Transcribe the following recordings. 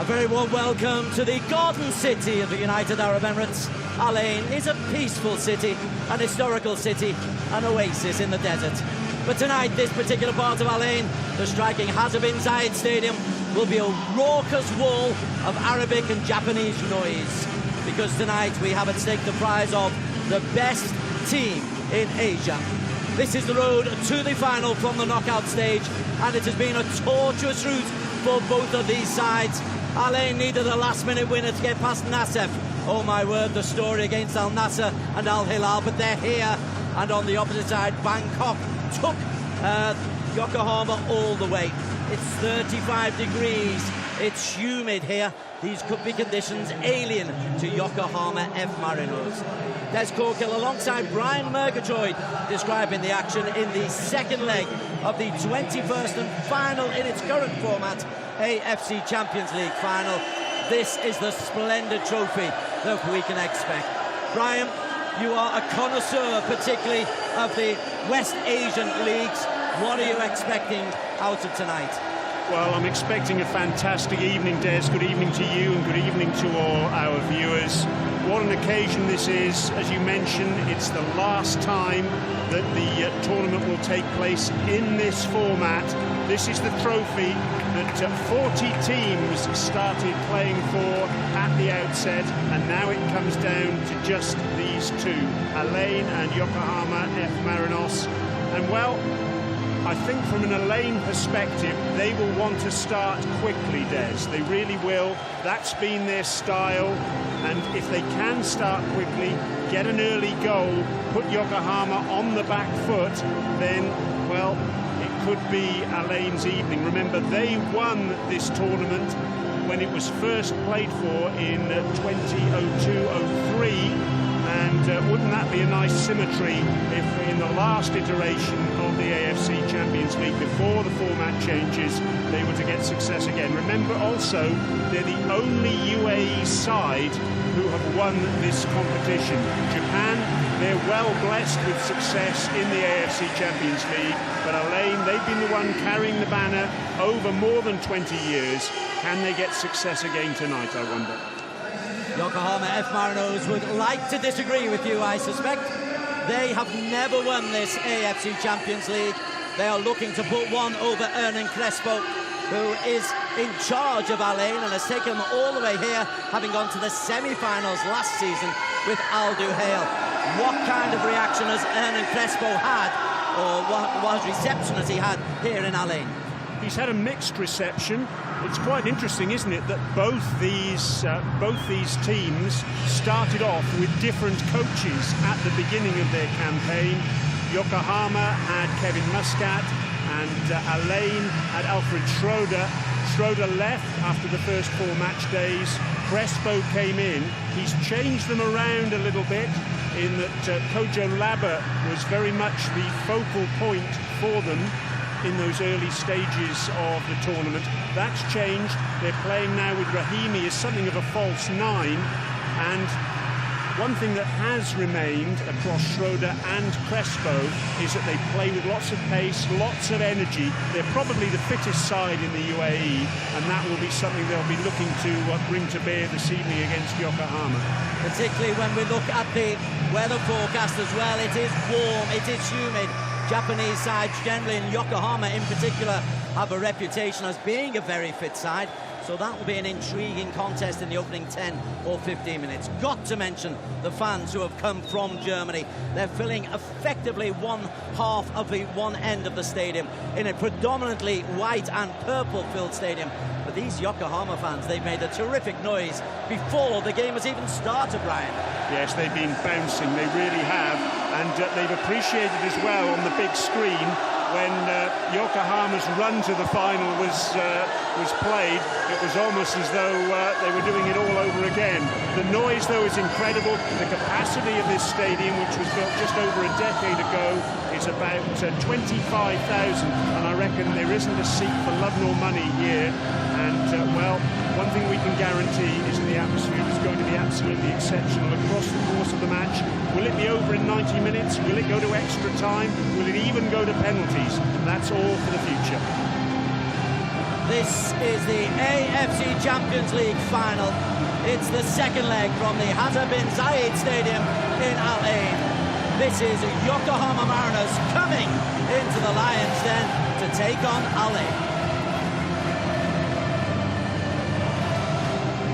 A very warm welcome to the Garden City of the United Arab Emirates. Al Ain is a peaceful city, an historical city, an oasis in the desert. But tonight, this particular part of Al Ain, the striking Hazard bin Zayed Stadium, will be a raucous wall of Arabic and Japanese noise. Because tonight we have at stake the prize of the best team in Asia. This is the road to the final from the knockout stage, and it has been a tortuous route for both of these sides. Al Ain needed a last-minute winner to get past Nassef. Oh my word, the story against Al Nassr and Al Hilal, but they're here. And on the opposite side, Bangkok took Yokohama all the way. It's 35 degrees, it's humid here. These could be conditions alien to Yokohama F Marinos. Des Corkill alongside Brian Murgatroyd describing the action in the second leg of the 21st and final in its current format AFC Champions League final. This is the splendid trophy that we can expect. Brian, you are a connoisseur, particularly of the West Asian leagues. What are you expecting out of tonight? Well, I'm expecting a fantastic evening, Des. Good evening to you and good evening to all our viewers. What an occasion this is. As you mentioned, it's the last time that the tournament will take place in this format. This is the trophy that 40 teams started playing for at the outset, and now it comes down to just these two, Al Ain and Yokohama F Marinos. And well, I think from an Al Ain perspective, they will want to start quickly, Des. They really will. That's been their style. And if they can start quickly, get an early goal, put Yokohama on the back foot, then, well, it could be Al Ain's evening. Remember, they won this tournament when it was first played for in 2002-03. And wouldn't that be a nice symmetry if in the last iteration of the AFC Champions League, before the format changes, they were to get success again. Remember also, they're the only UAE side who have won this competition. Japan, they're well blessed with success in the AFC Champions League, but Al Ain, they've been the one carrying the banner over more than 20 years. Can they get success again tonight, I wonder? Yokohama F Marinos would like to disagree with you, I suspect. They have never won this AFC Champions League. They are looking to put one over Hernan Crespo, who is in charge of Al Ain and has taken them all the way here, having gone to the semi-finals last season with Al Duhail. What kind of reaction has Hernan Crespo had, or what reception has he had here in Al Ain? He's had a mixed reception. It's quite interesting, isn't it, that both these teams started off with different coaches at the beginning of their campaign. Yokohama had Kevin Muscat, and Al Ain had Alfred Schroeder. Schroeder left after the first 4 match days. Crespo came in. He's changed them around a little bit in that Kojo Laba was very much the focal point for them in those early stages of the tournament. That's changed. They're playing now with Rahimi as something of a false 9. And one thing that has remained across Schroeder and Crespo is that they play with lots of pace, lots of energy. They're probably the fittest side in the UAE, and that will be something they'll be looking to bring to bear this evening against Yokohama. Particularly when we look at the weather forecast as well. It is warm, it is humid. Japanese sides generally, and Yokohama in particular, have a reputation as being a very fit side. So that will be an intriguing contest in the opening 10 or 15 minutes. Got to mention the fans who have come from Germany. They're filling effectively one half of the one end of the stadium in a predominantly white and purple filled stadium. But these Yokohama fans, they've made a terrific noise before the game has even started, Brian. Yes, they've been bouncing, they really have. And they've appreciated as well on the big screen when Yokohama's run to the final was played. It was almost as though they were doing it all over again. The noise, though, is incredible. The capacity of this stadium, which was built just over a decade ago, is about 25,000, and I reckon there isn't a seat for love nor money here. And well, one thing we can guarantee is that the atmosphere is going to be absolutely exceptional across the course of the match. Will it be over in 90 minutes? Will it go to extra time? Will it even go to penalties? That's all for the future. This is the AFC Champions League final. It's the second leg from the Hassan bin Zayed Stadium in Al Ain. This is Yokohama Marinos coming into the Lions Den to take on Al Ain.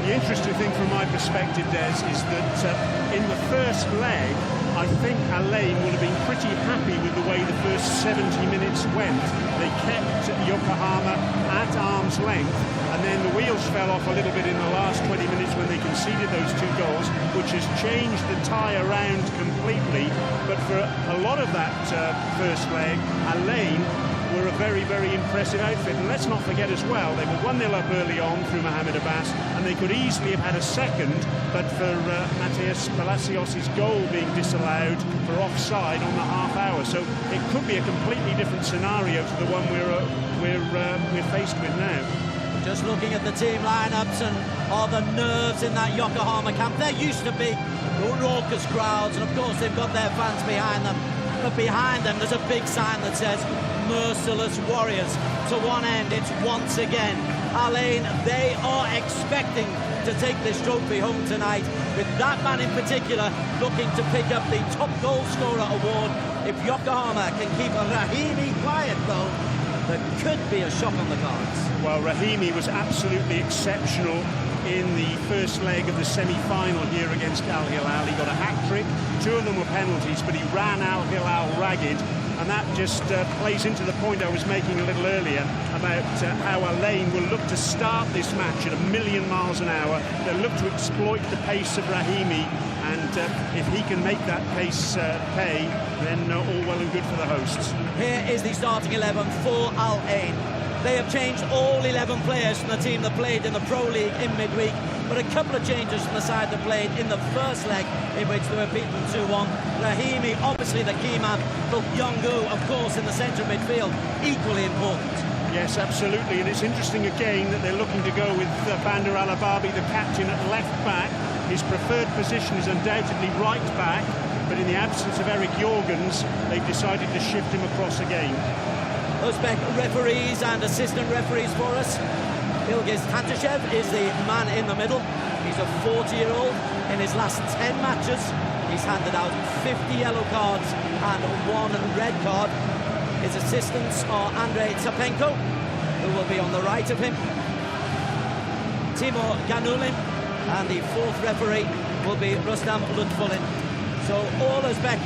The interesting thing from my perspective, Des, is that in the first leg, I think Al Ain will have been pretty happy with the way the first 70 minutes went. They kept Yokohama at arm's length, and then the wheels fell off a little bit in the last 20 minutes when they conceded those 2 goals, which has changed the tie around completely. But for a lot of that first leg, Al Ain were a very, very impressive outfit. And let's not forget as well, they were 1-0 up early on through Mohamed Abbas, and they could easily have had a second, but for Mateus Palacios' goal being disallowed for offside on the half hour. So it could be a completely different scenario to the one we're faced with now. Just looking at the team lineups and all the nerves in that Yokohama camp. There used to be raucous crowds, and of course they've got their fans behind them. But behind them there's a big sign that says merciless warriors. To one end, it's once again Al Ain. They are expecting to take this trophy home tonight, with that man in particular looking to pick up the top goal scorer award. If Yokohama can keep Rahimi quiet though, there could be a shock on the cards. Well, Rahimi was absolutely exceptional in the first leg of the semi-final here against Al Hilal. He got a hat-trick, 2 of them were penalties, but he ran Al Hilal ragged, and that just plays into the point I was making a little earlier about how Al Ain will look to start this match at 1,000,000 miles an hour. They'll look to exploit the pace of Rahimi, and if he can make that pace pay, then all well and good for the hosts. Here is the starting 11 for Al Ain. They have changed all 11 players from the team that played in the Pro League in midweek, but a couple of changes from the side that played in the first leg, in which they were beaten 2-1. Rahimi, obviously the key man, but Yongu, of course, in the centre of midfield, equally important. Yes, absolutely, and it's interesting again that they're looking to go with Bandar Al-Ababi, the captain, at left back. His preferred position is undoubtedly right back, but in the absence of Eric Jorgens, they've decided to shift him across again. Uzbek referees and assistant referees for us. Ilgiz Tantashev is the man in the middle. He's a 40-year-old. In his last 10 matches, he's handed out 50 yellow cards and 1 red card. His assistants are Andrei Tsapenko, who will be on the right of him, Timur Ganulin, and the 4th referee will be Rustam Lutfulin. So all Uzbek,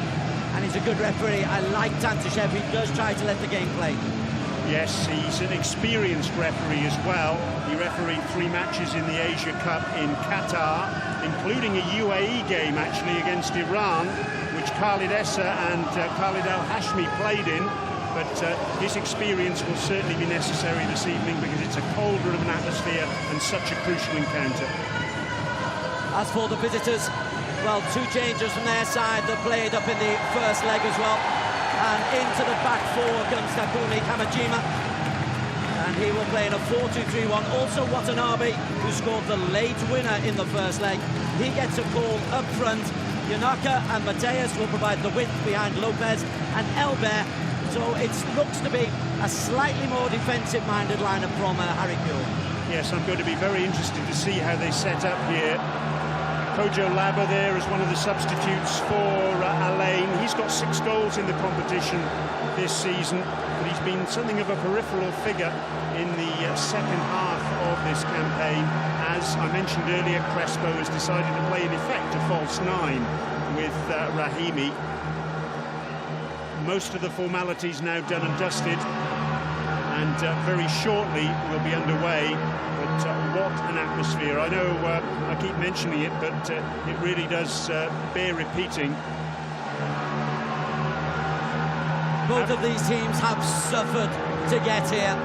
and he's a good referee. I like Tantashev. He does try to let the game play. Yes, he's an experienced referee as well. He refereed 3 matches in the Asia Cup in Qatar, including a UAE game actually against Iran, which Khalid Essa and Khalid Al-Hashmi played in. But his experience will certainly be necessary this evening, because it's a colder of an atmosphere and such a crucial encounter. As for the visitors, well, 2 changes from their side that played up in the first leg as well. And into the back 4 comes Takumi Kamajima, and he will play in a 4-2-3-1. Also Watanabe, who scored the late winner in the first leg, he gets a call up front. Yanaka and Mateus will provide the width behind Lopez and Elber. So it looks to be a slightly more defensive-minded lineup from Harry Pure. Yes, I'm going to be very interested to see how they set up here. Kojo Laba there as one of the substitutes for Al Ain. He's got 6 goals in the competition this season, but he's been something of a peripheral figure in the second half of this campaign. As I mentioned earlier, Crespo has decided to play in effect a false 9 with Rahimi. Most of the formalities now done and dusted, and very shortly we'll be underway. But what an atmosphere. I know I keep mentioning it, but it really does bear repeating. Both of these teams have suffered to get here.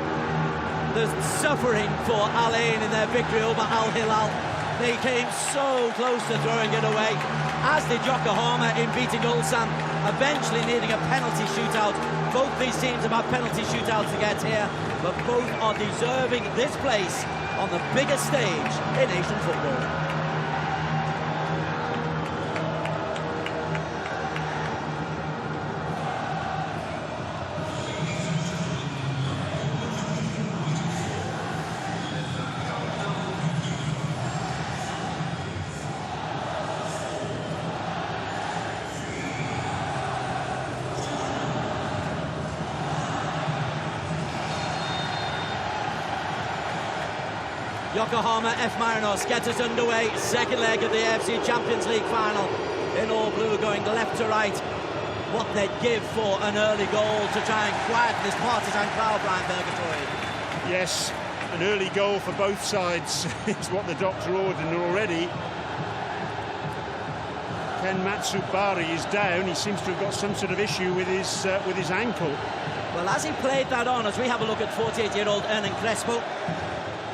There's suffering for Al Ain in their victory over Al Hilal. They came so close to throwing it away, as did Yokohama in beating Ulsan, eventually needing a penalty shootout. Both these teams have had penalty shootouts to get here, but both are deserving this place on the biggest stage in Asian football. Yokohama F Marinos get us underway. Second leg of the AFC Champions League final. In all blue, going left to right. What they'd give for an early goal to try and quieten this partisan crowd, Brian Bergatory. Yes, an early goal for both sides is what the doctor ordered, and already Ken Matsubari is down. He seems to have got some sort of issue with his ankle. Well, as he played that on, as we have a look at 48-year-old Hernan Crespo,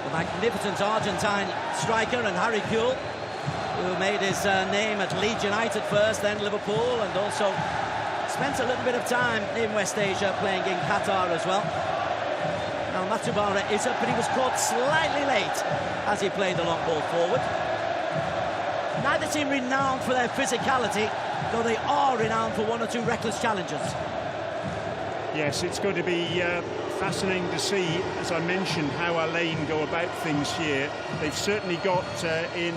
the magnificent Argentine striker, and Harry Kewell, who made his name at Leeds United first, then Liverpool, and also spent a little bit of time in West Asia playing in Qatar as well. Now Matsubara is up, but he was caught slightly late as he played the long ball forward. Neither team renowned for their physicality, though they are renowned for one or two reckless challenges. Yes, it's going to be fascinating to see, as I mentioned, how Alain go about things here. They've certainly got in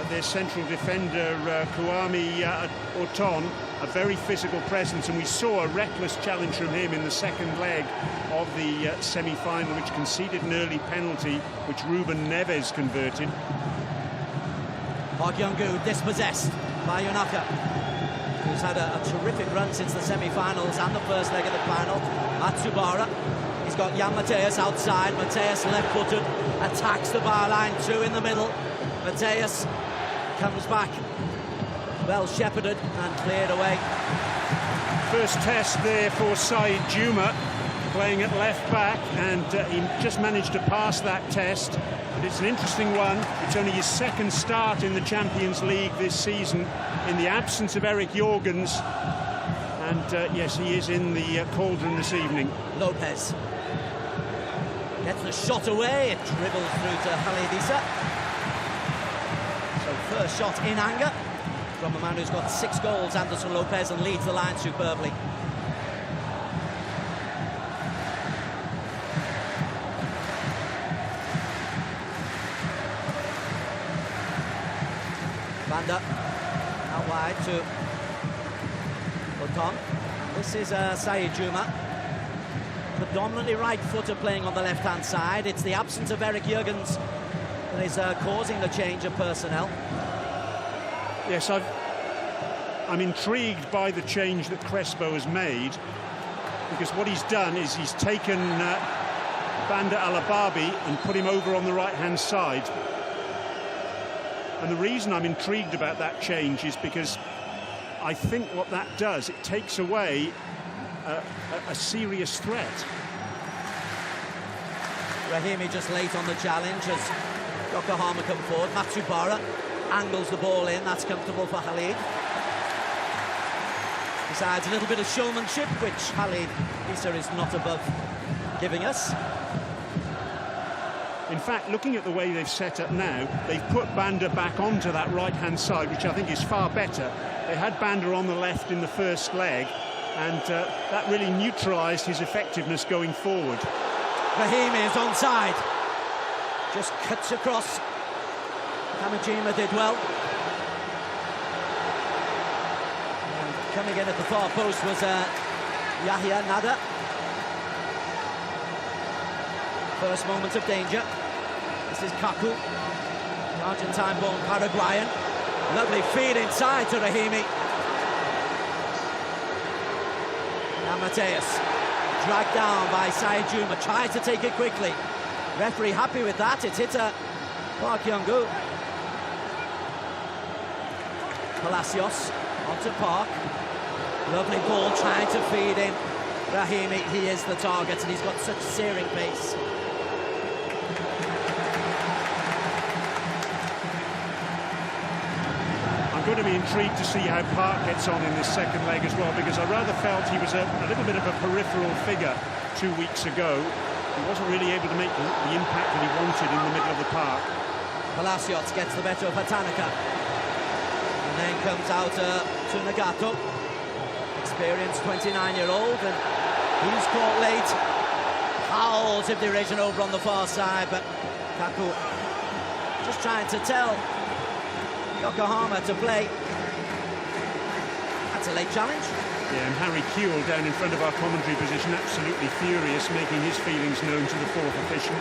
their central defender, Kwame Oton, a very physical presence, and we saw a reckless challenge from him in the second leg of the semi-final, which conceded an early penalty, which Ruben Neves converted. Park Young-gu dispossessed by Yonaka, who's had a terrific run since the semi-finals and the first leg of the final. Matsubara, he's got Jan Mateus outside. Mateus left-footed, attacks the byline, two in the middle. Mateus comes back, well shepherded and cleared away. First test there for Said Juma, playing at left back, and he just managed to pass that test. But it's an interesting one. It's only his second start in the Champions League this season, in the absence of Eric Jorgens. And yes, he is in the cauldron this evening. Lopez gets the shot away. It dribbles through to Khalid Issa. So first shot in anger from a man who's got 6 goals, Anderson Lopez, and leads the line superbly. Banda out wide to Oton. This is Said Juma, predominantly right-footer, playing on the left-hand side. It's the absence of Eric Jorgens that is causing the change of personnel. Yes, I'm intrigued by the change that Crespo has made, because what he's done is he's taken Banda Alababi and put him over on the right-hand side. And the reason I'm intrigued about that change is because I think what that does, it takes away a serious threat. Rahimi just late on the challenge as Yokohama come forward. Matsubara angles the ball in, that's comfortable for Khalid. Besides a little bit of showmanship, which Khalid Issa is not above giving us. In fact, looking at the way they've set up now, they've put Banda back onto that right-hand side, which I think is far better. They had Banda on the left in the first leg, and that really neutralised his effectiveness going forward. Rahimi is onside. Just cuts across. Kamijima did well. And coming in at the far post was Yahya Nada. First moment of danger. This is Kaku, the Argentine-born Paraguayan. Lovely feed inside to Rahimi. Now Mateus, dragged down by Said Juma, tried to take it quickly. Referee happy with that. It's hit Park Young-gu. Palacios onto Park. Lovely ball trying to feed in. Rahimi, he is the target, and he's got such searing pace. I'm going to be intrigued to see how Park gets on in this second leg as well, because I rather felt he was a little bit of a peripheral figure 2 weeks ago. He wasn't really able to make the impact that he wanted in the middle of the park. Palacios gets the better of Hatanaka. And then comes out to Nagato. Experienced 29-year-old, and he's caught late. Howls of derision over on the far side, but Kaku just trying to tell Yokohama to play. That's a late challenge. Yeah, and Harry Kewell down in front of our commentary position, absolutely furious, making his feelings known to the fourth official.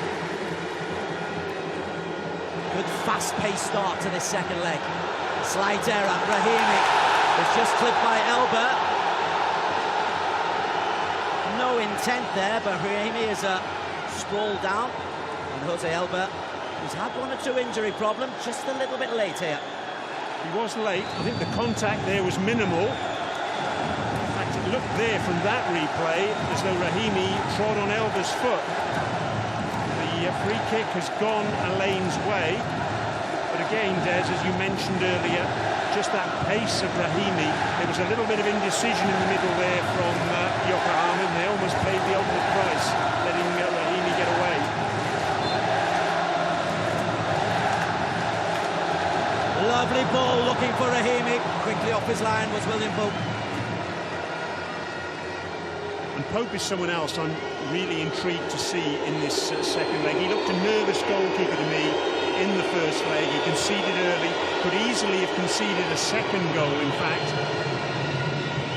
Good fast-paced start to this second leg. Slight error. Rahimi is just clipped by Elba. No intent there, but Rahimi is sprawled down. And Jose Elba, who's had one or two injury problems, just a little bit late here. He was late. I think the contact there was minimal. In fact, it looked there from that replay as though Rahimi trod on Elba's foot. The free kick has gone Alain's way. But again, Des, as you mentioned earlier, just that pace of Rahimi. There was a little bit of indecision in the middle there from Yokohama, and they almost paid the ultimate price, letting Rahimi get away. Lovely ball looking for Rahimi. Quickly off his line was William Pope. And Pope is someone else I'm really intrigued to see in this second leg. He looked a nervous goalkeeper to me in the first leg. He conceded early, could easily have conceded a second goal, in fact.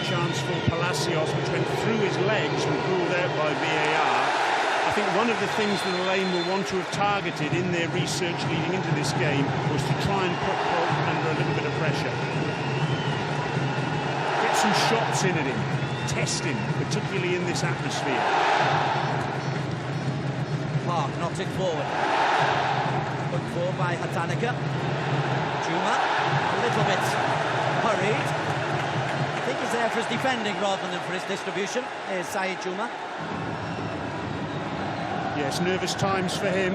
Chance for Palacios, which went through his legs and ruled out by VAR. I think one of the things that Alain will want to have targeted in their research leading into this game was to try and put Pope under a little bit of pressure. Get some shots in at him, test him, particularly in this atmosphere. Park knocks it forward. Put forward by Hatanaka. Juma, a little bit hurried. I think he's there for his defending rather than for his distribution. Here's Saeed Juma. Yes, nervous times for him.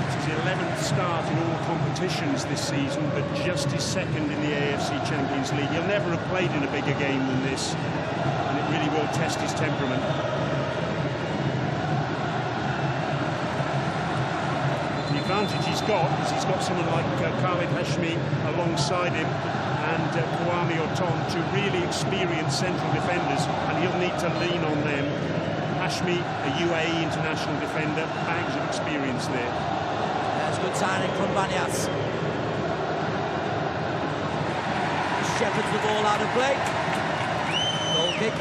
It's his 11th start in all competitions this season, but just his second in the AFC Champions League. He'll never have played in a bigger game than this, and it really will test his temperament. The advantage he's got is he's got someone like Khalid Hashmi alongside him, and Kwame Oton, two really experienced central defenders, and he'll need to lean on them. Hashmi, a UAE international defender, bags of experience there. That's good signing from Banyas. Shepherds the ball out of play. Goal kick.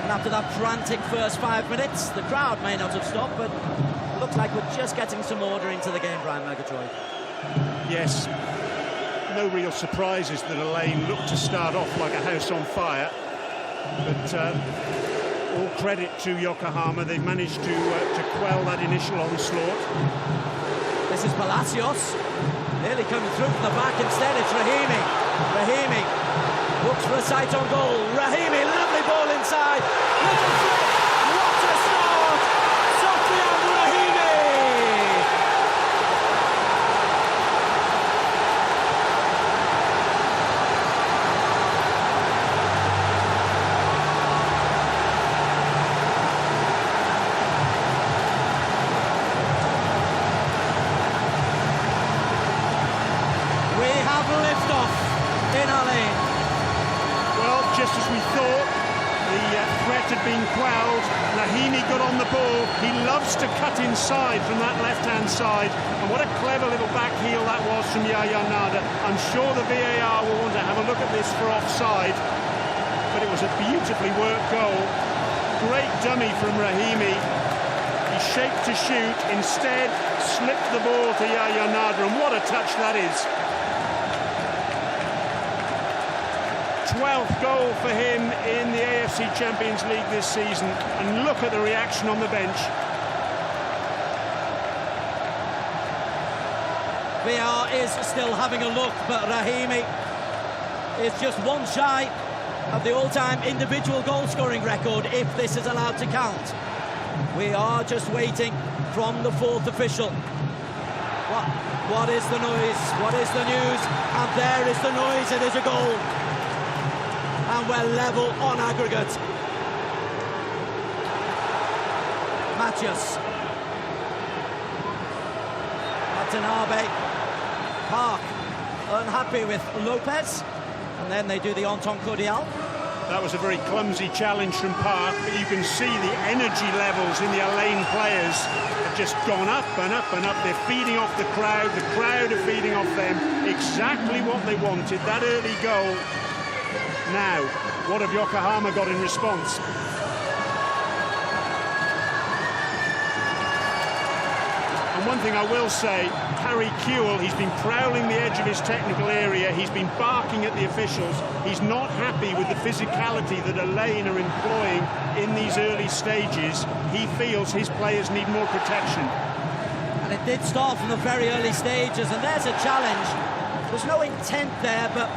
And after that frantic first 5 minutes, the crowd may not have stopped, but it looks like we're just getting some order into the game, Brian Murgatroyd. Yes. No real surprises that Alain looked to start off like a house on fire, but all credit to Yokohama. They've managed to quell that initial onslaught. This is Palacios, nearly coming through from the back. Instead it's Rahimi. Rahimi looks for a sight on goal. Rahimi, lovely ball inside. Little flick, what a start! Sofian Rahimi! Just as we thought, the threat had been quelled. Rahimi got on the ball. He loves to cut inside from that left-hand side. And what a clever little back heel that was from Yaya Nada. I'm sure the VAR will want to have a look at this for offside. But it was a beautifully worked goal. Great dummy from Rahimi. He shaped to shoot, instead slipped the ball to Yaya Nada. And what a touch that is. 12th goal for him in the AFC Champions League this season, and look at the reaction on the bench. VAR is still having a look, but Rahimi is just one shy of the all-time individual goal-scoring record if this is allowed to count. We are just waiting from the fourth official. What is the noise? What is the news? And there is the noise. It is a goal. And we're level on aggregate. Matias. Watanabe. Park unhappy with Lopez. And then they do the Anton Cordial. That was a very clumsy challenge from Park, but you can see the energy levels in the Alain players have just gone up and up and up. They're feeding off the crowd are feeding off them. Exactly what they wanted, that early goal. Now, what have Yokohama got in response? one thing I will say, Harry Kewell, he's been prowling the edge of his technical area, he's been barking at the officials, he's not happy with the physicality that Alain are employing in these early stages. He feels his players need more protection. And it did start from the very early stages, and there's a challenge. There's no intent there, but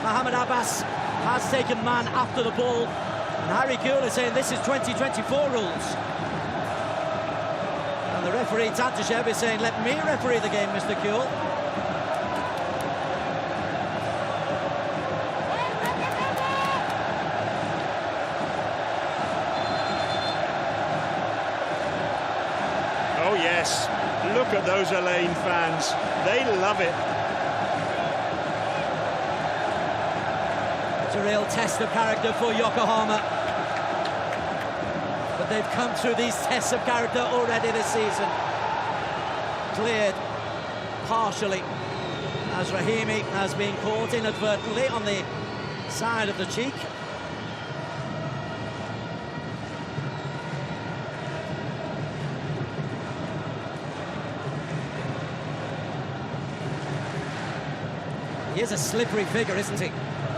Mohamed Abbas has taken man after the ball, and Harry Kewell is saying this is 2024 rules. And the referee Tantashev is saying, let me referee the game, Mr. Kewell. Oh yes, look at those Alain fans, they love it. It's a real test of character for Yokohama. But they've come through these tests of character already this season. Cleared partially as Rahimi has been caught inadvertently on the side of the cheek. He is a slippery figure, isn't he?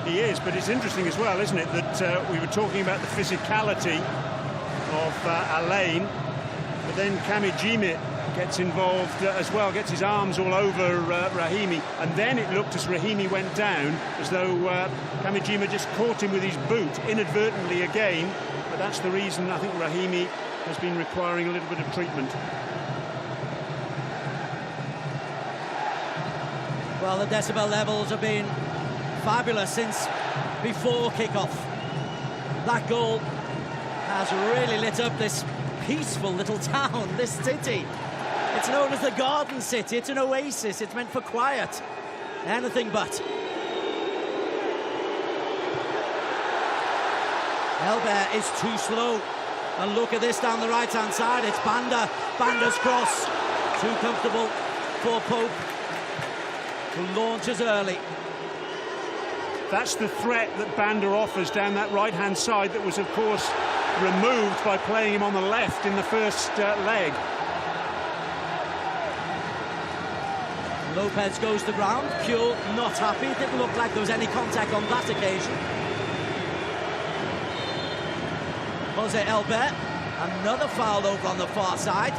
He is, but it's interesting as well, isn't it, that we were talking about the physicality of Alain, but then Kamijime gets involved as well, gets his arms all over Rahimi, and then it looked as Rahimi went down as though Kamijime just caught him with his boot inadvertently again, but that's the reason I think Rahimi has been requiring a little bit of treatment. Well, the decibel levels have been fabulous since before kick-off. That goal has really lit up this peaceful little town, this city. It's known as the Garden City. It's an oasis. It's meant for quiet. Anything but. Elbert is too slow. And look at this down the right-hand side. It's Banda. Banda's cross. Too comfortable for Pope, who launches early. That's the threat that Banda offers down that right-hand side that was, of course, removed by playing him on the left in the first leg. Lopez goes to ground. Kewell not happy. It didn't look like there was any contact on that occasion. Jose Elbert, another foul over on the far side.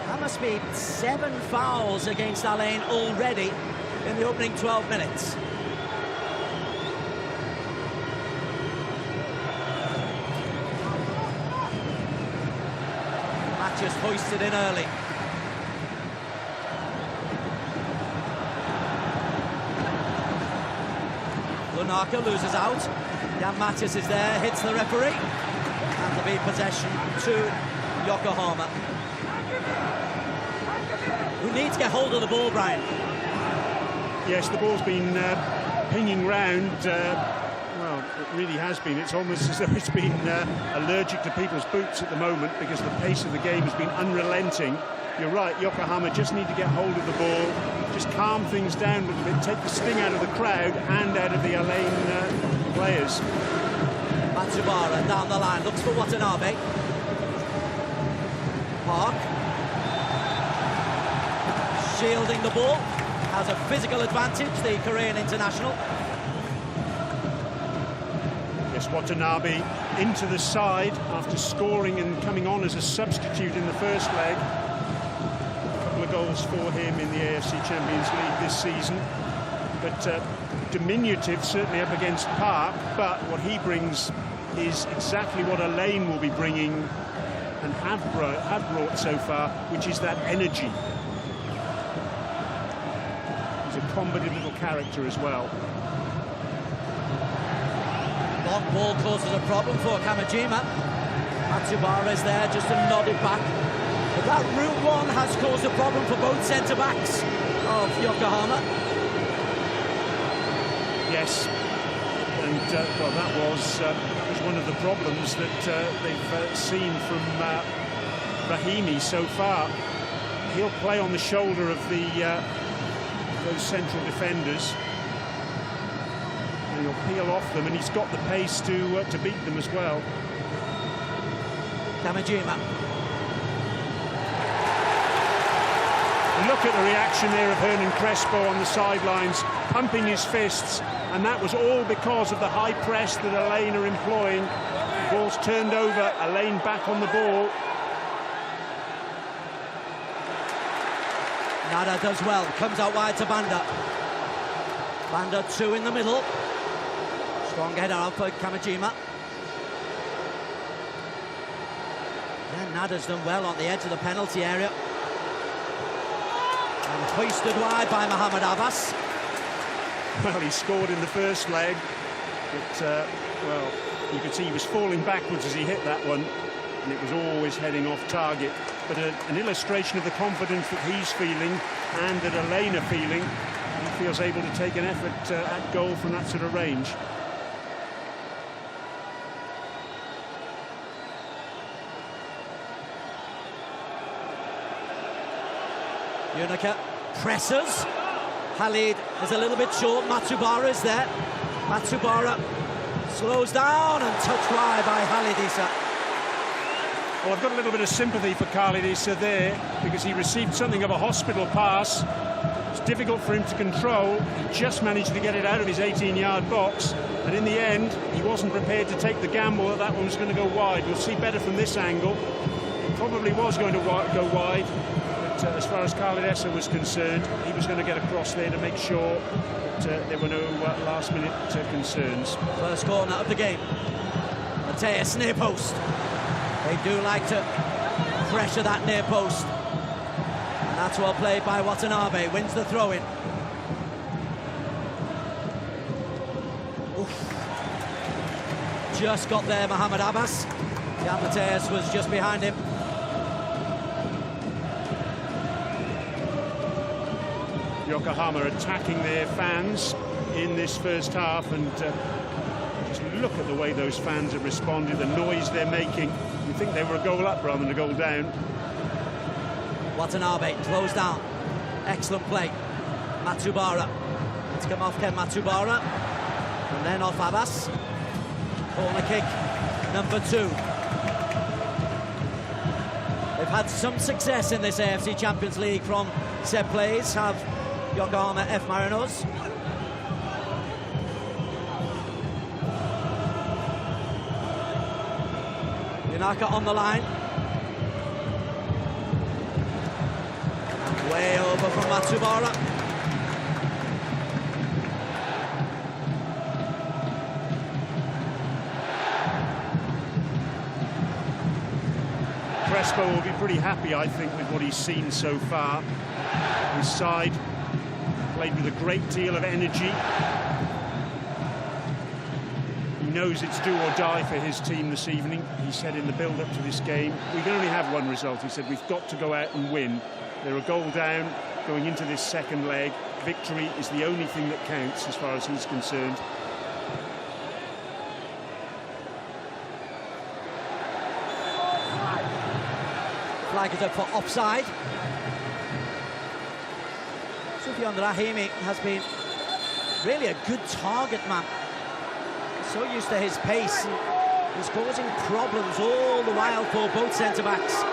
That must be 7 fouls against Alain already in the opening 12 minutes. Matches hoisted in early. Lunaka loses out. Jan Mathias is there, hits the referee, and there'll be possession to Yokohama, who need to get hold of the ball, Brian. Yes, the ball's been pinging round. Well, it really has been. It's almost as though it's been allergic to people's boots at the moment because the pace of the game has been unrelenting. You're right, Yokohama just need to get hold of the ball, just calm things down a little bit, take the sting out of the crowd and out of the Alain players. Matsubara down the line, looks for Watanabe. Park. Shielding the ball, has a physical advantage, the Korean international. Yes, Watanabe into the side after scoring and coming on as a substitute in the first leg. Goals for him in the AFC Champions League this season, but diminutive certainly up against Park, but what he brings is exactly what Alain will be bringing and have brought so far, which is that energy. He's a combative little character as well. Long ball causes a problem for Kamijima. Matsubara is there just to nod it back. But that route one has caused a problem for both centre-backs of Yokohama. Yes, and well, that was one of the problems that they've seen from Rahimi so far. He'll play on the shoulder of those central defenders, and he'll peel off them, and he's got the pace to beat them as well. Kamijima. Look at the reaction there of Hernan Crespo on the sidelines, pumping his fists, and that was all because of the high press that Alain are employing. The ball's turned over, Alain back on the ball. Nada does well, comes out wide to Banda. Banda 2 in the middle. Strong header out for Kamajima. Yeah, Nada's done well on the edge of the penalty area. And hoisted wide by Mohamed Abbas. Well, he scored in the first leg, but, well, you could see he was falling backwards as he hit that one, and it was always heading off target. But an illustration of the confidence that he's feeling and that Alain are feeling. He feels able to take an effort at goal from that sort of range. Unica presses. Khalid is a little bit short. Matsubara is there. Matsubara slows down and touched wide by Khalid Issa. Well, I've got a little bit of sympathy for Khalid Issa there, because he received something of a hospital pass. It's difficult for him to control. He just managed to get it out of his 18-yard box, and in the end he wasn't prepared to take the gamble that that one was going to go wide. We'll see better from this angle. It probably was going to go wide, but as far as Khalid Issa was concerned, he was going to get across there to make sure that there were no last-minute concerns. First corner of the game. Mateus near post. They do like to pressure that near post. And that's well played by Watanabe. Wins the throw-in. Just got there, Mohamed Abbas. Jan Mateus was just behind him. Yokohama attacking their fans in this first half, and just look at the way those fans have responded, the noise they're making. You think they were a goal up rather than a goal down. Watanabe closed down. Excellent play. Matsubara. It's come off Ken Matsubara. And then off Abbas. Corner kick, number 2. They've had some success in this AFC Champions League from set plays, have Yokohama F Marinos. Yunaka on the line. Way over from Matsubara. Crespo will be pretty happy, I think, with what he's seen so far. His side played with a great deal of energy. He knows it's do or die for his team this evening. He said in the build-up to this game, we can only have one result. He said, we've got to go out and win. They're a goal down going into this second leg. Victory is the only thing that counts as far as he's concerned. Flag is up for offside. Sufyan Rahimi has been really a good target man. He's so used to his pace. He's causing problems all the while for both centre-backs.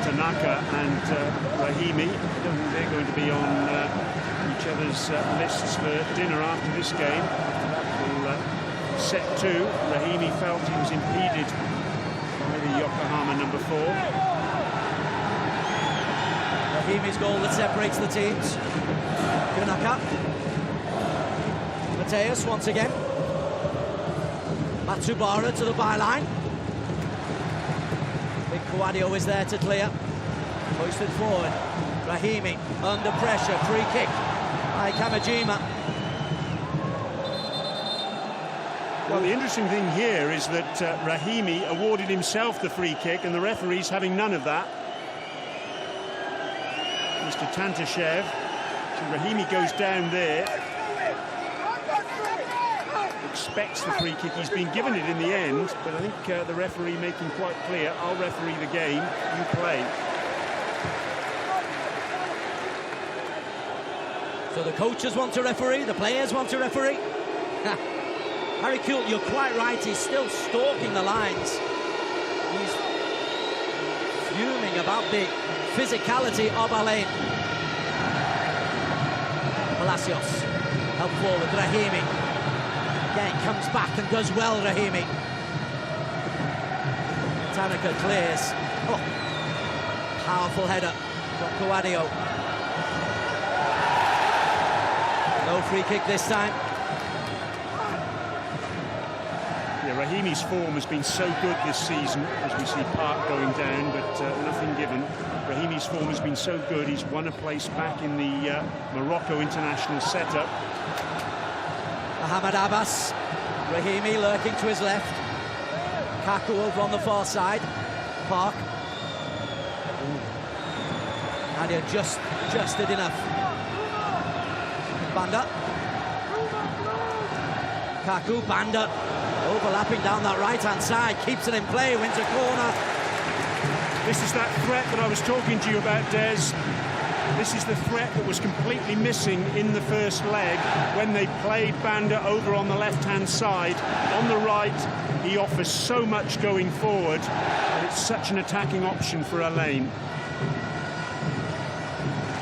Tanaka and Rahimi, I don't think they're going to be on each other's lists for dinner after this game. That will set 2. Rahimi felt he was impeded by the Yokohama number 4. Rahimi's goal that separates the teams. Yunaka. Mateus once again. Matsubara to the byline. Big Kawadio is there to clear. Hoisted forward. Rahimi under pressure. Free kick by Kamajima. Well, the interesting thing here is that Rahimi awarded himself the free kick and the referee's having none of that. Mr. Tantashev. So Rahimi goes down there. Expects the free kick. He's been given it in the end, but I think the referee making quite clear, I'll referee the game, you play. So the coaches want to referee, the players want to referee. Harry Kewell, you're quite right, he's still stalking the lines. He's fuming about the physicality of Alain. Palacios, help forward, Rahimi. Again, comes back and does well, Rahimi. Tanaka clears. Oh, powerful header from Coadio. No free kick this time. Yeah, Rahimi's form has been so good this season, as we see Park going down, but nothing given. Rahimi's form has been so good, he's won a place back in the Morocco international setup. Mohamed Abbas, Rahimi lurking to his left. Kaku over on the far side. Park. Nadia just did enough. Banda. Kaku, Banda. Overlapping down that right-hand side. Keeps it in play, wins a corner. This is that threat that I was talking to you about, Des. This is the threat that was completely missing in the first leg when they played Banda over on the left-hand side. On the right, he offers so much going forward, and it's such an attacking option for Alain.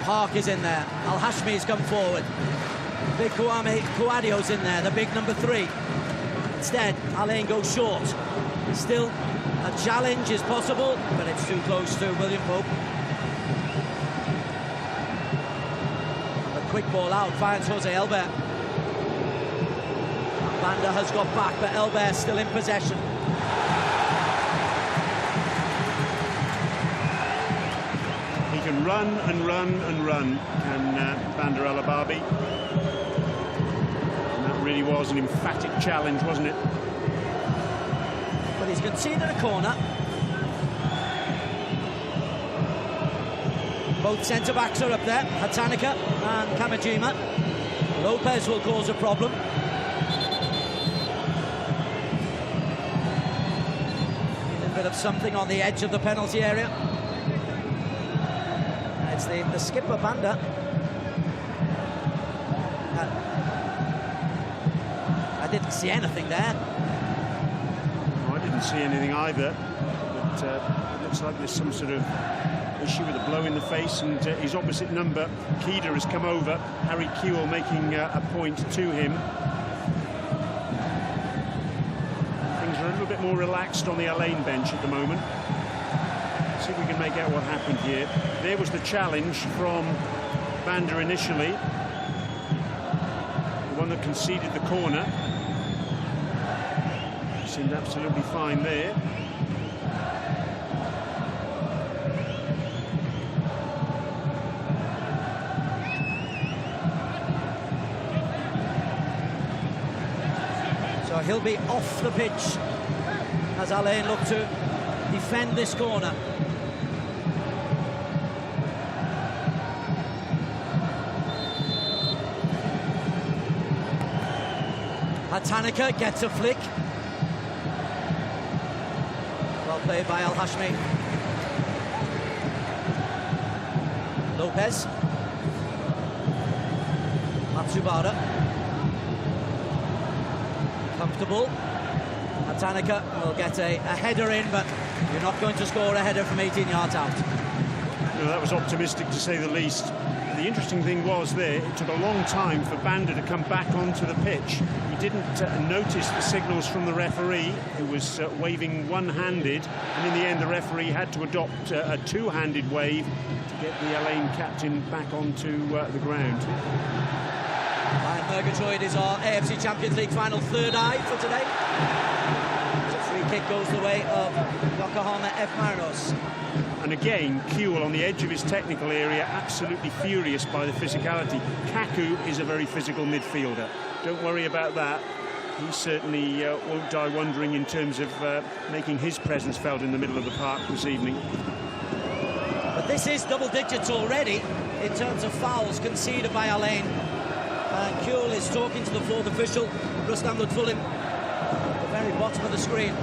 Park is in there. Al-Hashmi's come forward. Big Coadio's in there, the big number 3. Instead, Alain goes short. Still, a challenge is possible, but it's too close to William Pope. A quick ball out, finds Jose Elbert. Banda has got back, but Elbert still in possession. He can run and run and run, and Banda El Ababi. And that really was an emphatic challenge, wasn't it? But he's conceded a corner. Both centre-backs are up there, Hatanaka and Kamajima. Lopez will cause a problem. A little bit of something on the edge of the penalty area. It's the skipper, Banda. I didn't see anything there. No, I didn't see anything either. But it looks like there's some sort of issue with a blow in the face, and his opposite number, Kida, has come over. Harry Kewell making a point to him. Things are a little bit more relaxed on the Alain bench at the moment. See if we can make out what happened here. There was the challenge from Banda initially, the one that conceded the corner. He seemed absolutely fine there. So he'll be off the pitch as Alain look to defend this corner. Hatanaka gets a flick. Well played by Al-Hashmi. Lopez. Matsubara. Comfortable. Hatanaka will get a header in, but you're not going to score a header from 18 yards out. No, that was optimistic to say the least. The interesting thing was there, it took a long time for Banda to come back onto the pitch. He didn't notice the signals from the referee, who was waving one-handed, and in the end the referee had to adopt a two-handed wave to get the Alain captain back onto the ground. Ryan Murgatroyd is our AFC Champions League final third eye for today. So free kick goes the way of Yokohama F. Marinos. And again, Kewell on the edge of his technical area, absolutely furious by the physicality. Kaku is a very physical midfielder. Don't worry about that. He certainly won't die wondering in terms of making his presence felt in the middle of the park this evening. But this is double digits already in terms of fouls conceded by Alain. And Kewell is talking to the fourth official, Rustam Lutfulim, at the very bottom of the screen.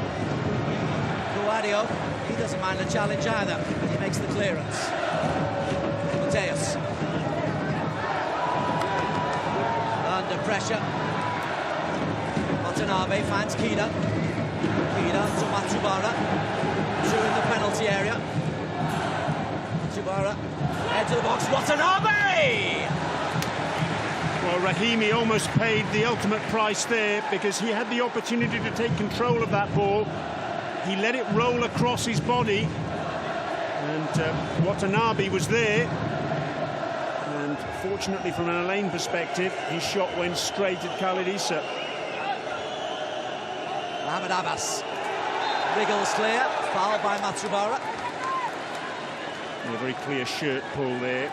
Coadio, he doesn't mind the challenge either, and he makes the clearance. Mateus. Under pressure. Martin Watanabe finds Kida. Kida to Matsubara. Two in the penalty area. Matsubara, head to the box, Watanabe! Well, Rahimi almost paid the ultimate price there because he had the opportunity to take control of that ball. He let it roll across his body, and Watanabe was there. And fortunately, from an Alain perspective, his shot went straight at Khalid Issa. Mohamed Abbas wriggles clear, fouled by Matsubara. A very clear shirt pull there.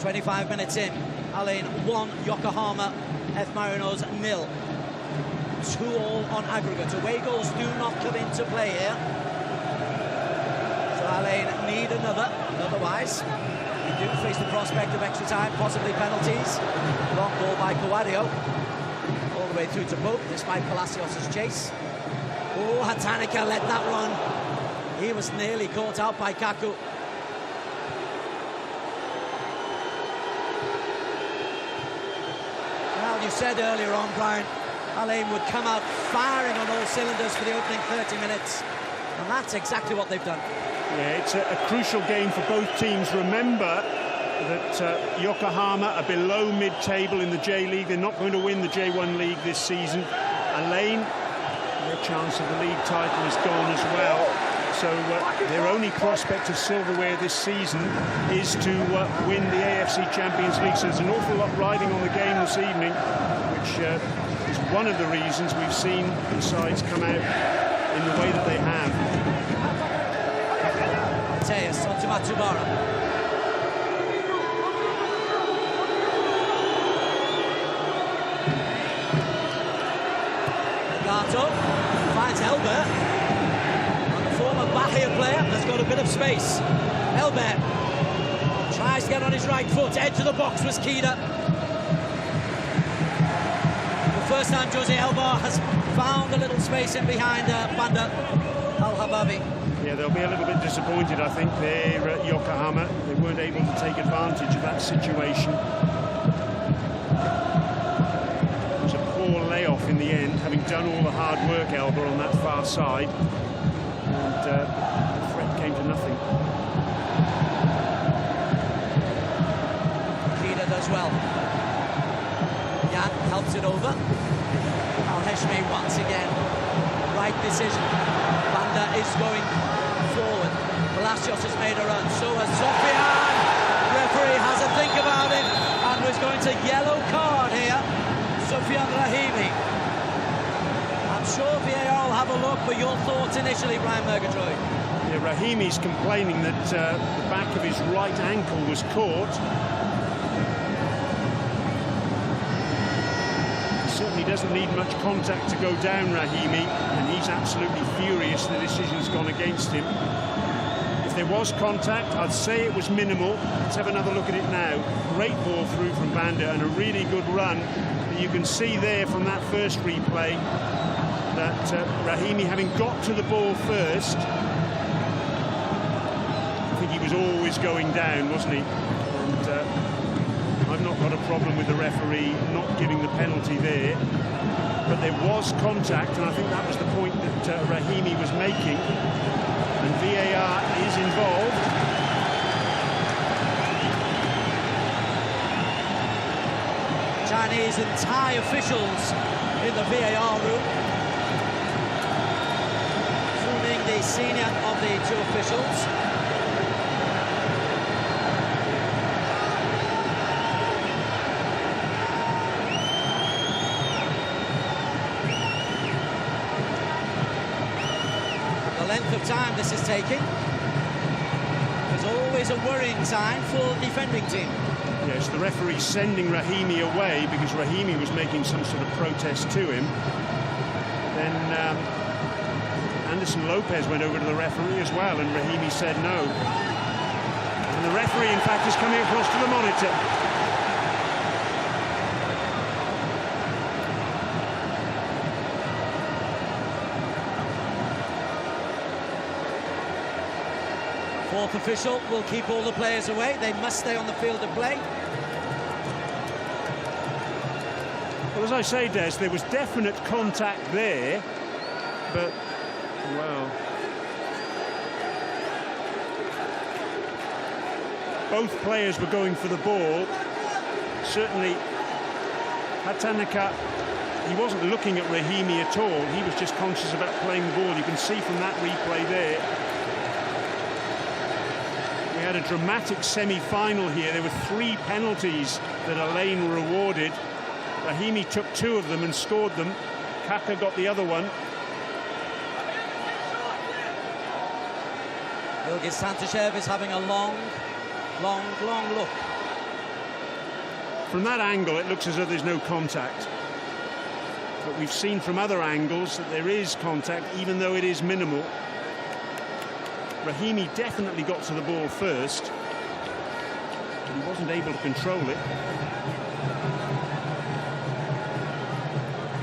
"25 minutes in, Alain 1, Yokohama F Marinos 0. 2-2 on aggregate. Away goals do not come into play here. So Alain need another, otherwise we do face the prospect of extra time, possibly penalties. Long ball by Cawario, all the way through to Pope, despite Palacios' chase. Oh, Hatanika let that run. He was nearly caught out by Kaku. Well, you said earlier on, Brian, Alain would come out firing on all cylinders for the opening 30 minutes. And that's exactly what they've done. Yeah, it's a crucial game for both teams. Remember that Yokohama are below mid-table in the J-League. They're not going to win the J1 League this season. Alain, their chance of the league title is gone as well. So their only prospect of silverware this season is to win the AFC Champions League. So there's an awful lot riding on the game this evening, which is one of the reasons we've seen the sides come out in the way that they have. Mateus onto Matsubara. Gato finds Elbert. And the former Bahia player has got a bit of space. Elbert tries to get on his right foot. Edge of the box was Kida. The first time Jose Elbar has found a little space in behind Banda Al-Hababi. Yeah, they'll be a little bit disappointed, I think. They're at Yokohama. They weren't able to take advantage of that situation. It was a poor layoff in the end, having done all the hard work, Elba, on that far side. And the threat came to nothing. Kida does well. Jan helps it over. Al-Heshmi once again. Right decision. Banda is going forward. Palacios has made a run. So has Sofian. Referee has a think about it and was going to yellow card here. Sofian Rahimi. I'm sure VAR will have a look, but your thoughts initially, Brian Murgatroyd? Yeah, Rahimi's complaining that the back of his right ankle was caught. Certainly doesn't need much contact to go down, Rahimi, and he's absolutely furious the decision's gone against him. If there was contact, I'd say it was minimal. Let's have another look at it now. Great ball through from Banda and a really good run. But you can see there from that first replay that Rahimi, having got to the ball first, I think he was always going down, wasn't he? And I've not got a problem with the referee not giving the penalty there, but there was contact, and I think that was the point that Rahimi was making, and VAR is involved. Chinese and Thai officials in the VAR room, forming the senior of the two officials. Length of time this is taking is always a worrying sign for the defending team. Yes, the referee sending Rahimi away because Rahimi was making some sort of protest to him. Then Anderson Lopez went over to the referee as well, and Rahimi said no. And the referee, in fact, is coming across to the monitor. Fourth official will keep all the players away. They must stay on the field of play. Well, as I say, Des, there was definite contact there, but, well, both players were going for the ball. Certainly, Hatanaka, he wasn't looking at Rahimi at all. He was just conscious about playing the ball. You can see from that replay there. We had a dramatic semi-final here. There were 3 penalties that Alain were awarded. Rahimi took 2 of them and scored them. Kaka got the other one. Ilgiz Santashev is having a long look. From that angle, it looks as though there's no contact. But we've seen from other angles that there is contact, even though it is minimal. Rahimi definitely got to the ball first, but he wasn't able to control it.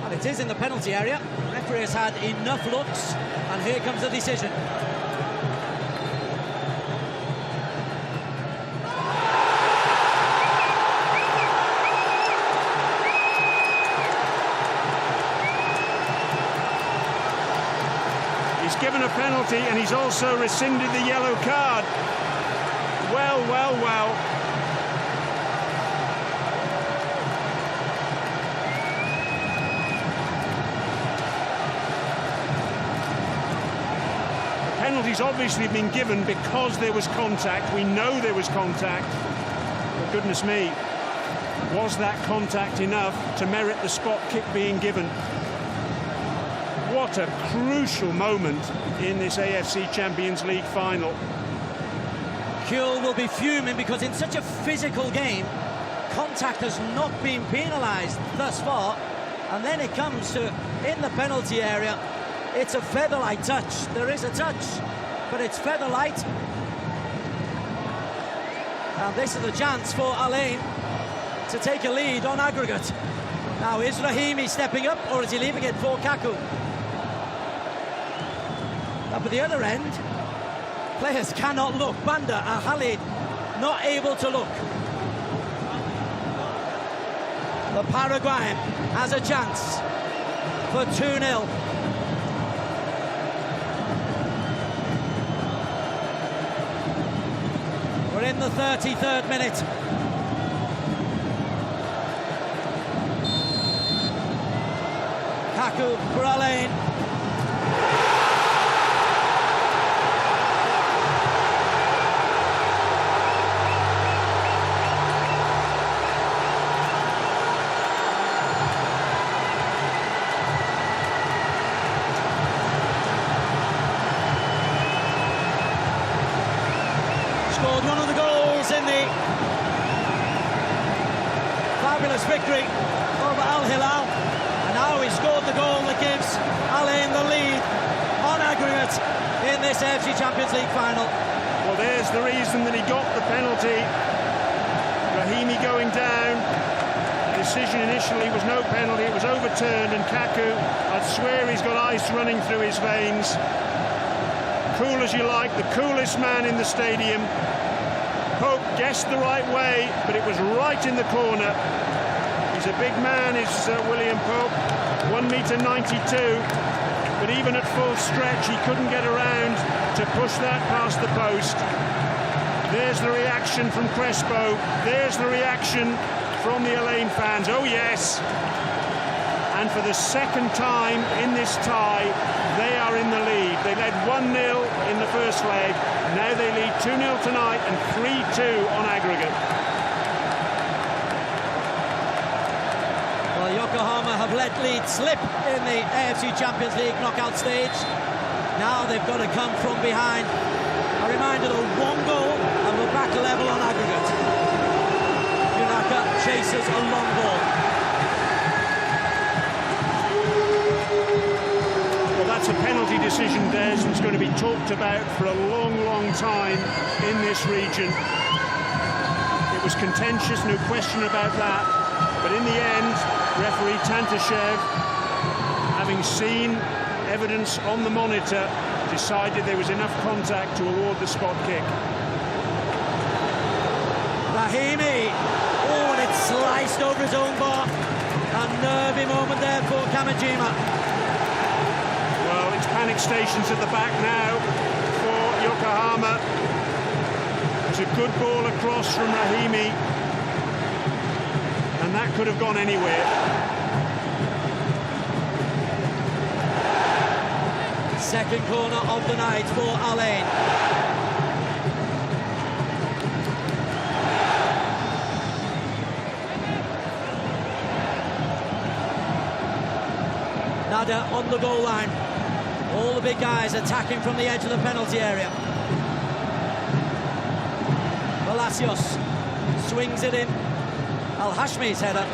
And it is in the penalty area. The referee has had enough looks, and here comes the decision. He's given a penalty, and he's also rescinded the yellow card. Well. The penalty's obviously been given because there was contact. We know there was contact. But goodness me, was that contact enough to merit the spot kick being given? What a crucial moment in this AFC Champions League final. Kuhl will be fuming because in such a physical game, contact has not been penalised thus far. And then it comes to, in the penalty area, it's a featherlight touch. There is a touch, but it's featherlight. And this is a chance for Alain to take a lead on aggregate. Now, is Rahimi stepping up, or is he leaving it for Kaku? Up at the other end, players cannot look. Banda and Khalid not able to look. The Paraguayan has a chance for 2-0. We're in the 33rd minute. Kaku for Alain. Scored one of the goals in the fabulous victory over Al Hilal, and now he scored the goal that gives Alain the lead on aggregate in this AFC Champions League final. Well, there's the reason that he got the penalty. Rahimi going down. The decision initially was no penalty, it was overturned, and Kaku, I'd swear he's got ice running through his veins. Cool as you like, the coolest man in the stadium. Pope guessed the right way, but it was right in the corner. He's a big man, is William Pope, 1.92 m, but even at full stretch he couldn't get around to push that past the post. There's the reaction from Crespo, there's the reaction from the Alain fans. Oh yes, and for the second time in this tie they are in the lead. They led 1-0 in the first leg, now they lead 2-0 tonight and 3-2 on aggregate. Well, Yokohama have let lead slip in the AFC Champions League knockout stage. Now they've got to come from behind. A reminder of 1 goal and we're back level on aggregate. Yunaka chases a long ball. Well, that's a penalty decision, Des, that's going to be talked about for a long time in this region. It was contentious, no question about that. But in the end, referee Tantashev, having seen evidence on the monitor, decided there was enough contact to award the spot kick. Rahimi, oh, and it sliced over his own bar. A nervy moment there for Kamajima. Well, it's panic stations at the back now for Yokohama. It's a good ball across from Rahimi, and that could have gone anywhere. Second corner of the night for Al Ain. Nada on the goal line. All the big guys attacking from the edge of the penalty area. Palacios swings it in. Al-Hashmi's header.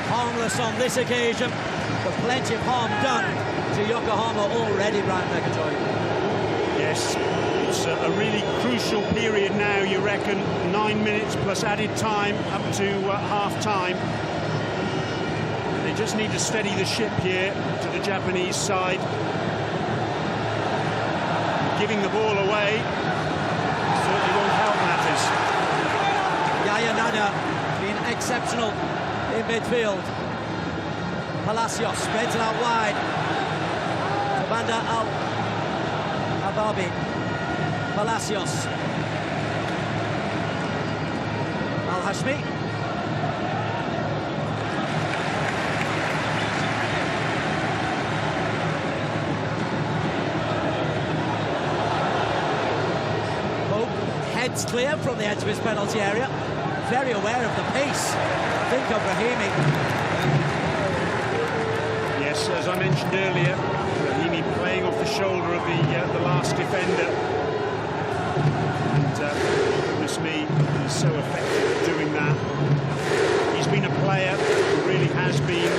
Harmless on this occasion, but plenty of harm done to Yokohama already, Brian McIntyre. Yes, it's a really crucial period now, you reckon. 9 minutes plus added time up to half-time. They just need to steady the ship here to the Japanese side. Giving the ball away certainly won't help matters. Yaya Nada being exceptional in midfield. Palacios spreads it out wide. Tabanda Al-Hababi. Palacios. Al-Hashmi. Heads clear from the edge of his penalty area. Very aware of the pace. Think of Rahimi. Yes, as I mentioned earlier, Rahimi playing off the shoulder of the last defender. And goodness me, he's so effective at doing that. He's been a player who really has been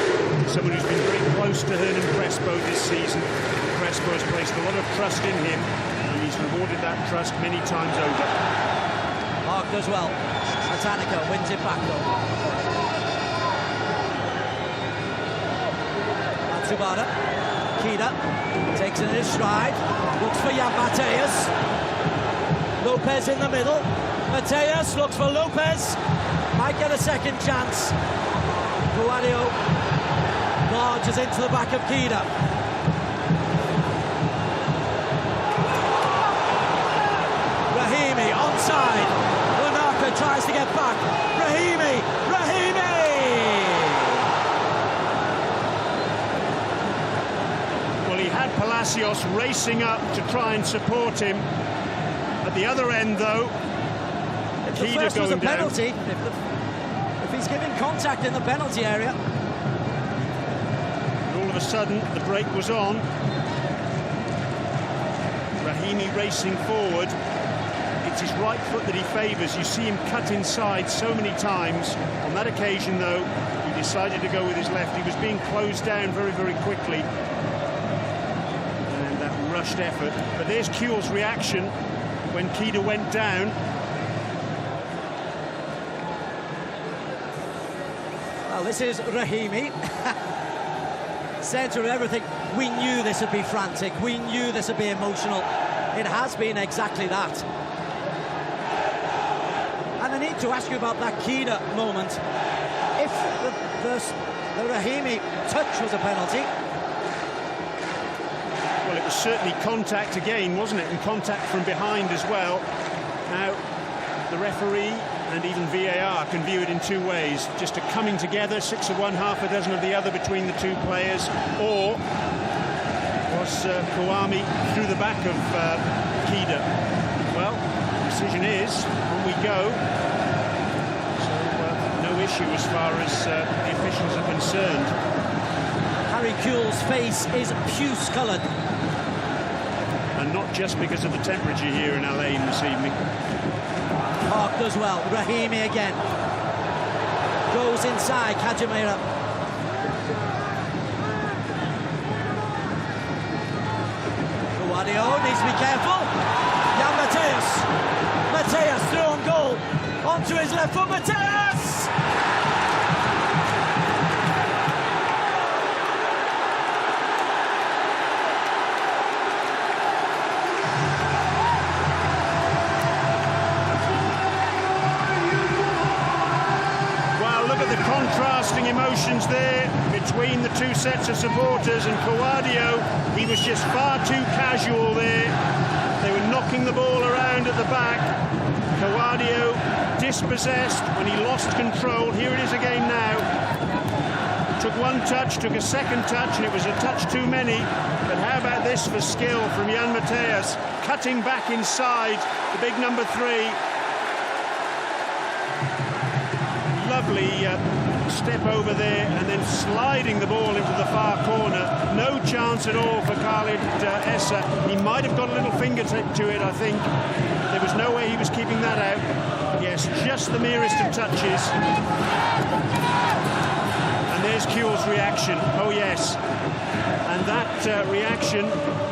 someone who's been very close to Hernan Crespo this season. Crespo has placed a lot of trust in him, and he's rewarded that trust many times over. Mark does well. Atanica wins it back though. Matsubara. Kida takes it in his stride. Looks for Jan Mateus. Lopez in the middle. Mateus looks for Lopez. Might get a second chance. Guadio barges into the back of Kida. Rahimi onside. Lunaka tries to get back. Rahimi! Well, he had Palacios racing up to try and support him. At the other end, though, If the first was a penalty, if he's giving contact in the penalty area. And all of a sudden, the break was on. Rahimi racing forward. It's his right foot that he favours. You see him cut inside so many times. On that occasion, though, he decided to go with his left. He was being closed down very, very quickly. And that rushed effort. But there's Kuhl's reaction when Kida went down. Well, this is Rahimi. Centre of everything. We knew this would be frantic. We knew this would be emotional. It has been exactly that. And I need to ask you about that Kida moment. If the Rahimi touch was a penalty. Well, it was certainly contact again, wasn't it? And contact from behind as well. Now, the referee and even VAR can view it in two ways. Just a coming together, 6 of one, half a dozen of the other between the two players, or was Kawami through the back of Kida? Well, the decision is, on we go. So, no issue as far as the officials are concerned. Harry Kuhl's face is puce-coloured. And not just because of the temperature here in Al Ain this evening. Park does well. Rahimi again. Goes inside. Kajimura. Guadio needs to be careful. Jan Mateus. Mateus through on goal. Onto his left foot. Mateus! interesting emotions there between the two sets of supporters, and Kawadio, he was just far too casual there. They were knocking the ball around at the back. Kawadio dispossessed when he lost control. Here it is again now. Took one touch, took a second touch, and it was a touch too many. But how about this for skill from Jan Mateus, cutting back inside the big number 3. Lovely step over there, and then sliding the ball into the far corner. No chance at all for Khalid Essa. He might have got a little fingertip to it, I think. There was no way he was keeping that out. Yes, just the merest of touches. And there's Kuhl's reaction. Oh, yes. And that reaction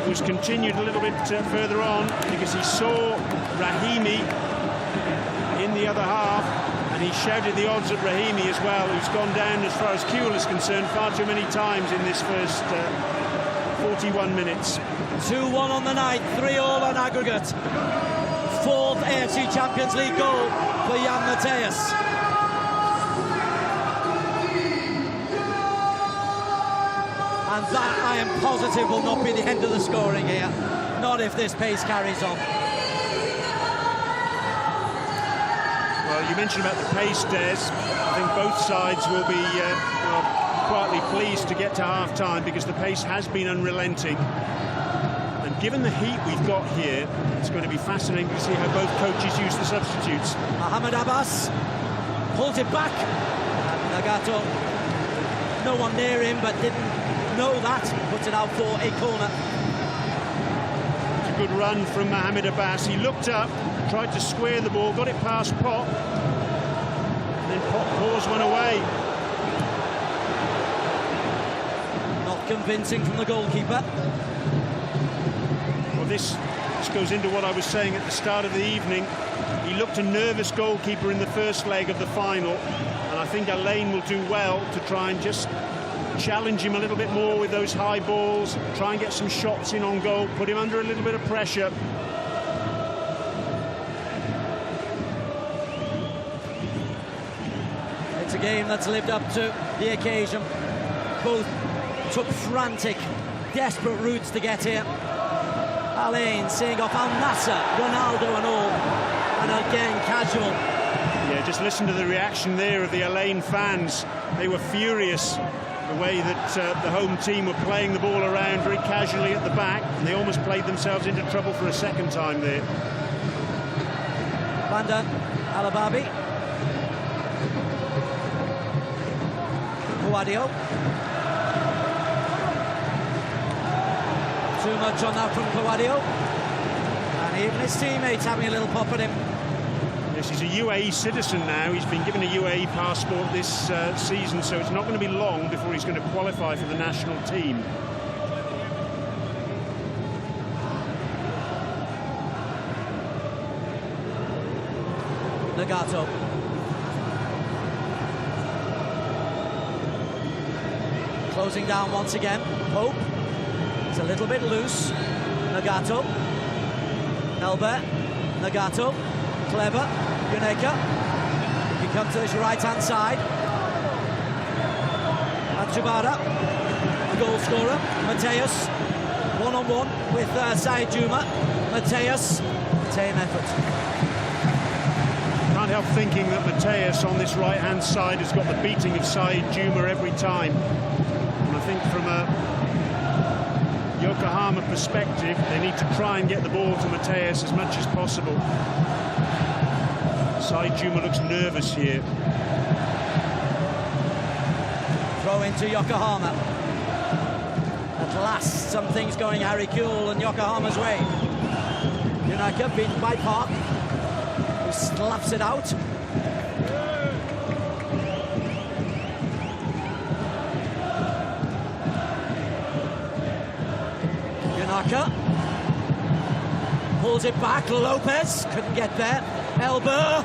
was continued a little bit further on, because he saw Rahimi in the other half, and he shouted the odds at Rahimi as well, who's gone down, as far as Kuhl is concerned, far too many times in this first 41 minutes. 2-1 on the night, 3-all on aggregate. 4th AFC Champions League goal for Jan Mateus. And that, I am positive, will not be the end of the scoring here. Not if this pace carries on. Well, you mentioned about the pace, Des. I think both sides will be quietly pleased to get to half-time, because the pace has been unrelenting. And given the heat we've got here, it's going to be fascinating to see how both coaches use the substitutes. Mohamed Abbas pulls it back. And Nagato, no one near him, but didn't know that. Puts it out for a corner. It's a good run from Mohamed Abbas. He looked up, tried to square the ball, got it past Pop, and then Pop paws one away. Not convincing from the goalkeeper. Well, this goes into what I was saying at the start of the evening. He looked a nervous goalkeeper in the first leg of the final, and I think Alain will do well to try and just challenge him a little bit more with those high balls, try and get some shots in on goal, put him under a little bit of pressure. It's a game that's lived up to the occasion. Both took frantic, desperate routes to get here. Alain seeing off Al Nassr, Ronaldo and all, and again casual. Yeah, just listen to the reaction there of the Alain fans. They were furious the way that the home team were playing the ball around very casually at the back, and they almost played themselves into trouble for a second time there. Banda Alababi. Kawadio. Too much on that from Kawadio. And even his teammates having a little pop at him. Yes, he's a UAE citizen now. He's been given a UAE passport this season, so it's not going to be long before he's going to qualify for the national team. Nagato. Closing down once again. Pope. It's a little bit loose. Nagato. Elbert. Nagato. Clever. Yuneka. He comes to his right-hand side. Atubara, the goal scorer. Mateus, one-on-one with Said Juma. Mateus, same effort. Can't help thinking that Mateus on this right-hand side has got the beating of Said Juma every time. And I think from a Yokohama perspective, they need to try and get the ball to Mateus as much as possible. Said Juma looks nervous here. Throw into Yokohama. At last, something's going Harry Kuhl and Yokohama's way. Yuneka beaten by Park, who slaps it out. Yuneka pulls it back. Lopez couldn't get there. Elber.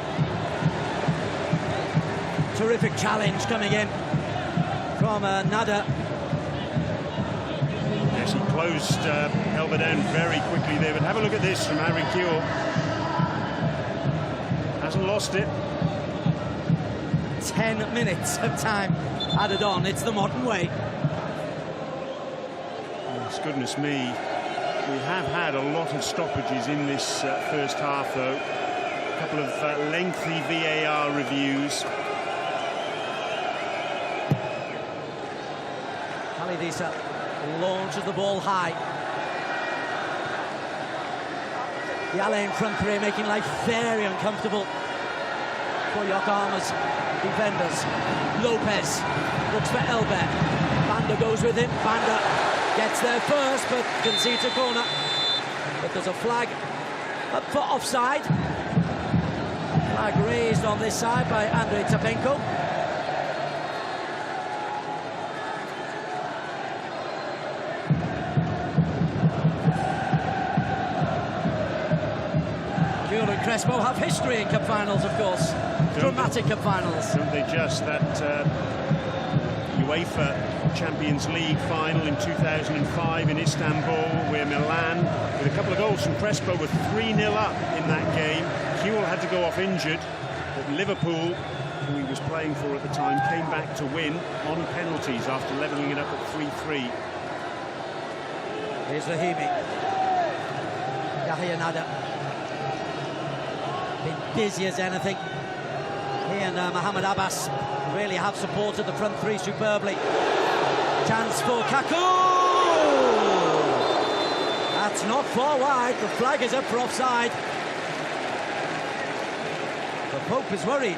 Terrific challenge coming in from Nada. Yes, he closed Elber down very quickly there, but have a look at this from Harry Kuhl. Hasn't lost it. 10 minutes of time added on. It's the modern way. Oh, goodness me. We have had a lot of stoppages in this first half, though. A couple of lengthy VAR reviews. Kalidisa launches the ball high. The Alain front three making life very uncomfortable for Yokohama's defenders. Lopez looks for Elber. Banda goes with him. Banda gets there first, but concedes a corner. But there's a flag up for offside. Flag raised on this side by Andrei Tapenko. Crespo have history in cup finals, of course. Dramatic cup finals. Don't they just? That UEFA Champions League final in 2005 in Istanbul, where Milan, with a couple of goals from Crespo, were 3-0 up in that game. Kewell had to go off injured, but Liverpool, who he was playing for at the time, came back to win on penalties after levelling it up at 3-3. Here's Rahimi. Yahya Nada. Been busy as anything. He and Mohamed Abbas really have supported the front three superbly. Chance for Kaku! That's not far wide. The flag is up for offside. The Pope is worried.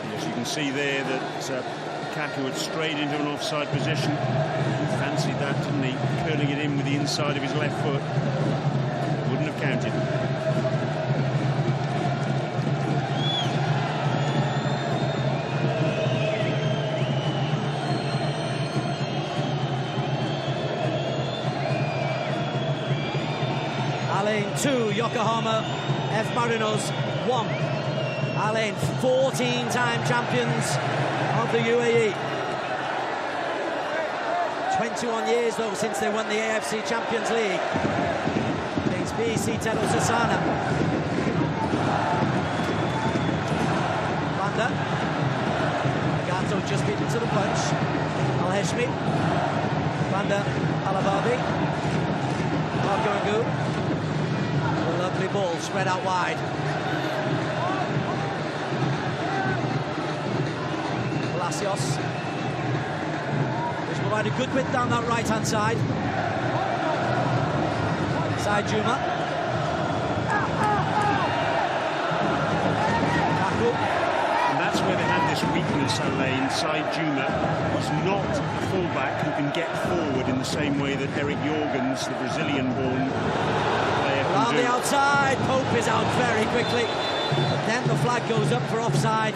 Yes, you can see there that Kaku had strayed into an offside position. He fancied that, didn't he? Curling it in with the inside of his left foot. Wouldn't have counted. Alain 2, Yokohama F. Marinos 1. Alain, 14-time champions of the UAE. 21 years, though, since they won the AFC Champions League against BC Tedo Sasana. Banda. Nagato just beaten to the punch. Al-Heshmi. Banda Alababi. Marko. A lovely ball spread out wide. Palacios. He's provided good width down that right-hand side. Side Juma. Kaku. And that's where they had this weakness, Alain. Side Juma was not a fullback who can get forward in the same way that Eric Jorgens, the Brazilian-born player, can Around do. the outside, Pope is out very quickly. But then the flag goes up for offside.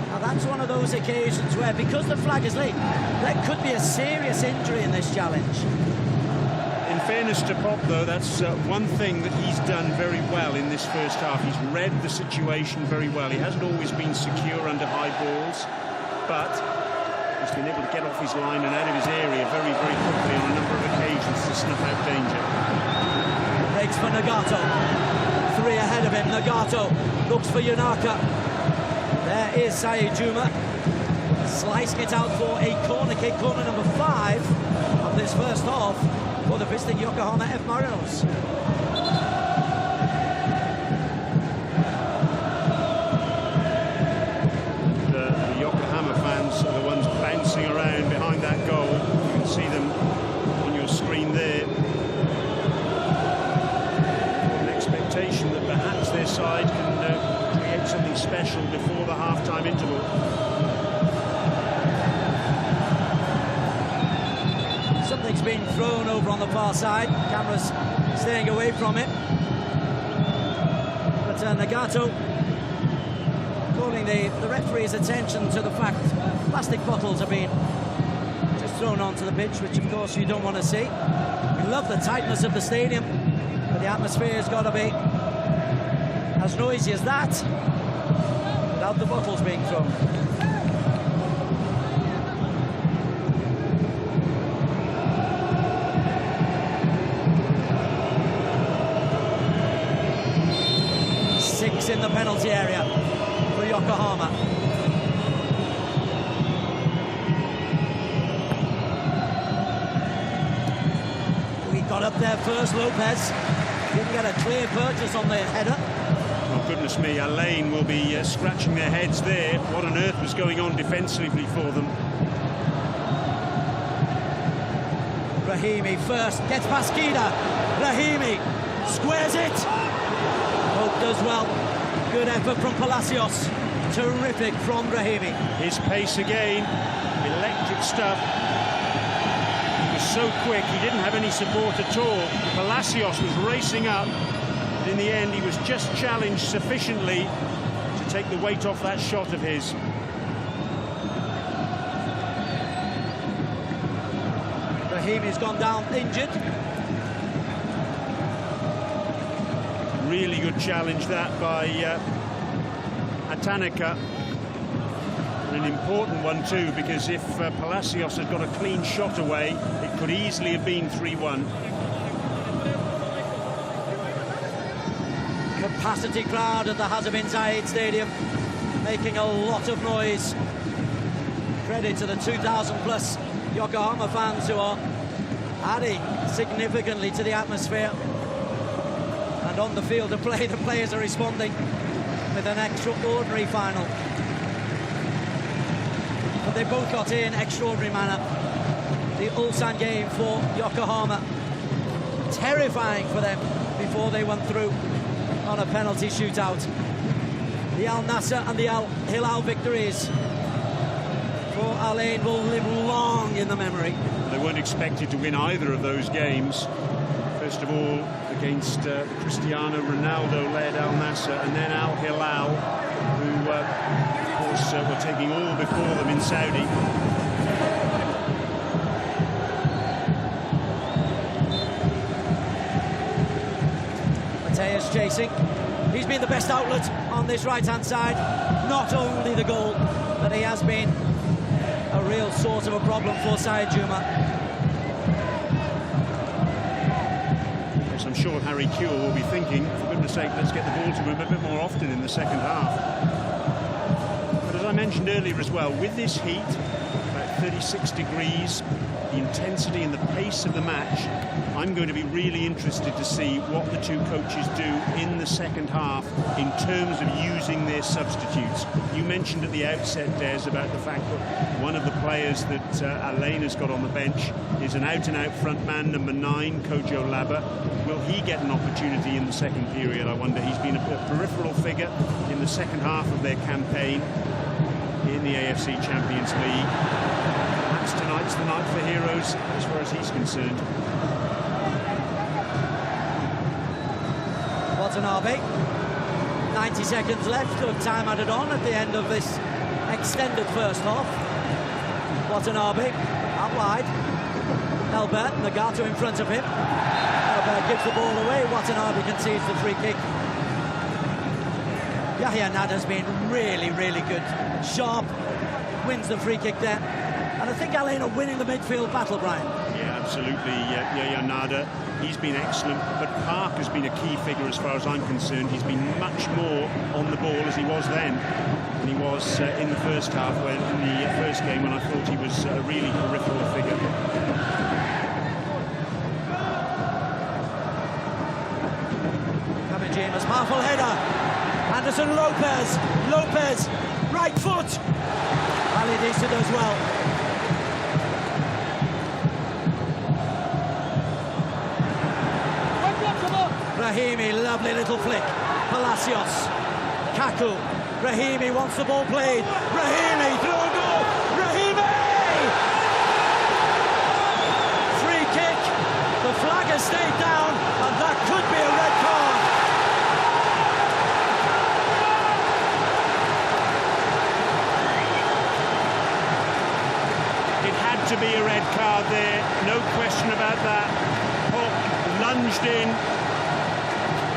Now that's one of those occasions where, because the flag is late, there could be a serious injury in this challenge. In fairness to Pop, though, that's one thing that he's done very well in this first half. He's read the situation very well. He hasn't always been secure under high balls, but he's been able to get off his line and out of his area very, very quickly on a number of occasions to snuff out danger. Breaks for Nagato. 3 ahead of him. Nagato looks for Yonaka. There is Saeed Juma. Slicing it out for a corner kick, corner number 5 of this first half for the visiting Yokohama F. Marinos. The Yokohama fans are the ones bouncing around behind that goal. You can see them on your screen there. An expectation that perhaps their side can create something special before the half-time interval. Something's been thrown over on the far side. Camera's staying away from it. But Nagato calling the referee's attention to the fact plastic bottles are being just thrown onto the pitch, which of course you don't want to see. We love the tightness of the stadium, but the atmosphere has got to be as noisy as that without the bottles being thrown. In the penalty area for Yokohama. Yokohama. He got up there first, Lopez. Didn't get a clear purchase on the header. Oh, goodness me, Alain will be scratching their heads there. What on earth was going on defensively for them? Rahimi first, gets past Kida. Rahimi squares it. Hope does well. Good effort from Palacios. Terrific from Rahimi. His pace again, electric stuff. He was so quick, he didn't have any support at all. Palacios was racing up, but in the end he was just challenged sufficiently to take the weight off that shot of his. Rahimi's gone down injured. Really good challenge that by Atanaka. An important one too, because if Palacios had got a clean shot away, it could easily have been 3-1. Capacity crowd at the Hazard Zayed Stadium, making a lot of noise. Credit to the 2,000 plus Yokohama fans who are adding significantly to the atmosphere. And on the field of play, the players are responding with an extraordinary final. But they both got in extraordinary manner. The Ulsan game for Yokohama, terrifying for them before they went through on a penalty shootout. The Al Nassr and the Al Hilal victories for Alain will live long in the memory. They weren't expected to win either of those games. First of all, against Cristiano Ronaldo-led Al Nassr, and then Al Hilal, who, of course, were taking all before them in Saudi. Mateus chasing. He's been the best outlet on this right-hand side. Not only the goal, but he has been a real source of a problem for Said Juma. I'm sure Harry Kewell will be thinking, for goodness sake, let's get the ball to him a bit more often in the second half. But as I mentioned earlier as well, with this heat, about 36 degrees, the intensity and the pace of the match, I'm going to be really interested to see what the two coaches do in the second half in terms of using their substitutes. You mentioned at the outset, Des, about the fact that one of the players that Alain has got on the bench is an out-and-out front man, number 9, Kojo Laba. Will he get an opportunity in the second period, I wonder? He's been a peripheral figure in the second half of their campaign in the AFC Champions League. Perhaps tonight's the night for heroes, as far as he's concerned. Watanabe, 90 seconds left of time added on at the end of this extended first half. Watanabe, out wide. Albert, Nagato in front of him. Albert gives the ball away. Watanabe concedes the free kick. Yahya Nada's been really, really good. Sharp, wins the free kick there. And I think Alain are winning the midfield battle, Brian. Yeah, absolutely. Yahya Nada, he's been excellent, but Park has been a key figure as far as I'm concerned. He's been much more on the ball as he was then than he was in the first half, when in the first game, when I thought he was a really peripheral figure. James, powerful header. Anderson Lopez, right foot. Alidissa does well. Rahimi, lovely little flick. Palacios, Kaku. Rahimi wants the ball played. Rahimi through a goal. Rahimi! Free kick. The flag has stayed down, and that could be a red card. To be a red card there, no question about that. Hook lunged in.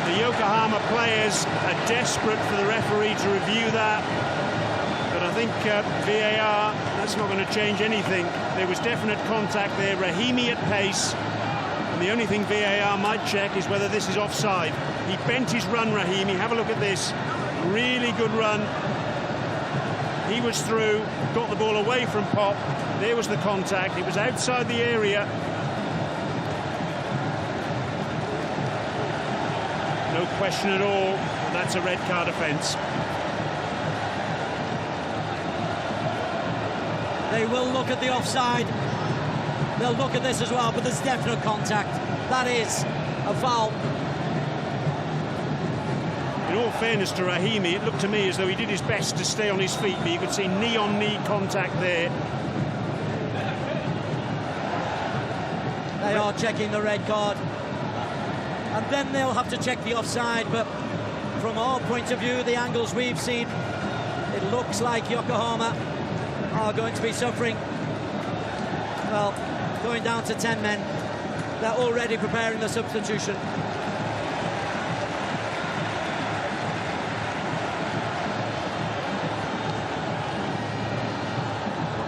The Yokohama players are desperate for the referee to review that, but I think VAR, that's not going to change anything. There was definite contact there. Rahimi at pace, and the only thing VAR might check is whether this is offside. He bent his run, Rahimi. Have a look at this. Really good run. He was through, got the ball away from Pop. There was the contact. It was outside the area. No question at all. That's a red card offence. They will look at the offside. They'll look at this as well, but there's definite contact. That is a foul. In all fairness to Rahimi, it looked to me as though he did his best to stay on his feet, but you could see knee-on-knee contact there. They are checking the red card. And then they'll have to check the offside, but from our point of view, the angles we've seen, it looks like Yokohama are going to be suffering. Well, going down to 10 men. They're already preparing the substitution.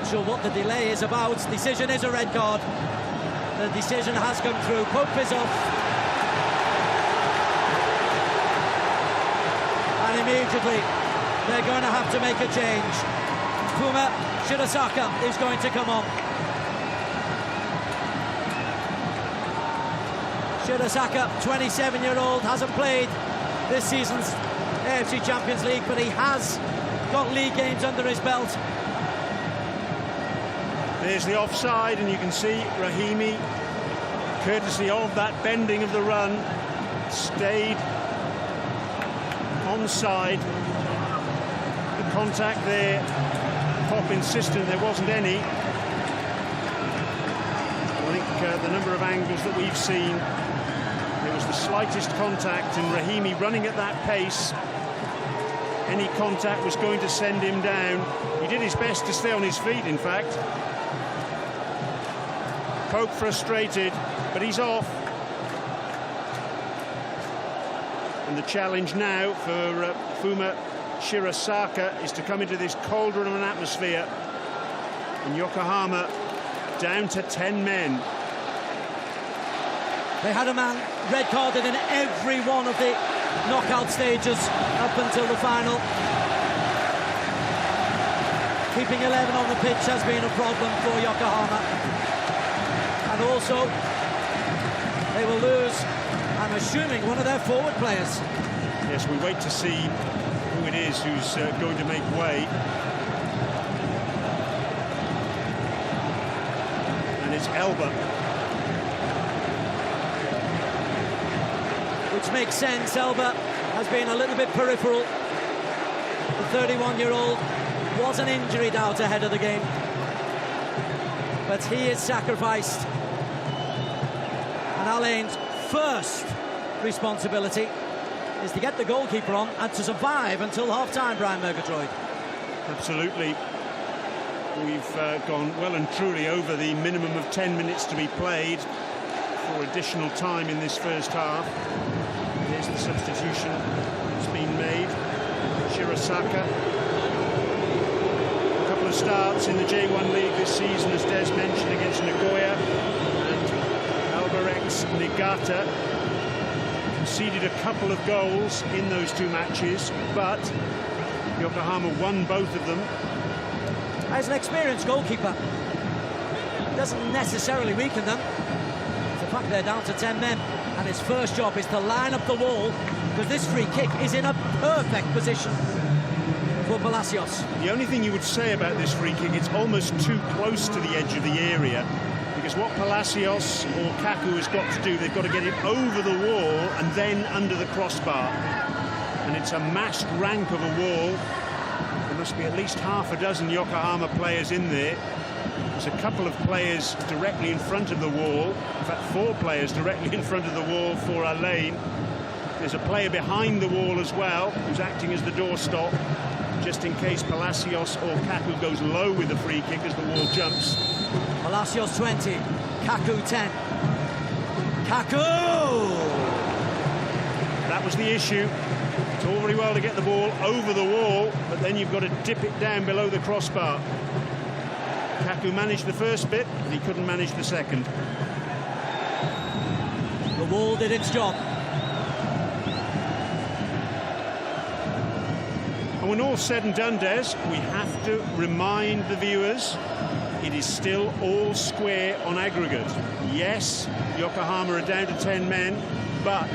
Sure what the delay is about. Decision is a red card. The decision has come through. Pope is off. And immediately they're going to have to make a change. Fuma Shirasaka is going to come on. Shirasaka, 27-year-old, hasn't played this season's AFC Champions League, but he has got league games under his belt. There's the offside, and you can see Rahimi, courtesy of that bending of the run, stayed onside. The contact there, Pop insistent there wasn't any. I think the number of angles that we've seen, there was the slightest contact, and Rahimi running at that pace, any contact was going to send him down. He did his best to stay on his feet, in fact. Pope frustrated, but he's off. And the challenge now for Fuma Shirasaka is to come into this cauldron of an atmosphere. And Yokohama down to 10 men. They had a man red-carded in every one of the knockout stages up until the final. Keeping 11 on the pitch has been a problem for Yokohama. And also, they will lose, I'm assuming, one of their forward players. Yes, we wait to see who it is who's going to make way. And it's Elba. Which makes sense. Elba has been a little bit peripheral. The 31-year-old was an injury doubt ahead of the game. But he is sacrificed. And Alain's first responsibility is to get the goalkeeper on and to survive until half-time, Brian Murgatroyd. Absolutely. We've gone well and truly over the minimum of 10 minutes to be played for additional time in this first half. Here's the substitution that's been made. Shirasaka. A couple of starts in the J1 League this season, as Des mentioned, against Nagoya and Albirex Niigata. Conceded a couple of goals in those two matches, but Yokohama won both of them. As an experienced goalkeeper, doesn't necessarily weaken them. The fact they're down to 10 men, and his first job is to line up the wall, because this free kick is in a perfect position for Palacios. The only thing you would say about this free kick, it's almost too close to the edge of the area, because what Palacios or Kaku has got to do, they've got to get it over the wall and then under the crossbar. And it's a massed rank of a wall. There must be at least half a dozen Yokohama players in there. There's a couple of players directly in front of the wall. In fact, 4 players directly in front of the wall for Alain. There's a player behind the wall as well, who's acting as the doorstop, just in case Palacios or Kaku goes low with the free kick as the wall jumps. Palacios 20, Kaku 10. Kaku! That was the issue. It's all very well to get the ball over the wall, but then you've got to dip it down below the crossbar. Kaku managed the first bit, and he couldn't manage the second. The wall did its job. And when all's said and done, Des, we have to remind the viewers it is still all square on aggregate. Yes, Yokohama are down to 10 men, but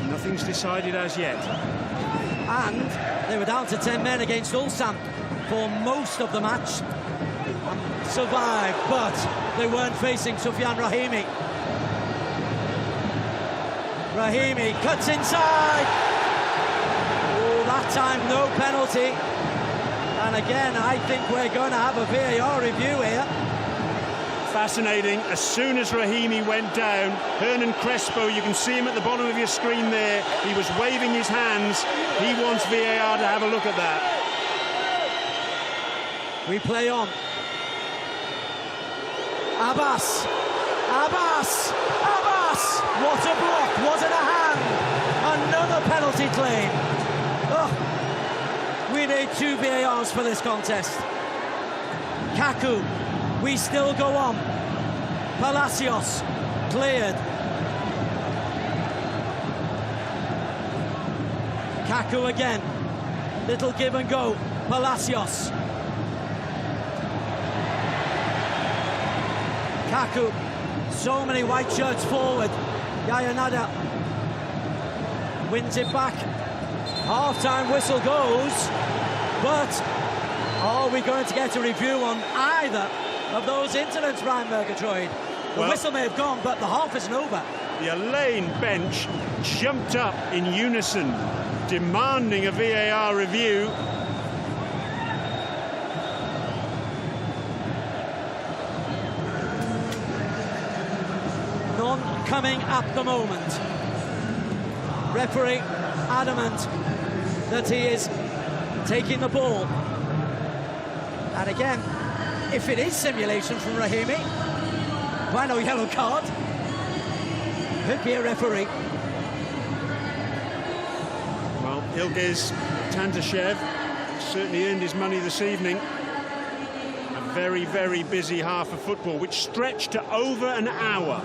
nothing's decided as yet. And they were down to 10 men against Ulsan for most of the match. Survived, but they weren't facing Sufyan Rahimi. Rahimi cuts inside. Oh, that time no penalty. And again, I think we're going to have a VAR review here. Fascinating. As soon as Rahimi went down, Hernan Crespo, you can see him at the bottom of your screen there. He was waving his hands. He wants VAR to have a look at that. We play on. Abbas. Abbas. Abbas. What a block. What a hand. Another penalty claim. Oh. We need 2 VARs for this contest. Kaku. We still go on. Palacios. Cleared. Kaku again. Little give and go. Palacios. Kaku. So many white shirts forward. Yayanada wins it back. Half-time whistle goes, but are we going to get a review on either of those incidents, Brian Murgatroyd? The whistle may have gone, but the half isn't over. The Alain bench jumped up in unison, demanding a VAR review. None coming at the moment. Referee adamant that he is taking the ball. And again, if it is simulation from Rahimi, why no yellow card? Could be a referee. Well, Ilgiz Tantashev certainly earned his money this evening. A very, very busy half of football, which stretched to over an hour.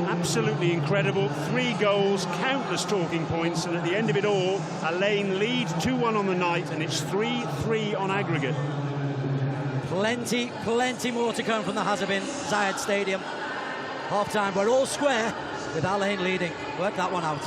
Absolutely incredible. 3 goals, countless talking points, and at the end of it all, Alain lead 2-1 on the night, and it's 3-3 on aggregate. Plenty more to come from the Hazabin Zayed Stadium. Half-time, we're all square with Alain leading. Work that one out.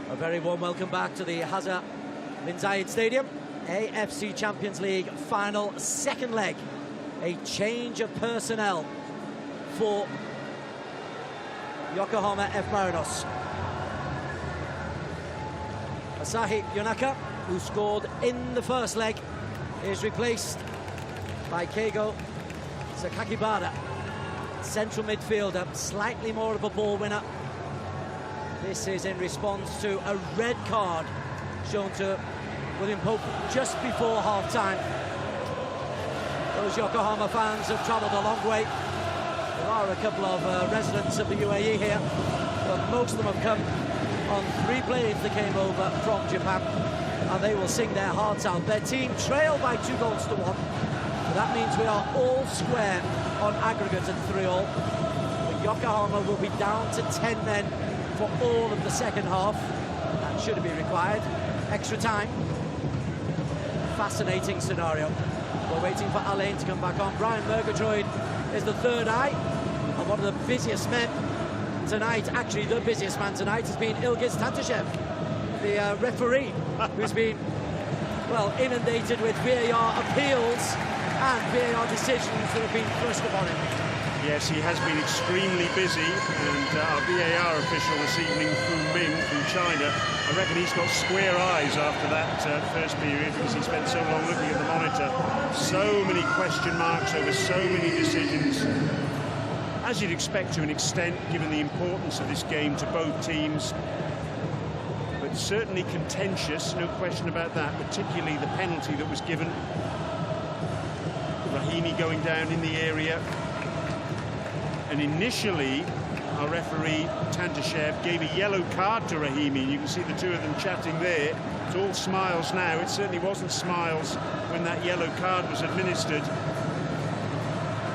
A very warm welcome back to the Hazza bin Zayed Stadium. AFC Champions League final second leg. A change of personnel for Yokohama F. Marinos. Asahi Yonaka, who scored in the first leg, is replaced by Keigo Sakakibara, central midfielder, slightly more of a ball winner. This is in response to a red card shown to William Pope just before half-time. Those Yokohama fans have travelled a long way. There are a couple of residents of the UAE here, but most of them have come on 3 planes that came over from Japan, and they will sing their hearts out. Their team trail by 2 goals to 1. But that means we are all square on aggregate at 3-all. But Yokohama will be down to 10 men for all of the second half. That should be required. Extra time. Fascinating scenario. We're waiting for Alain to come back on. Brian Murgatroyd is the third eye, and one of the busiest men tonight, actually the busiest man tonight, has been Ilgiz Tantashev, the referee, who's been, well, inundated with VAR appeals and VAR decisions that have been thrust upon him. Yes, he has been extremely busy, and our VAR official this evening, Fu Ming from China, I reckon he's got square eyes after that first period, because he spent so long looking at the monitor. So many question marks over so many decisions. As you'd expect to an extent, given the importance of this game to both teams. But certainly contentious, no question about that, particularly the penalty that was given. Rahimi going down in the area. And initially, our referee, Tantashev, gave a yellow card to Rahimi. You can see the two of them chatting there. It's all smiles now. It certainly wasn't smiles when that yellow card was administered.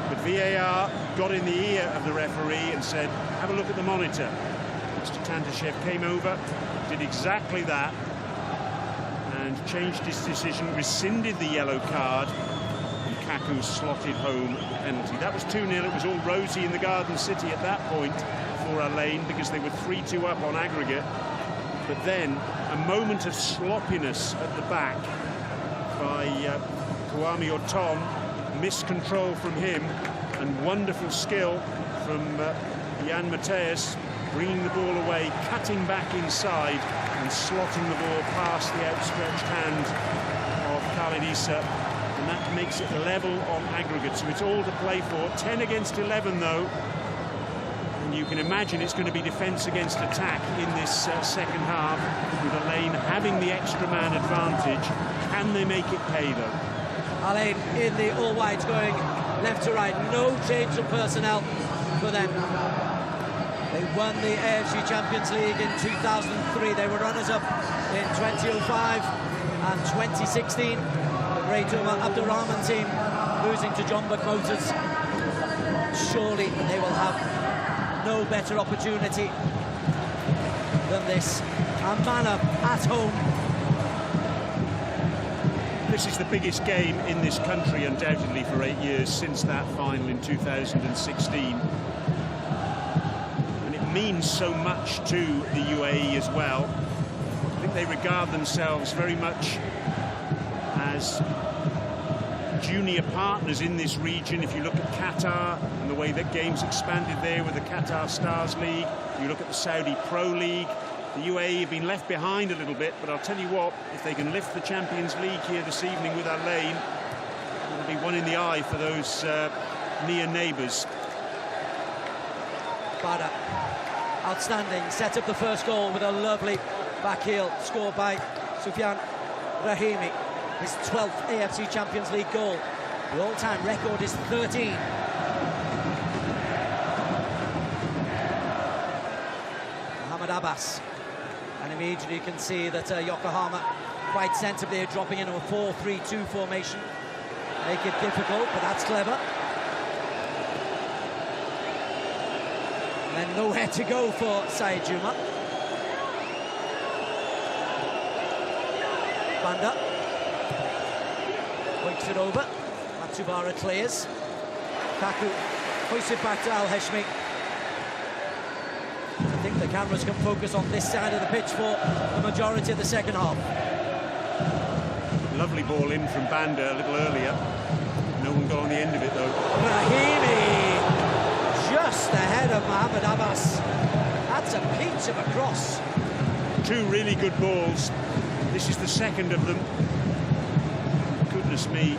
But VAR got in the ear of the referee and said, have a look at the monitor. Mr. Tantashev came over, did exactly that, and changed his decision, rescinded the yellow card. Kaku slotted home the penalty. That was 2-0. It was all rosy in the Garden City at that point for Alain, because they were 3-2 up on aggregate. But then a moment of sloppiness at the back by Kwame Oton, miscontrol from him, and wonderful skill from Jan Mateus, bringing the ball away, cutting back inside and slotting the ball past the outstretched hand of Khalid Issa. And that makes it level on aggregate, so it's all to play for. 10 against 11 though, and you can imagine it's going to be defence against attack in this second half, with Alain having the extra man advantage. Can they make it pay though? Alain in the all-whites going left to right, no change of personnel for them. They won the AFC Champions League in 2003. They were runners-up in 2005 and 2016. Great Umar Abdurrahman team losing to John Buck Motors. Surely they will have no better opportunity than this. Amana at home. This is the biggest game in this country, undoubtedly, for 8 years, since that final in 2016. And it means so much to the UAE as well. I think they regard themselves very much as junior partners in this region. If you look at Qatar and the way that games expanded there with the Qatar Stars League, you look at the Saudi Pro League, the UAE have been left behind a little bit, but I'll tell you what, if they can lift the Champions League here this evening with Alain, it'll be one in the eye for those near neighbours. Bada, outstanding, set up the first goal with a lovely back heel, scored by Sufyan Rahimi. His 12th AFC Champions League goal. The all-time record is 13. Mohamed Abbas. And immediately you can see that Yokohama, quite sensibly, are dropping into a 4-3-2 formation. Make it difficult, but that's clever. And then nowhere to go for Said Juma. Banda. Wakes it over. Matsubara clears. Kaku hoists it back to Al-Heshmi. I think the cameras can focus on this side of the pitch for the majority of the second half. Lovely ball in from Banda a little earlier. No one got on the end of it, though. Rahimi just ahead of Mohamed Abbas. That's a peach of a cross. Two really good balls. This is the second of them. Goodness me.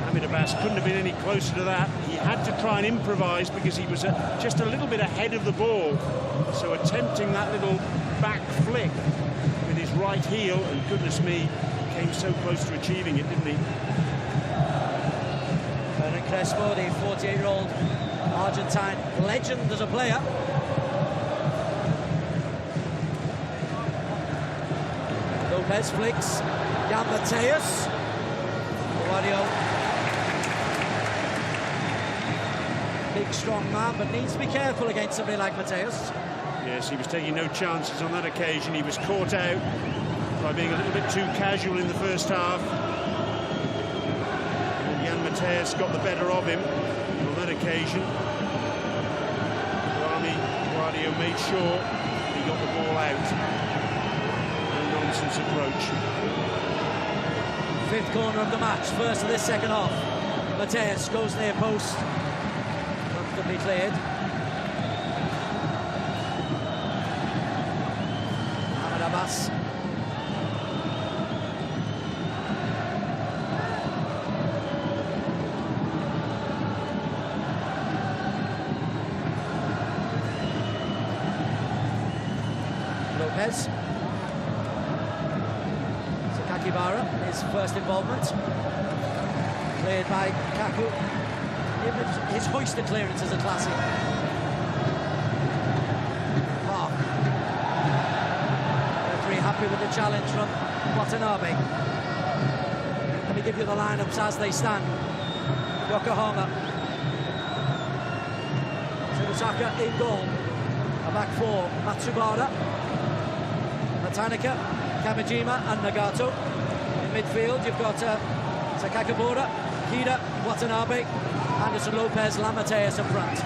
Mohamed Abbas couldn't have been any closer to that. He had to try and improvise because he was just a little bit ahead of the ball. So attempting that little back flick with his right heel, and goodness me, came so close to achieving it, didn't he? Hernan Crespo, the 48-year-old Argentine legend as a player. Lopez flicks. Jan Mateus. Guardiola. Big, strong man, but needs to be careful against somebody like Mateus. Yes, he was taking no chances on that occasion. He was caught out by being a little bit too casual in the first half. And Jan Mateus got the better of him on that occasion. Guardiola made sure he got the ball out. No nonsense approach. Fifth corner of the match, first of this second half. Mateus goes near post. Comfortably cleared. Mohamed Abbas. Lopez. Sakakibara, his first involvement. Cleared by Kaku. His hoisted clearance is a classic. Oh. Referee happy with the challenge from Watanabe. Let me give you the lineups as they stand. Yokohama. Tsubasaka in goal. A back four, Matsubara, Matanaka, Kamijima and Nagato. In midfield you've got Sakakibara, Hida, Watanabe, Anderson Lopez, Lamateus up front.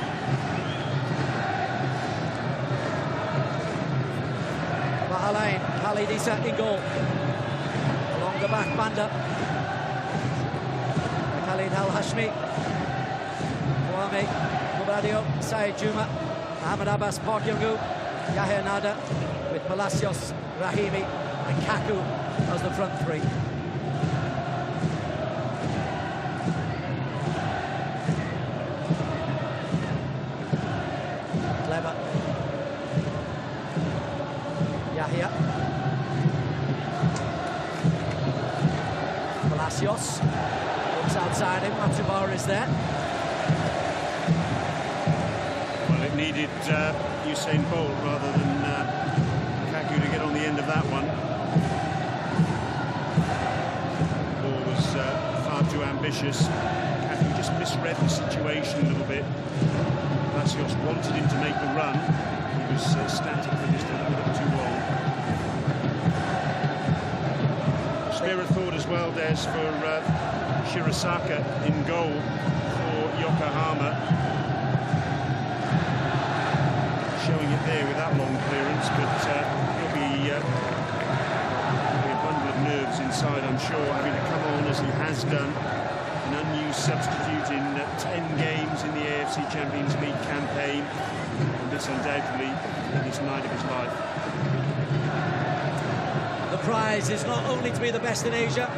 Bahalain, Khalid Issa in goal. Along the back, Banda. Khalid Al-Hashmi. Kwame, Mubadio, Said Juma, Mohamed Abbas, Park Young-gu, Yahya Nada, with Palacios, Rahimi and Kaku as the front three. Clever. Yahya. Palacios looks outside him. Matsubara is there. Well, it needed Usain Bolt rather than Kaku to get on the end of that one. The ball was far too ambitious. Kaku just misread the situation a little bit. Palacios wanted him to make the run. He was static for just a little bit too long. Spare a thought as well, Des, for Shirasaka in goal for Yokohama. Showing it there with that long clearance, but he'll be a bundle of nerves inside, I'm sure, having to come on as he has done. An unused substitute in 10 games in the AFC Champions League campaign, and this undoubtedly in this night of his life. The prize is not only to be the best in Asia,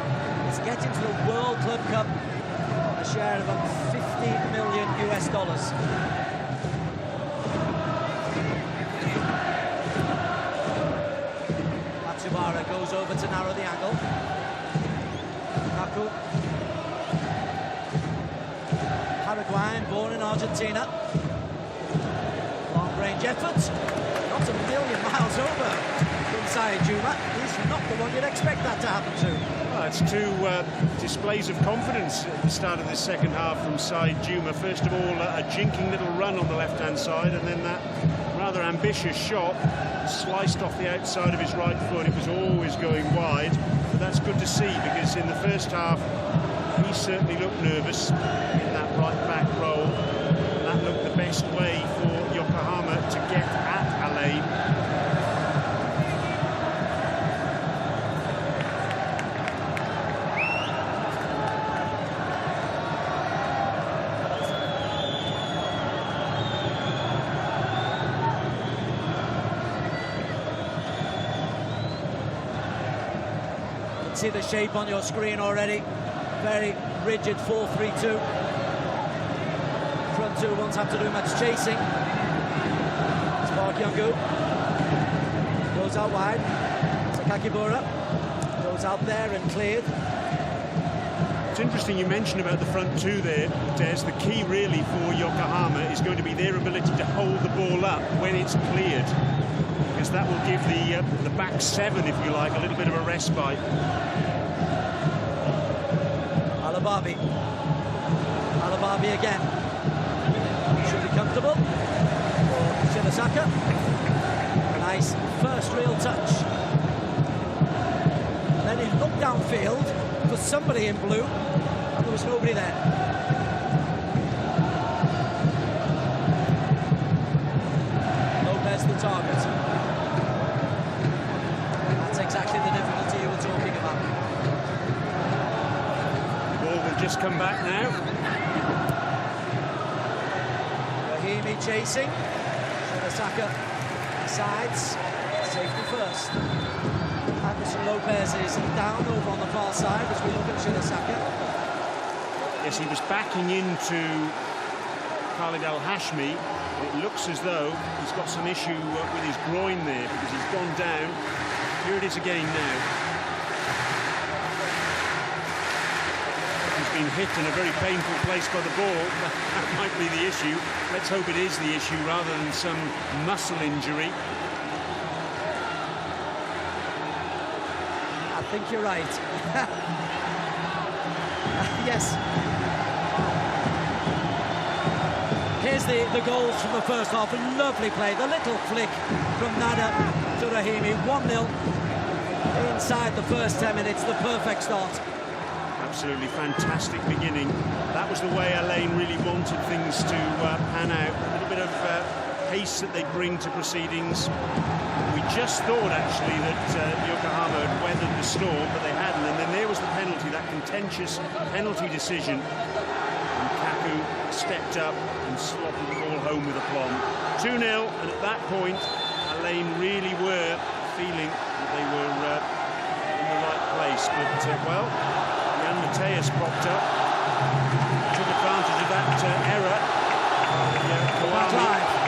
it's getting to the World Club Cup on a share of $50 million US. Matsubara goes over to narrow the angle. Kaku. Paraguayan, born in Argentina. Long-range effort. Not a million miles over inside Juma. He's not the one you'd expect that to happen to. Well, it's two displays of confidence at the start of this second half from Said Juma. First of all, a jinking little run on the left-hand side, and then that rather ambitious shot sliced off the outside of his right foot. It was always going wide, but that's good to see, because in the first half he certainly looked nervous in that right back role. That looked the best way for Yokohama to get at Alain. can see the shape on your screen already. Very rigid 4-3-2. Front two won't have to do much chasing. Spark Youngu goes out wide. Sakakibura goes out there and cleared. It's interesting you mentioned about the front two there, Des. The key really for Yokohama is going to be their ability to hold the ball up when it's cleared, because that will give the back seven, if you like, a little bit of a respite. Alababi again. Should be comfortable for Shimasaka. Nice first real touch. And then he looked downfield for somebody in blue, and there was nobody there. Lopez the target. That's exactly the difficulty you were talking about. Ball will just come back now. Rahimi chasing. Shimasaka sides. Safety first. Anderson Lopez is down over on the far side as we look at Shimasaka. Yes, he was backing into Khalid Al-Hashmi. It looks as though he's got some issue with his groin there, because he's gone down. Here it is again now. He's been hit in a very painful place by the ball. That might be the issue. Let's hope it is the issue rather than some muscle injury. I think you're right. Yes. Here's the goals from the first half. A lovely play. The little flick from Nada to Rahimi. 1-0 inside the first 10 minutes. The perfect start. Absolutely fantastic beginning. That was the way Alain really wanted things to pan out. A little bit of pace that they bring to proceedings. We just thought, actually, that Yokohama had weathered the storm, but they hadn't. And then there was the penalty, that contentious penalty decision. And Kaku stepped up and slotted the ball home with aplomb. 2-0, and at that point, Alain really were feeling that they were in the right place. But, well, Jan Mateus popped up, took advantage of that error. Kawami.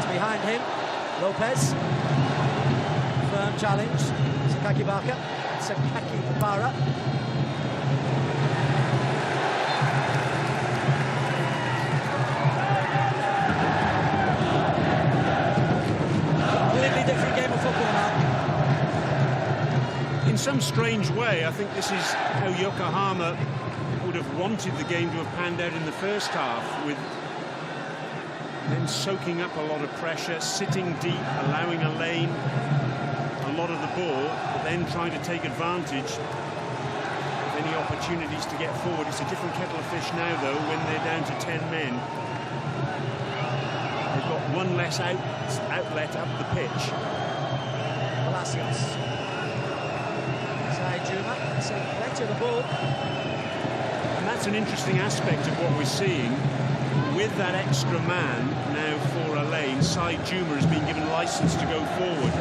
Behind him, Lopez. Firm challenge. Sakakibara. Completely different game of football now. In some strange way, I think this is how Yokohama would have wanted the game to have panned out in the first half, with then soaking up a lot of pressure, sitting deep, allowing Alain a lot of the ball, but then trying to take advantage of any opportunities to get forward. It's a different kettle of fish now, though, when they're down to 10 men. They've got one less outlet up the pitch. Palacios. Juma, so plenty of the ball. And that's an interesting aspect of what we're seeing. With that extra man now for Alain, Said Juma has been given license to go forward.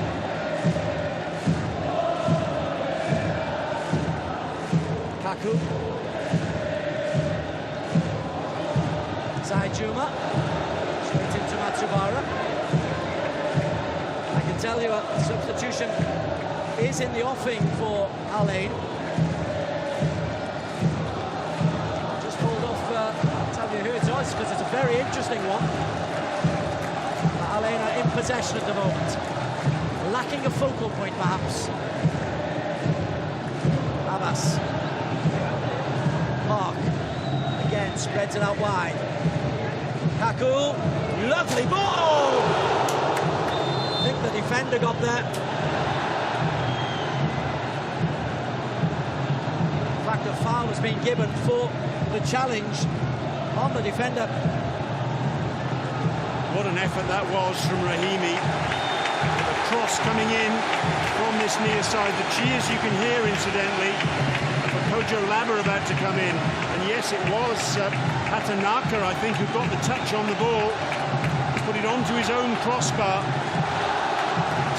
Kaku. Said Juma. Straight into Matsubara. I can tell you a substitution is in the offing for Alain. Who it was, because it's a very interesting one. Alain are in possession at the moment, lacking a focal point perhaps. Abbas. Park again spreads it out wide. Kaku, lovely ball. I think the defender got there. In fact, a foul has been given for the challenge on the defender. What an effort that was from Rahimi. The cross coming in from this near side. The cheers you can hear, incidentally, for Kojo Laba about to come in. And yes, it was Patanaka, I think, who got the touch on the ball. put it onto his own crossbar.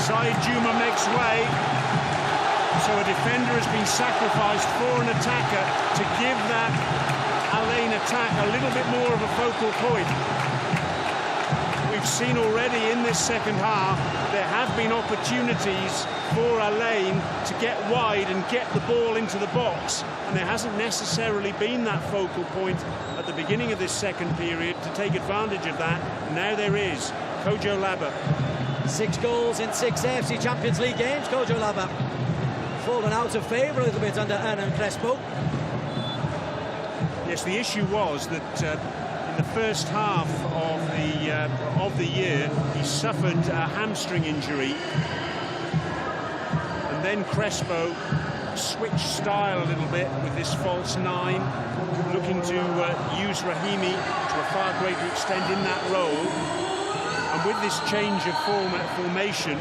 Said Juma makes way. So a defender has been sacrificed for an attacker to give that Al-Ain attack a little bit more of a focal point. We've seen already in this second half there have been opportunities for Al-Ain to get wide and get the ball into the box, and there hasn't necessarily been that focal point at the beginning of this second period to take advantage of that. Now there is. Kojo Laba. 6 goals in 6 AFC Champions League games. Kojo Laba fallen out of favour a little bit under Hernan Crespo. Yes, the issue was that in the first half of the year he suffered a hamstring injury, and then Crespo switched style a little bit with this false 9, looking to use Rahimi to a far greater extent in that role. And with this change of formation,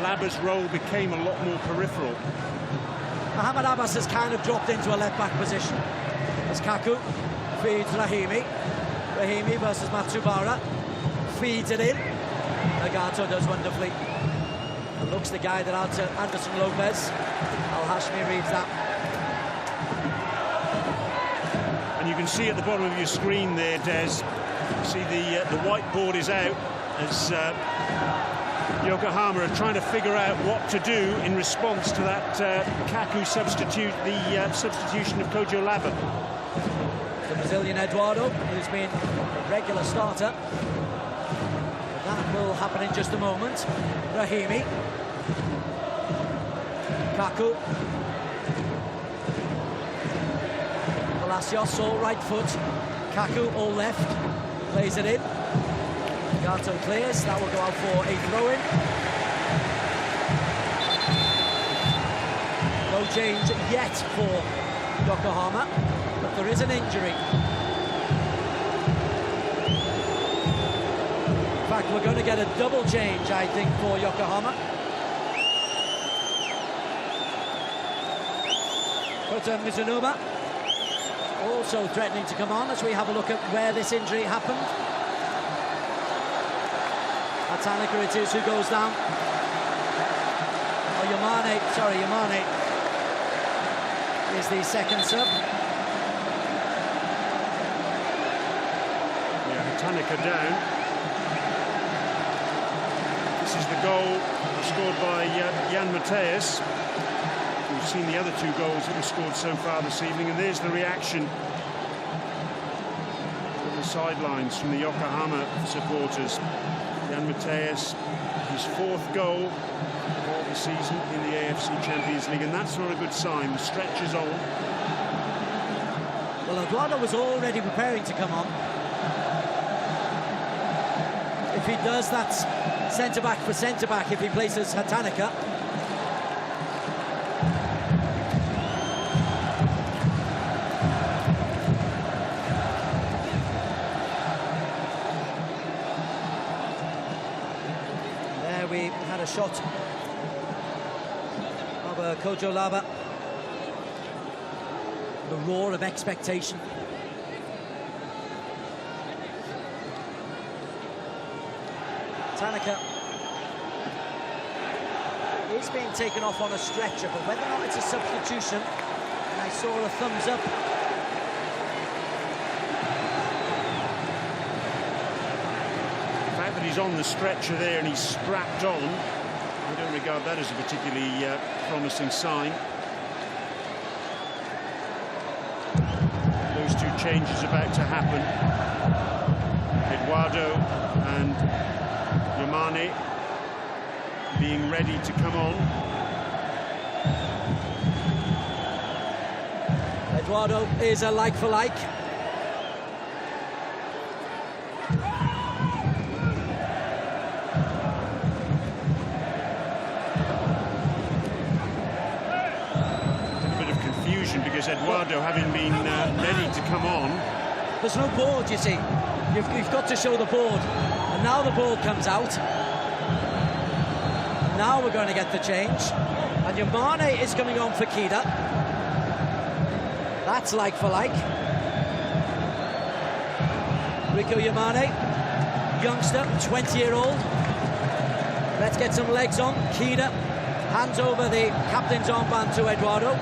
Laba's role became a lot more peripheral. Mohamed Abbas has kind of dropped into a left-back position as Kaku feeds Rahimi. Rahimi versus Matsubara, feeds it in. Nagato does wonderfully. And looks the guy that out to Anderson Lopez. Al-Hashmi reads that. And you can see at the bottom of your screen there, Des, see the whiteboard is out as Yokohama are trying to figure out what to do in response to that Kaku substitution of Kojo Laba. The Brazilian Eduardo, who's been a regular starter. That will happen in just a moment. Rahimi. Kaku. Palacios, all right foot. Kaku, all left. Plays it in. Gato clears. That will go out for a throw-in. No change yet for Yokohama, but there is an injury. In fact, we're going to get a double change, I think, for Yokohama. Kota Mizunuma also threatening to come on as we have a look at where this injury happened. Tanaka it is who goes down. Oh, Yamane is the second sub. Yeah, Tanaka down. This is the goal scored by Jan Mateus. We've seen the other 2 goals that were scored so far this evening, and there's the reaction from the sidelines from the Yokohama supporters. Jan Mateus, his 4th goal of the season in the AFC Champions League, and that's not a good sign. The stretch is on. Well, Eduardo was already preparing to come on. If he does, that's centre-back for centre-back if he places Hatanaka. We had a shot of Kojo Laba. The roar of expectation. Tanaka is being taken off on a stretcher, but whether or not it's a substitution, and I saw a thumbs up. He's on the stretcher there and he's strapped on. I don't regard that as a particularly promising sign. Those 2 changes about to happen. Eduardo and Yamane being ready to come on. Eduardo is a like for like. Because Eduardo, having been ready to come on, there's no board, you see. You've got to show the board, and now the board comes out. Now we're going to get the change, and Yamane is coming on for Kida. That's like for like. Rico Yamane youngster, 20-year-old. Let's get some legs on. Kida hands over the captain's armband to Eduardo.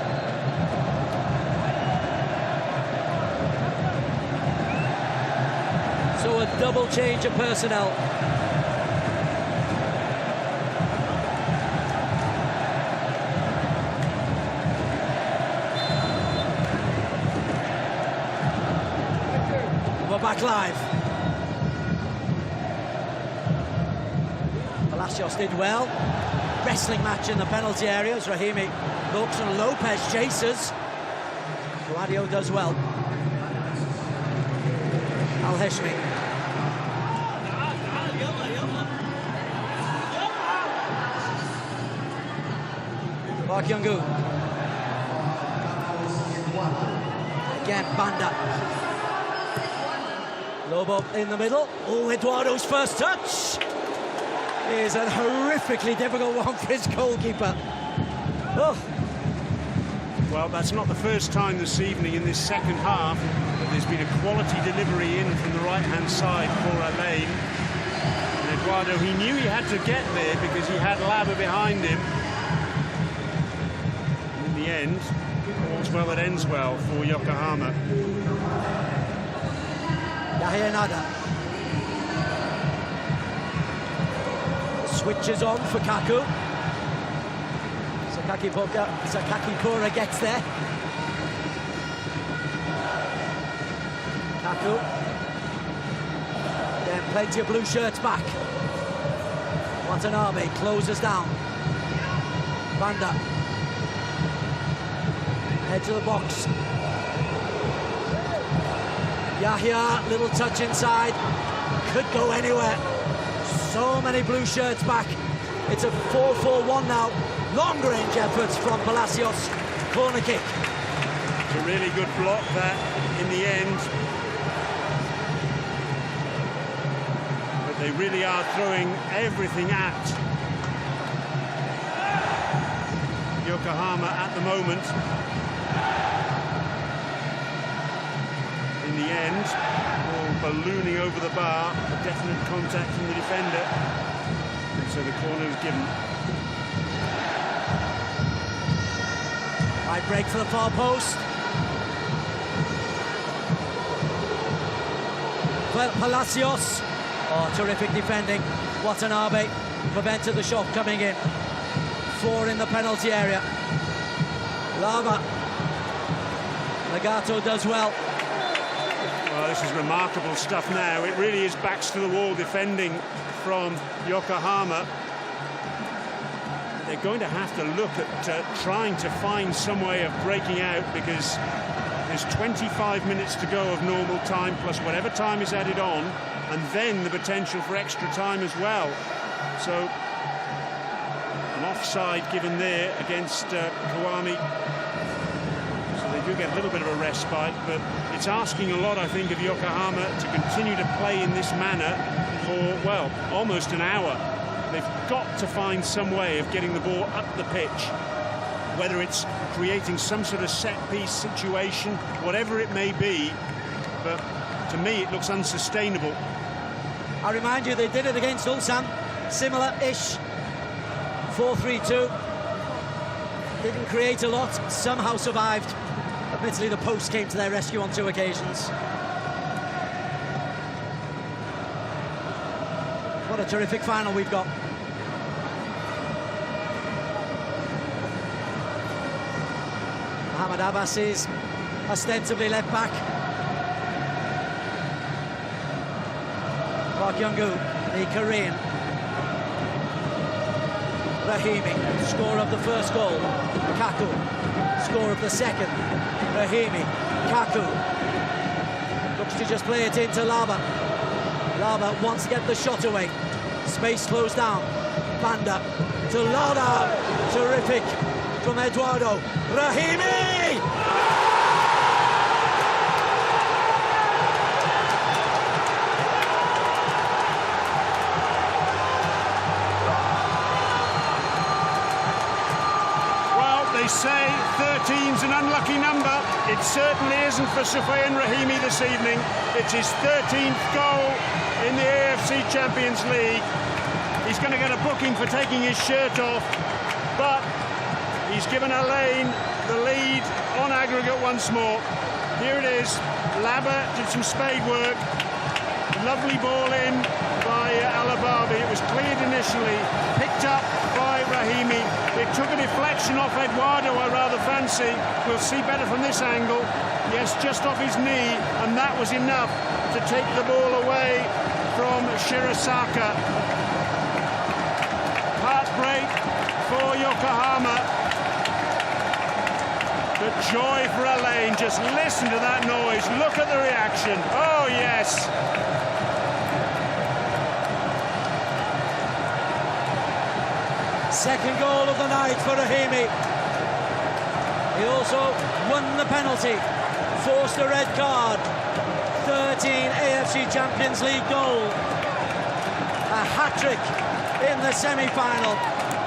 So a double change of personnel. We're back live. Palacios did well. Wrestling match in the penalty areas. Rahimi looks and Lopez chases. Guadio does well. Al-Heshmi. Park Young-gu. Again, Banda. Lobo in the middle. Oh, Eduardo's first touch is a horrifically difficult one for his goalkeeper. Oh. Well, that's not the first time this evening in this second half that there's been a quality delivery in from the right-hand side for Alain. And Eduardo, he knew he had to get there because he had Laba behind him. And in the end, all's well that ends well for Yokohama. Yahya Nada. Switches on for Kaku. Sakaki Pura gets there. Kaku. Then plenty of blue shirts back. Watanabe closes down. Banda. Edge of the box. Yahya, little touch inside. Could go anywhere. So many blue shirts back. It's a 4-4-1 now. Long-range efforts from Palacios. Corner kick. It's a really good block that in the end. But they really are throwing everything at Yokohama at the moment. In the end, ball ballooning over the bar. A definite contact from the defender. And so the corner is given. Right break for the far post. Well, Palacios. Oh, terrific defending. Watanabe prevented the shot coming in. 4 in the penalty area. Lava. Nagato does well. Well, this is remarkable stuff now. It really is backs to the wall defending from Yokohama. They're going to have to look at trying to find some way of breaking out, because there's 25 minutes to go of normal time plus whatever time is added on, and then the potential for extra time as well. So an offside given there against Kawami. So they do get a little bit of a respite, but it's asking a lot, I think, of Yokohama to continue to play in this manner for, well, almost an hour. They've got to find some way of getting the ball up the pitch, whether it's creating some sort of set-piece situation, whatever it may be, but to me it looks unsustainable. I remind you, they did it against Ulsan, similar-ish, 4-3-2. Didn't create a lot, somehow survived. Admittedly, the post came to their rescue on 2 occasions. What a terrific final we've got. Mohamed Abbas is ostensibly left back. Park Young-gu, the Korean. Rahimi, score of the first goal. Kaku, score of the second. Rahimi, Kaku. Looks to just play it into Lava. Lava wants to get the shot away. Space closed down. Banda to Lada. Terrific from Eduardo. Rahimi! Well, they say 13's an unlucky number. It certainly isn't for Soufiane Rahimi this evening. It's his 13th goal in the AFC Champions League. He's going to get a booking for taking his shirt off, but he's given Alain the lead on aggregate once more. Here it is. Laba did some spade work. Lovely ball in by Alababi. It was cleared initially, picked up by Rahimi. It took a deflection off Eduardo, I rather fancy. We'll see better from this angle. Yes, just off his knee, and that was enough to take the ball away from Shirasaka. Heartbreak for Yokohama. The joy for Alain. Just listen to that noise. Look at the reaction. Oh, yes. Second goal of the night for Rahimi. He also won the penalty, forced a red card. 13 AFC Champions League goal. A hat-trick in the semi-final.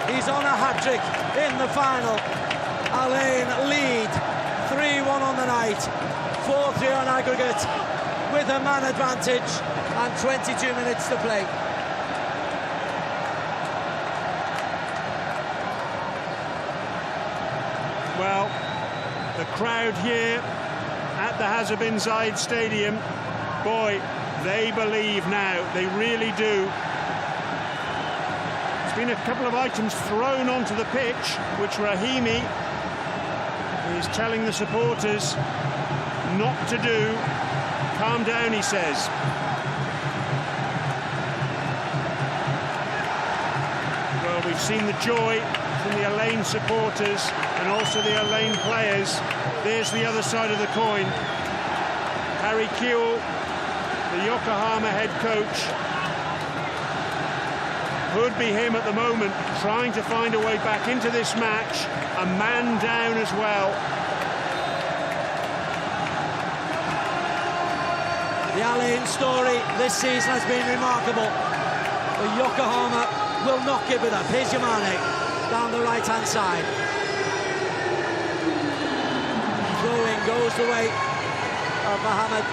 He's on a hat-trick in the final. Alain lead 3-1 on the night, 4-3 on aggregate, with a man advantage and 22 minutes to play. Well, the crowd here at the Hazza bin Zayed Stadium, boy, they believe now, they really do. There's been a couple of items thrown onto the pitch, which Rahimi is telling the supporters not to do. Calm down, he says. Well, we've seen the joy from the Alain supporters and also the Alain players. There's the other side of the coin. Harry Kewell, the Yokohama head coach. Could be him at the moment, trying to find a way back into this match. A man down as well. The Alain story this season has been remarkable. The Yokohama will not give it up. Here's Yamane down the right-hand side. Throwing goes the way of Mohamed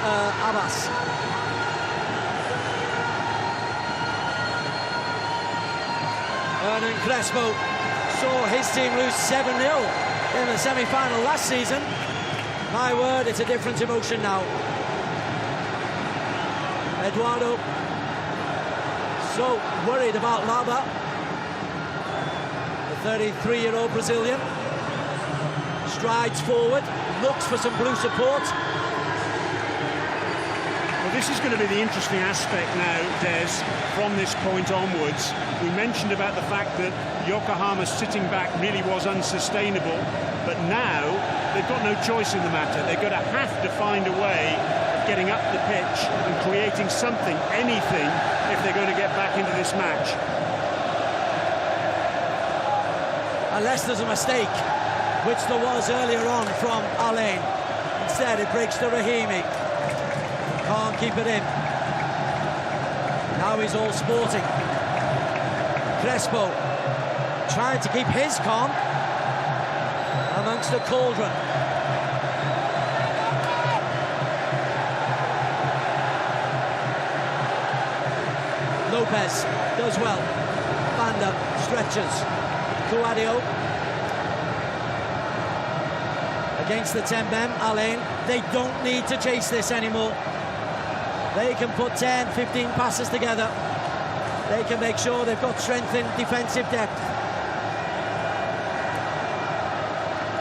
Abbas. Hernan Crespo saw his team lose 7-0 in the semi-final last season. My word, it's a different emotion now. Eduardo so worried about Laba, the 33-year-old Brazilian. Strides forward, looks for some blue support. Well, this is going to be the interesting aspect now, Des, from this point onwards. We mentioned about the fact that Yokohama sitting back really was unsustainable, but now they've got no choice in the matter. They're going to have to find a way of getting up the pitch and creating something, anything, if they're going to get back into this match. Unless there's a mistake, which there was earlier on from Alain. Instead, it breaks to Rahimi. Can't keep it in. Now he's all sporting. Crespo trying to keep his calm amongst the cauldron. Lopez does well. Banda stretches. Cuadio against the Tembem. Alain, they don't need to chase this anymore. They can put 10, 15 passes together. They can make sure they've got strength in defensive depth.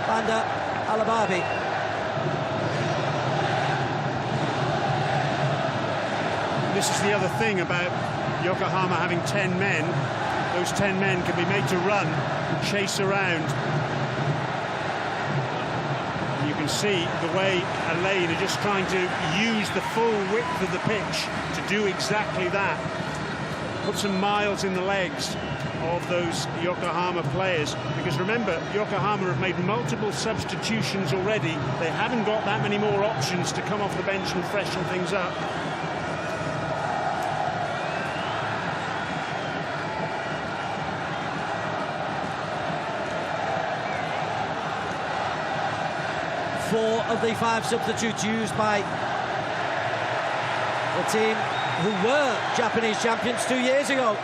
Banda Alababi. This is the other thing about Yokohama having 10 men. Those 10 men can be made to run and chase around. You can see the way Alain are just trying to use the full width of the pitch to do exactly that. Put some miles in the legs of those Yokohama players, because remember, Yokohama have made multiple substitutions already. They haven't got that many more options to come off the bench and freshen things up. 4 of the 5 substitutes used by the team who were Japanese champions 2 years ago.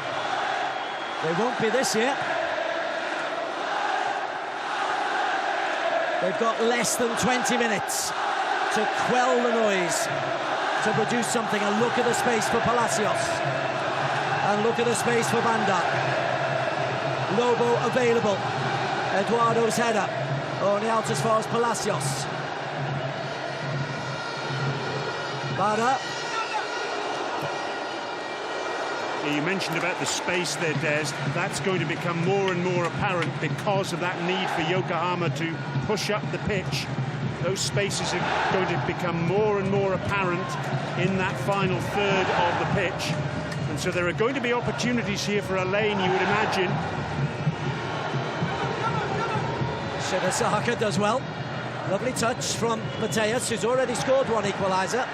They won't be this year. They've got less than 20 minutes to quell the noise, to produce something. And look at the space for Palacios. And look at the space for Banda. Lobo available. Eduardo's header. Only out as far as Palacios. Bada. You mentioned about the space there, Des. That's going to become more and more apparent because of that need for Yokohama to push up the pitch. Those spaces are going to become more and more apparent in that final third of the pitch. And so there are going to be opportunities here for Alain, you would imagine. Shibasaka does well. Lovely touch from Mateus, who's already scored 1 equaliser.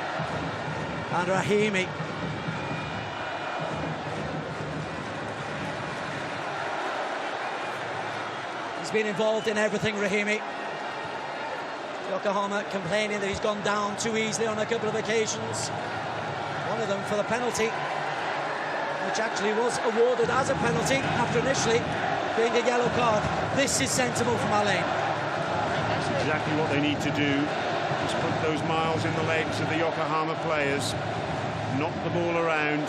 And Rahimi. He's been involved in everything, Rahimi. Yokohama complaining that he's gone down too easily on a couple of occasions. One of them for the penalty, which actually was awarded as a penalty after initially being a yellow card. This is sensible from Alain. That's exactly what they need to do, is put those miles in the legs of the Yokohama players, knock the ball around.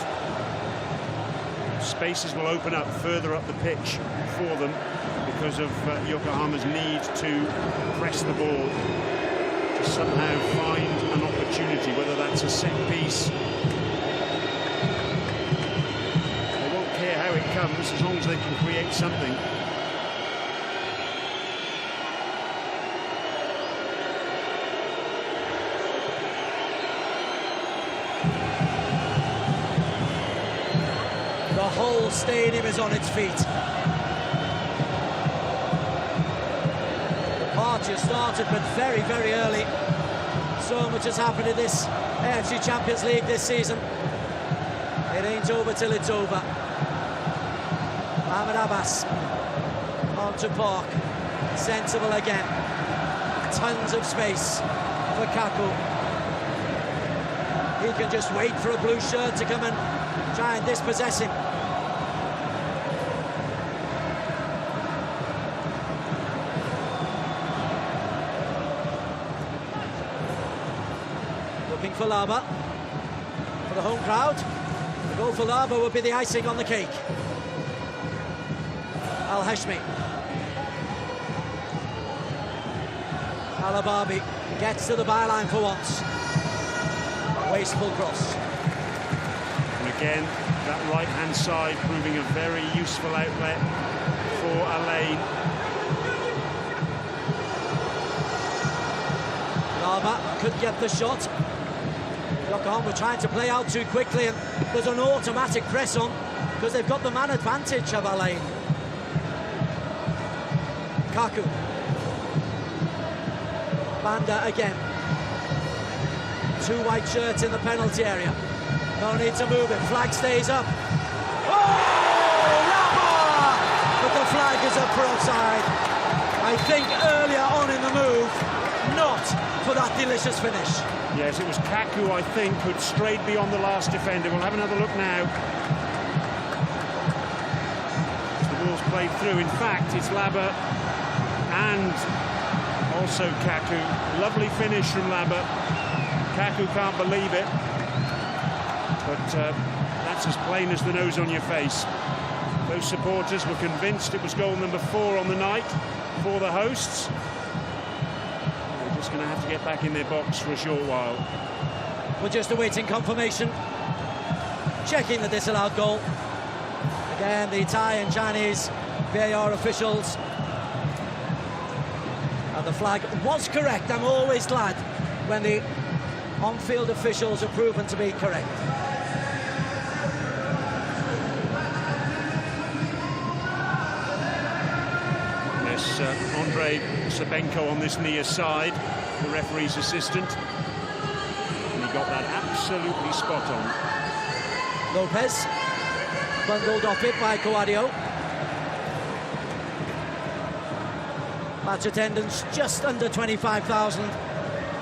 Spaces will open up further up the pitch for them because of Yokohama's need to press the ball, to somehow find an opportunity, whether that's a set piece. They won't care how it comes as long as they can create something. The whole stadium is on its feet. The party has started, but very, very early. So much has happened in this AFC Champions League this season. It ain't over till it's over. Ahmed Abbas onto Park. Sensible again. Tons of space for Kaku. He can just wait for a blue shirt to come and try and dispossess him. Looking for Laba. For the home crowd. The goal for Laba would be the icing on the cake. Al-Hashmi. Alababi gets to the byline for once. Wasteful cross. And again, that right-hand side proving a very useful outlet for Alain. Laba could get the shot. Yokohama were trying to play out too quickly, and there's an automatic press on because they've got the man advantage of Alain. Kaku. Banda again. 2 white shirts in the penalty area. No need to move it. Flag stays up. Oh! Laba! But the flag is up for offside. I think earlier on in the move, not for that delicious finish. Yes, it was Kaku, I think, who'd strayed beyond the last defender. We'll have another look now. The ball's played through. In fact, it's Laba and also Kaku. Lovely finish from Laba. Kaku can't believe it. But that's as plain as the nose on your face. Those supporters were convinced it was goal number 4 on the night for the hosts. They're just going to have to get back in their box for a short while. We're just awaiting confirmation. Checking the disallowed goal. Again, the Thai and Chinese VAR officials. And the flag was correct. I'm always glad when the on-field officials are proven to be correct. Yes, Andrei Sabenko on this near side, the referee's assistant. And he got that absolutely spot on. Lopez, bundled off it by Coadio. Match attendance just under 25,000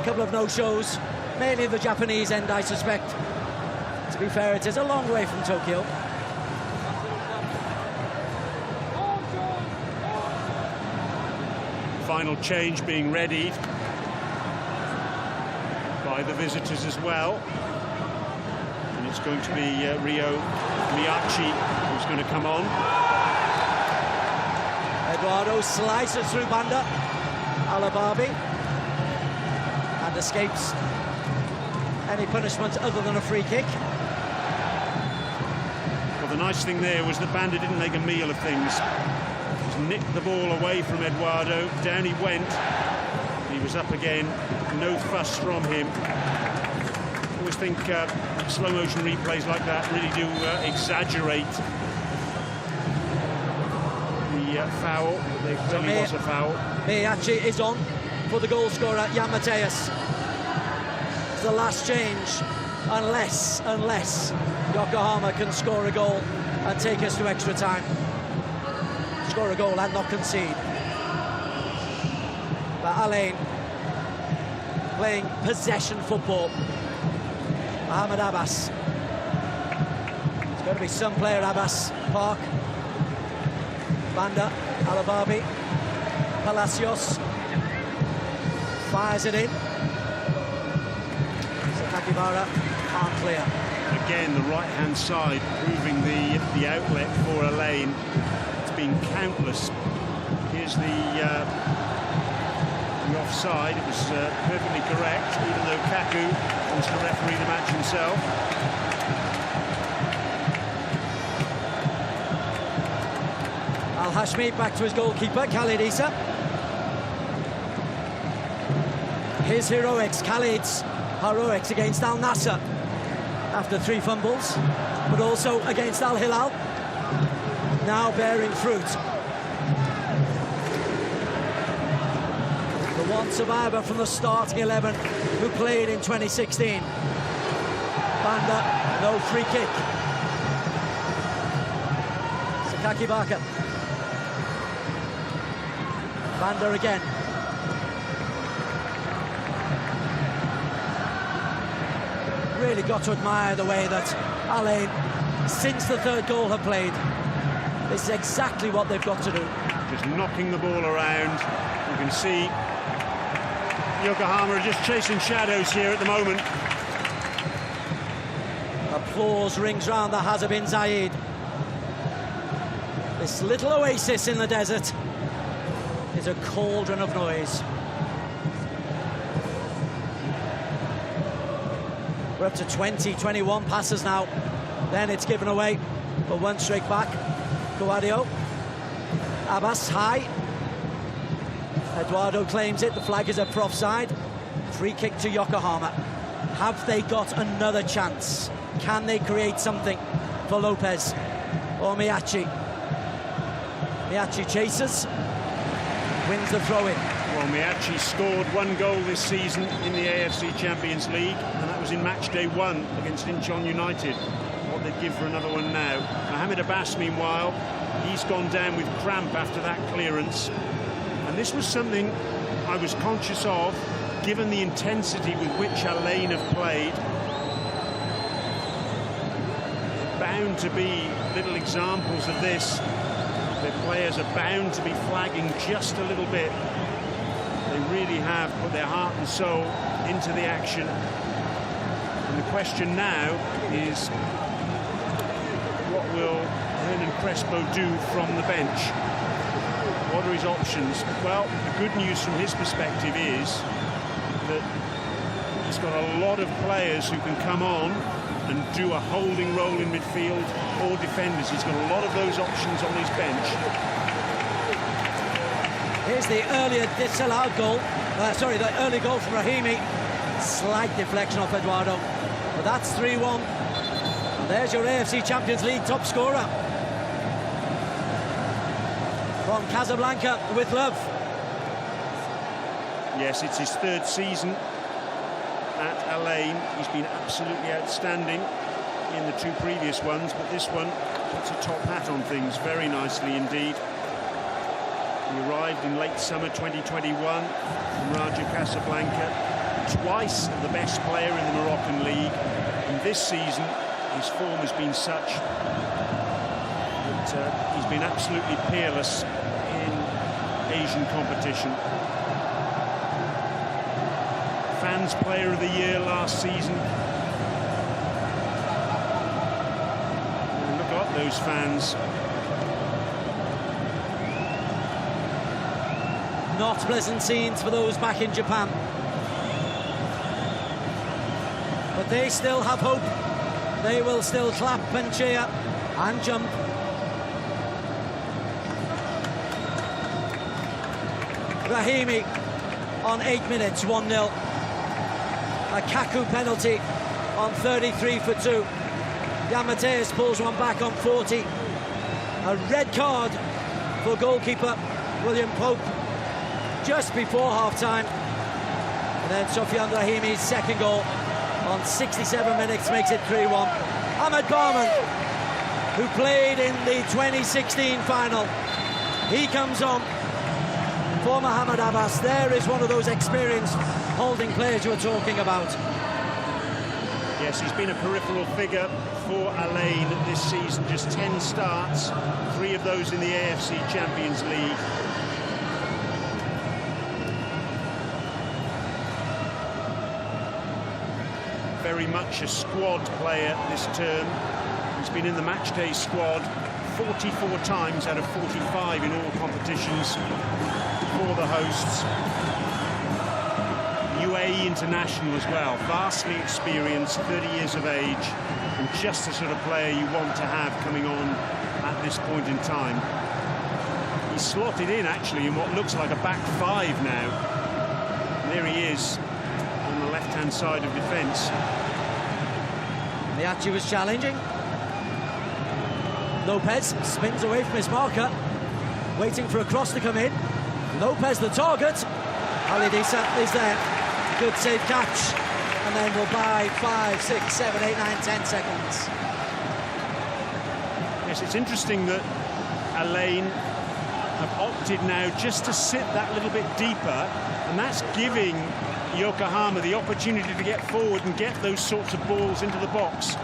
A couple of no-shows, mainly the Japanese end, I suspect. To be fair, it is a long way from Tokyo. Final change being readied by the visitors as well. And it's going to be Ryo Miyachi who's going to come on. Eduardo slices through Banda Alababi and escapes any punishment other than a free kick. Well, the nice thing there was that Banda didn't make a meal of things. Just nicked the ball away from Eduardo, down he went. He was up again, no fuss from him. I always think slow motion replays like that really do exaggerate the foul. There clearly was a foul. Miyachi is on for the goal scorer, Jan Mateus. It's the last change, unless Yokohama can score a goal and take us to extra time. Score a goal and not concede. But Alain playing possession football. Mohamed Abbas. It's got to be some player, Abbas. Park. Banda, Alababi. Palacios. Fires it in. Sakakibara can't clear. Again, the right-hand side proving the outlet for Alain. It's been countless. Here's the offside. It was perfectly correct, even though Kaku wants to referee the match himself. Al-Hashmi back to his goalkeeper, Khalid Issa. His heroics, Khalid's heroics against Al Nassr after 3 fumbles, but also against Al Hilal, now bearing fruit. The one survivor from the starting 11 who played in 2016. Banda, no free kick. Sakaki Baka. Banda again. Really got to admire the way that Alain, since the 3rd goal, have played. This is exactly what they've got to do. Just knocking the ball around. You can see Yokohama are just chasing shadows here at the moment. Applause rings round the Hazza bin Zayed. This little oasis in the desert is a cauldron of noise. We're up to 20, 21 passes now. Then it's given away, but one straight back. Guadio. Abbas high. Eduardo claims it. The flag is up for offside. Free kick to Yokohama. Have they got another chance? Can they create something for Lopez or Miyachi? Miyachi chases. Wins the throw-in. Well, Miyachi scored 1 goal this season in the AFC Champions League, and that was in match day 1 against Incheon United. What they'd give for another one now. Mohamed Abbas, meanwhile, he's gone down with cramp after that clearance. And this was something I was conscious of, given the intensity with which Alain have played. Bound to be little examples of this. Their players are bound to be flagging just a little bit. They really have put their heart and soul into the action. And the question now is, what will Hernan Crespo do from the bench? What are his options? Well, the good news from his perspective is that he's got a lot of players who can come on and do a holding role in midfield or defenders. He's got a lot of those options on his bench. Here's the earlier disallowed goal. The early goal from Rahimi. Slight deflection off Eduardo. But that's 3-1. And there's your AFC Champions League top scorer. From Casablanca with love. Yes, it's his 3rd season at Alain. He's been absolutely outstanding in the 2 previous ones, but this one puts a top hat on things very nicely indeed. He arrived in late summer 2021 from Raja Casablanca, twice the best player in the Moroccan league, and this season his form has been such that he's been absolutely peerless in Asian competition. Fans Player of the Year last season. And look at those fans. Not pleasant scenes for those back in Japan. But they still have hope. They will still clap and cheer and jump. Rahimi on 8 minutes, 1-0. A Kaku penalty on 33 for 2. Jan Matthäus pulls one back on 40. A red card for goalkeeper William Pope just before half-time. And then Sofiane Rahimi's second goal on 67 minutes makes it 3-1. Ahmed Barman, who played in the 2016 final, he comes on for Mohamed Abbas. There is one of those experienced holding players you were talking about. Yes, he's been a peripheral figure for Alain this season. Just 10 starts, 3 of those in the AFC Champions League. Very much a squad player this term. He's been in the matchday squad 44 times out of 45 in all competitions for the hosts. UAE international as well, vastly experienced, 30 years of age, and just the sort of player you want to have coming on at this point in time. He's slotted in actually in what looks like a back 5 now. And there he is on the left-hand side of defence. Miyachi was challenging. Lopez spins away from his marker, waiting for a cross to come in. Lopez the target. Alidisa is there. Good safe catch. And then we'll buy 5, 6, 7, 8, 9, 10 seconds. Yes, it's interesting that Alain have opted now just to sit that little bit deeper, and that's giving Yokohama the opportunity to get forward and get those sorts of balls into the box.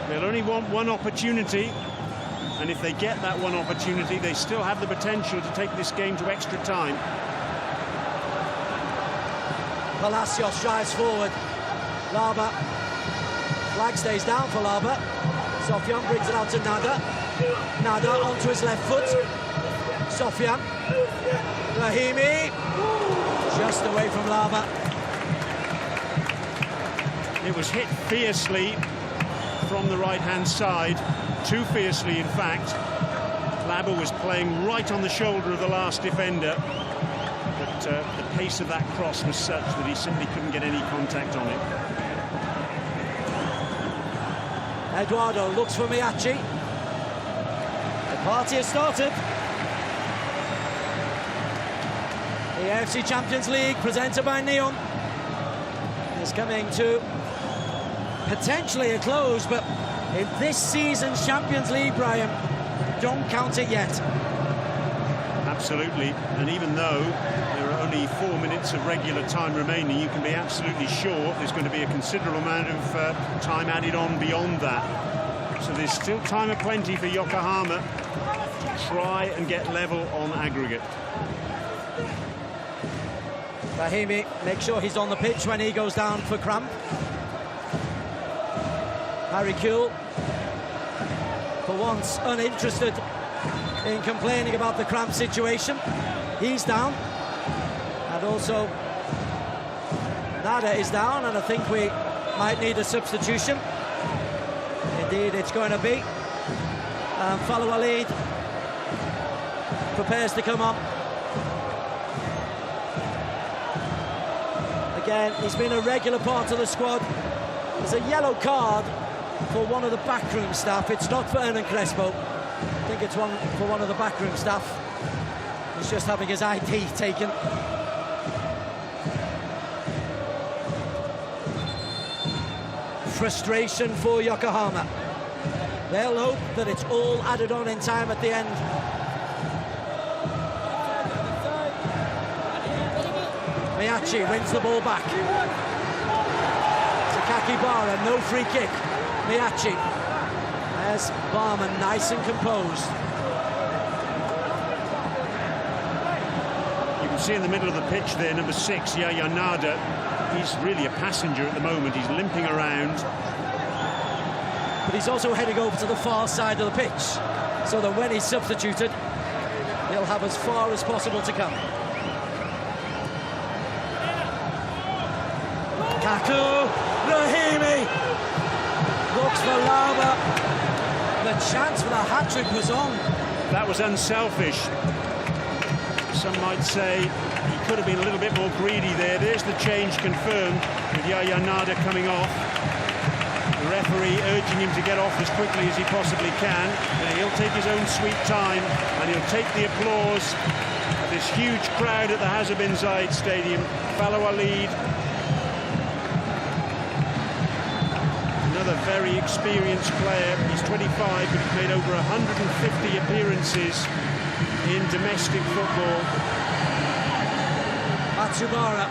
They'll only want one opportunity, and if they get that one opportunity, they still have the potential to take this game to extra time. Palacios drives forward. Laba. Flag stays down for Laba. Sofiane brings it out to Nada. Nada onto his left foot. Sofiane. Rahimi. Just away from Laba. It was hit fiercely from the right-hand side. Too fiercely, in fact. Laba was playing right on the shoulder of the last defender. But the pace of that cross was such that he simply couldn't get any contact on it. Eduardo looks for Miyachi. The party has started. The AFC Champions League, presented by Neon, is coming to potentially a close, but in this season's Champions League, Brian, don't count it yet. Absolutely, and even though there are only 4 minutes of regular time remaining, you can be absolutely sure there's going to be a considerable amount of time added on beyond that. So there's still time aplenty for Yokohama to try and get level on aggregate. Rahimi makes sure he's on the pitch when he goes down for cramp. Harry Kuehl, for once uninterested in complaining about the cramp situation. He's down, and also Nada is down, and I think we might need a substitution. Indeed, it's going to be. Fallou Walid prepares to come on. Again, he's been a regular part of the squad. There's a yellow card for one of the backroom staff. It's not for Hernan Crespo. I think it's one for one of the backroom staff. He's just having his ID taken. Frustration for Yokohama. They'll hope that it's all added on in time at the end. Miyachi wins the ball back. Sakakibara, no free kick. Miyachi. There's Barman, nice and composed. You can see in the middle of the pitch there, number 6, Yaya Nada. He's really a passenger at the moment. He's limping around. But he's also heading over to the far side of the pitch, so that when he's substituted, he'll have as far as possible to come. Kaku, Rahimi, looks for Lava. The chance for the hat-trick was on. That was unselfish. Some might say he could have been a little bit more greedy there. There's the change confirmed with Yaya Nada coming off. The referee urging him to get off as quickly as he possibly can. And he'll take his own sweet time and he'll take the applause of this huge crowd at the Hazard bin Zayed Stadium. Follow our lead. Another very experienced player. He's 25, but he's made over 150 appearances in domestic football. Matsubara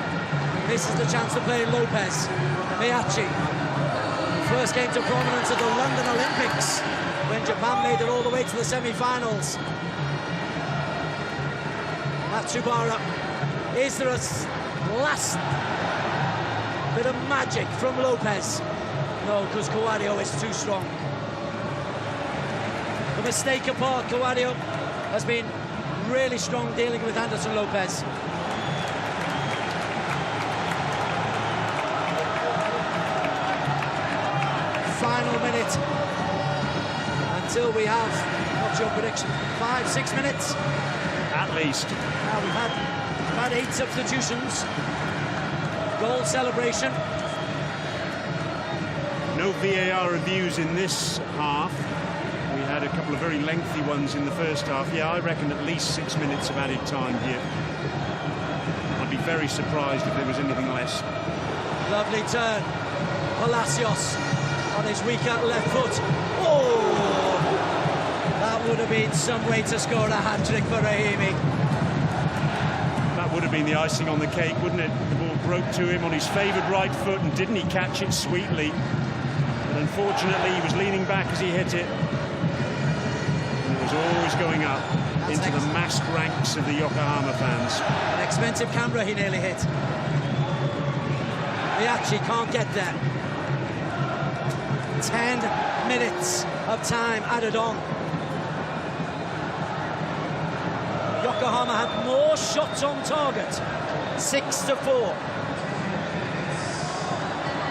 misses the chance to play Lopez. Miyachi first came to prominence at the London Olympics when Japan made it all the way to the semi-finals. Matsubara, is there a last bit of magic from Lopez? No, because Kawadio is too strong. The mistake apart, Kawadio has been really strong dealing with Anderson Lopez. Final minute until we have, what's your prediction, 5-6 minutes? At least. Now we've had 8 substitutions. Goal celebration. No VAR reviews in this half. We had a couple of very lengthy ones in the first half. Yeah, I reckon at least 6 minutes of added time here. I'd be very surprised if there was anything less. Lovely turn. Palacios on his weaker left foot. Oh! That would have been some way to score a hat-trick for Rahimi. That would have been the icing on the cake, wouldn't it? The ball broke to him on his favoured right foot, and didn't he catch it sweetly? But unfortunately, he was leaning back as he hit it. And it was always going up into the massed ranks of the Yokohama fans. An expensive camera he nearly hit. Miyachi can't get there. 10 minutes of time added on. Yokohama had more shots on target, 6-4.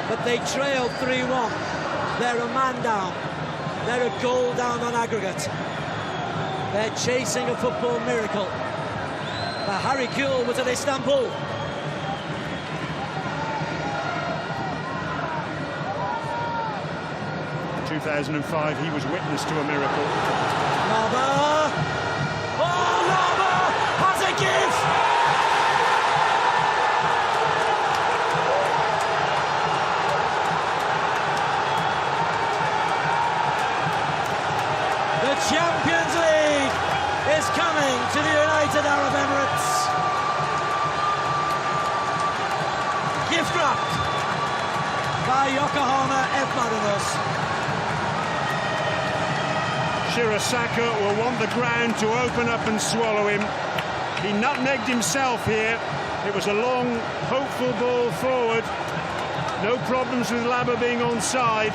But they trailed 3-1. They're a man down. They're a goal down on aggregate. They're chasing a football miracle. But Harry Kewell was at Istanbul. In 2005, he was witness to a miracle. Lava! Oh, Lava has a give! The Champions League is coming to the United Arab Emirates. Gift wrapped by Yokohama F. Marinos. Shirasaka will want the ground to open up and swallow him. He nutmegged himself here. It was a long, hopeful ball forward. No problems with Laba being onside.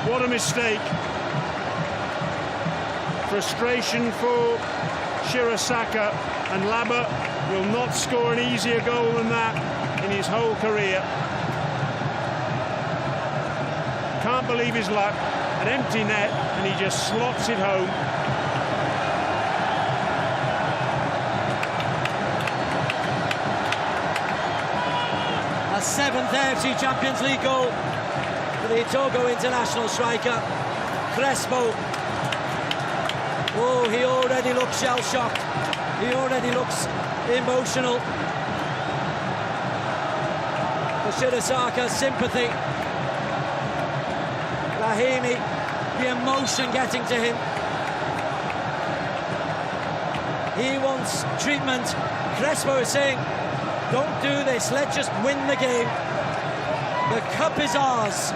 What a mistake. Frustration for Shirasaka, and Laba will not score an easier goal than that in his whole career. Can't believe his luck. An empty net, and he just slots it home. A 7th AFC Champions League goal for the Togo international striker, Crespo. Oh, he already looks shell-shocked. He already looks emotional. For Shirasaka, sympathy. Rahimi, the emotion getting to him. He wants treatment Crespo is saying, don't do this, let's just win the game. The cup is ours.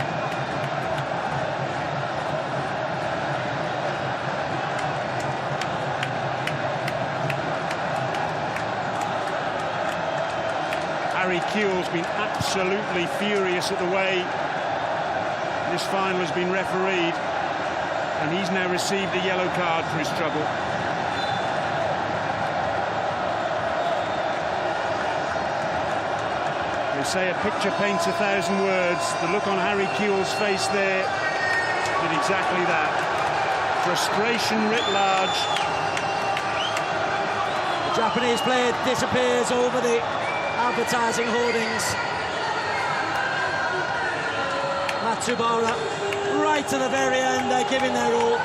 Harry Kewell's been absolutely furious at the way this final has been refereed, and he's now received a yellow card for his trouble. They say a picture paints 1,000 words. The look on Harry Kewell's face there did exactly that. Frustration writ large. The Japanese player disappears over the advertising hoardings. Matsubara, right to the very end, they're giving their all.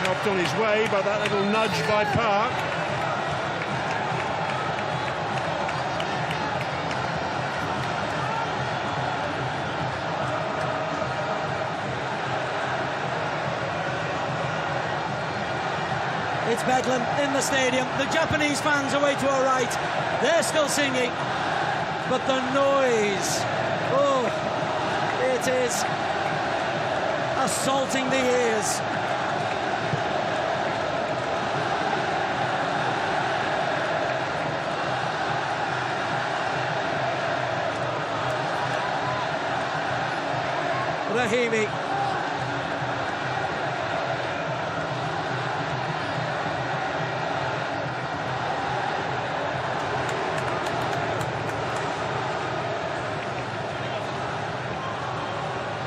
Helped on his way by that little nudge by Park. It's bedlam in the stadium. The Japanese fans away to our right. They're still singing. But the noise, oh, it is assaulting the ears. Rahimi.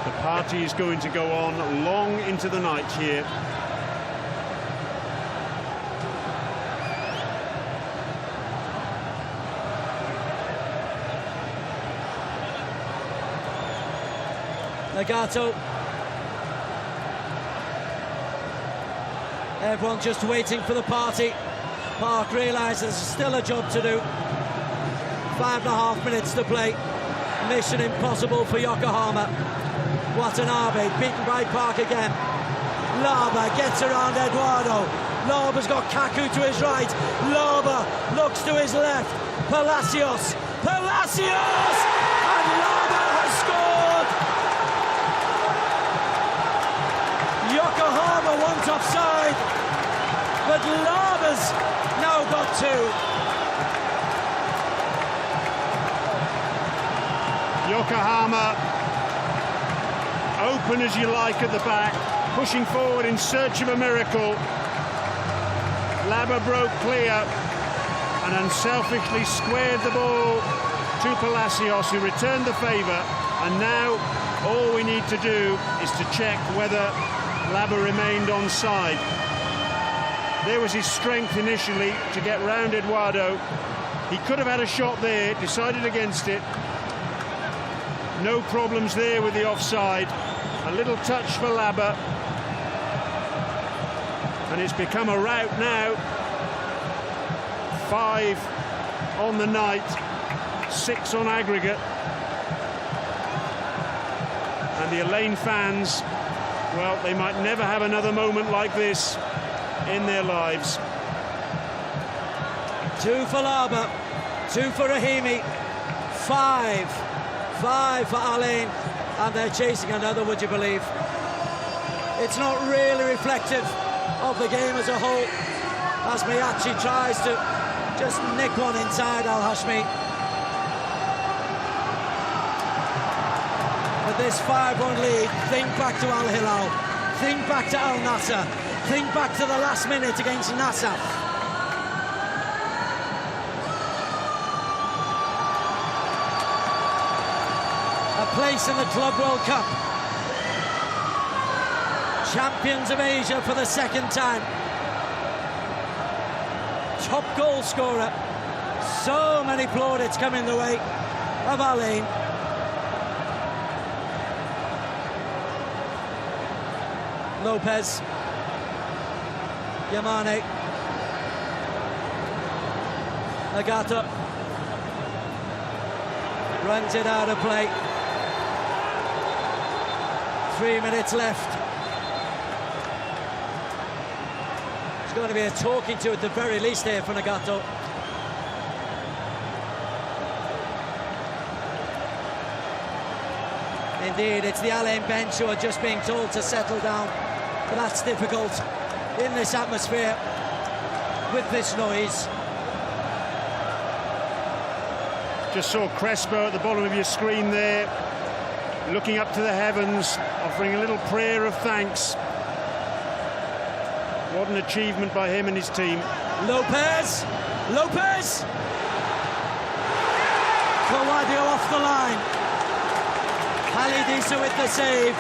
The party is going to go on long into the night here. Nagato. Everyone just waiting for the party. Park realises there's still a job to do. 5.5 minutes to play. Mission impossible for Yokohama. Watanabe beaten by Park again. Laba gets around Eduardo. Laba's got Kaku to his right. Laba looks to his left. Palacios. Palacios! And Laba has scored! Yokohama want offside, but Laba's now got two. Yokohama open as you like at the back, pushing forward in search of a miracle. Laba broke clear and unselfishly squared the ball to Palacios, who returned the favour, and now all we need to do is to check whether Laba remained onside. There was his strength initially to get round Eduardo. He could have had a shot there, decided against it. No problems there with the offside. A little touch for Laba. And it's become a rout now. 5 on the night, 6 on aggregate. And the Elaine fans, well, they might never have another moment like this in their lives. 2 for Laba, 2 for Rahimi, 5 for Alain, and they're chasing another, would you believe? It's not really reflective of the game as a whole, as Miyachi tries to just nick one inside Al-Hashmi. But this 5-1 lead, think back to Al-Hilal, think back to Al-Nassr, think back to the last minute against Nasaf. A place in the Club World Cup. Champions of Asia for the second time. Top goal scorer. So many plaudits coming the way of Alain. Lopez. Yamane. Nagata. Runs it out of play. 3 minutes left. There's going to be a talking to at the very least here for Nagato. Indeed, it's the Alain bench who are just being told to settle down. But that's difficult in this atmosphere with this noise. Just saw Crespo at the bottom of your screen there, looking up to the heavens, offering a little prayer of thanks. What an achievement by him and his team. Lopez! Claudio off the line. Halidisa with the save.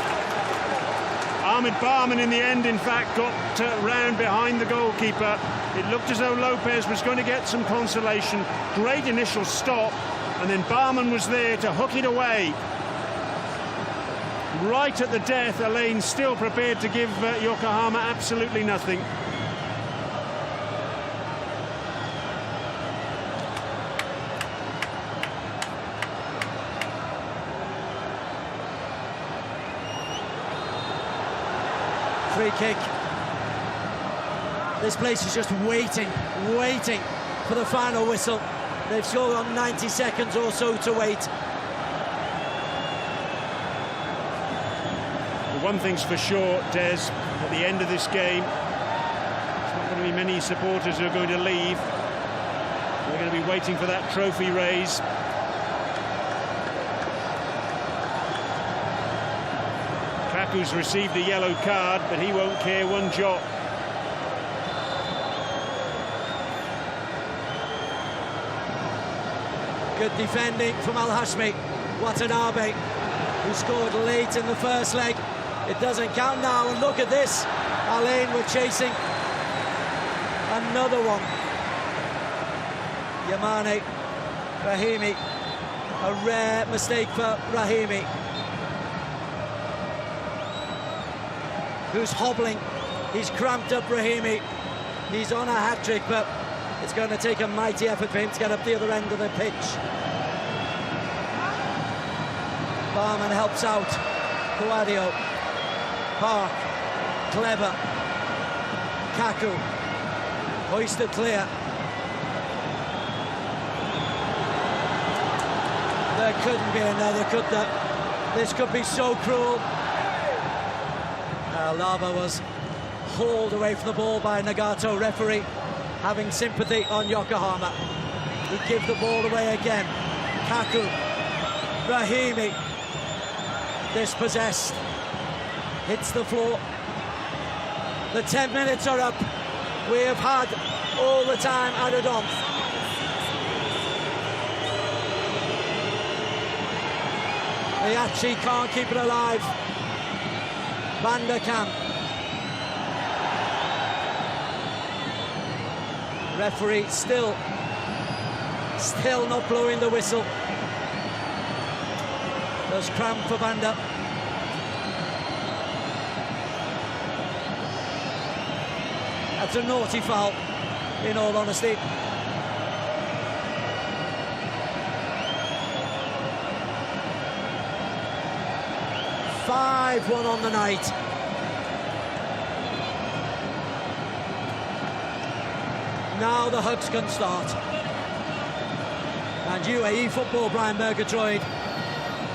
Ahmed Barman in the end, in fact, got round behind the goalkeeper. It looked as though Lopez was going to get some consolation. Great initial stop, and then Barman was there to hook it away. Right at the death, Alain still prepared to give Yokohama absolutely nothing. Free kick. This place is just waiting for the final whistle. They've still got 90 seconds or so to wait. Well, one thing's for sure, Des, at the end of this game, there's not going to be many supporters who are going to leave. They're going to be waiting for that trophy raise. Kaku's received a yellow card, but he won't care one jot. Good defending from Al-Hashmi. Watanabe, who scored late in the first leg. It doesn't count now, and look at this. Alain were chasing another one. Yamane, Rahimi. A rare mistake for Rahimi, who's hobbling. He's cramped up, Rahimi. He's on a hat-trick, but it's going to take a mighty effort for him to get up the other end of the pitch. Barman helps out. Claudio. Park. Clever. Kaku. Hoisted clear. There couldn't be another, could there? This could be so cruel. Lava was hauled away from the ball by Nagato. Referee having sympathy on Yokohama, who give the ball away again. Kaku, Rahimi, dispossessed, hits the floor. The 10 minutes are up. We have had all the time added on. They actually can't keep it alive. Van der Kamp. Referee still not blowing the whistle. There's cramp for Banda. That's a naughty foul, in all honesty. One on the night. Now the hugs can start. And UAE football, Brian Murgatroyd,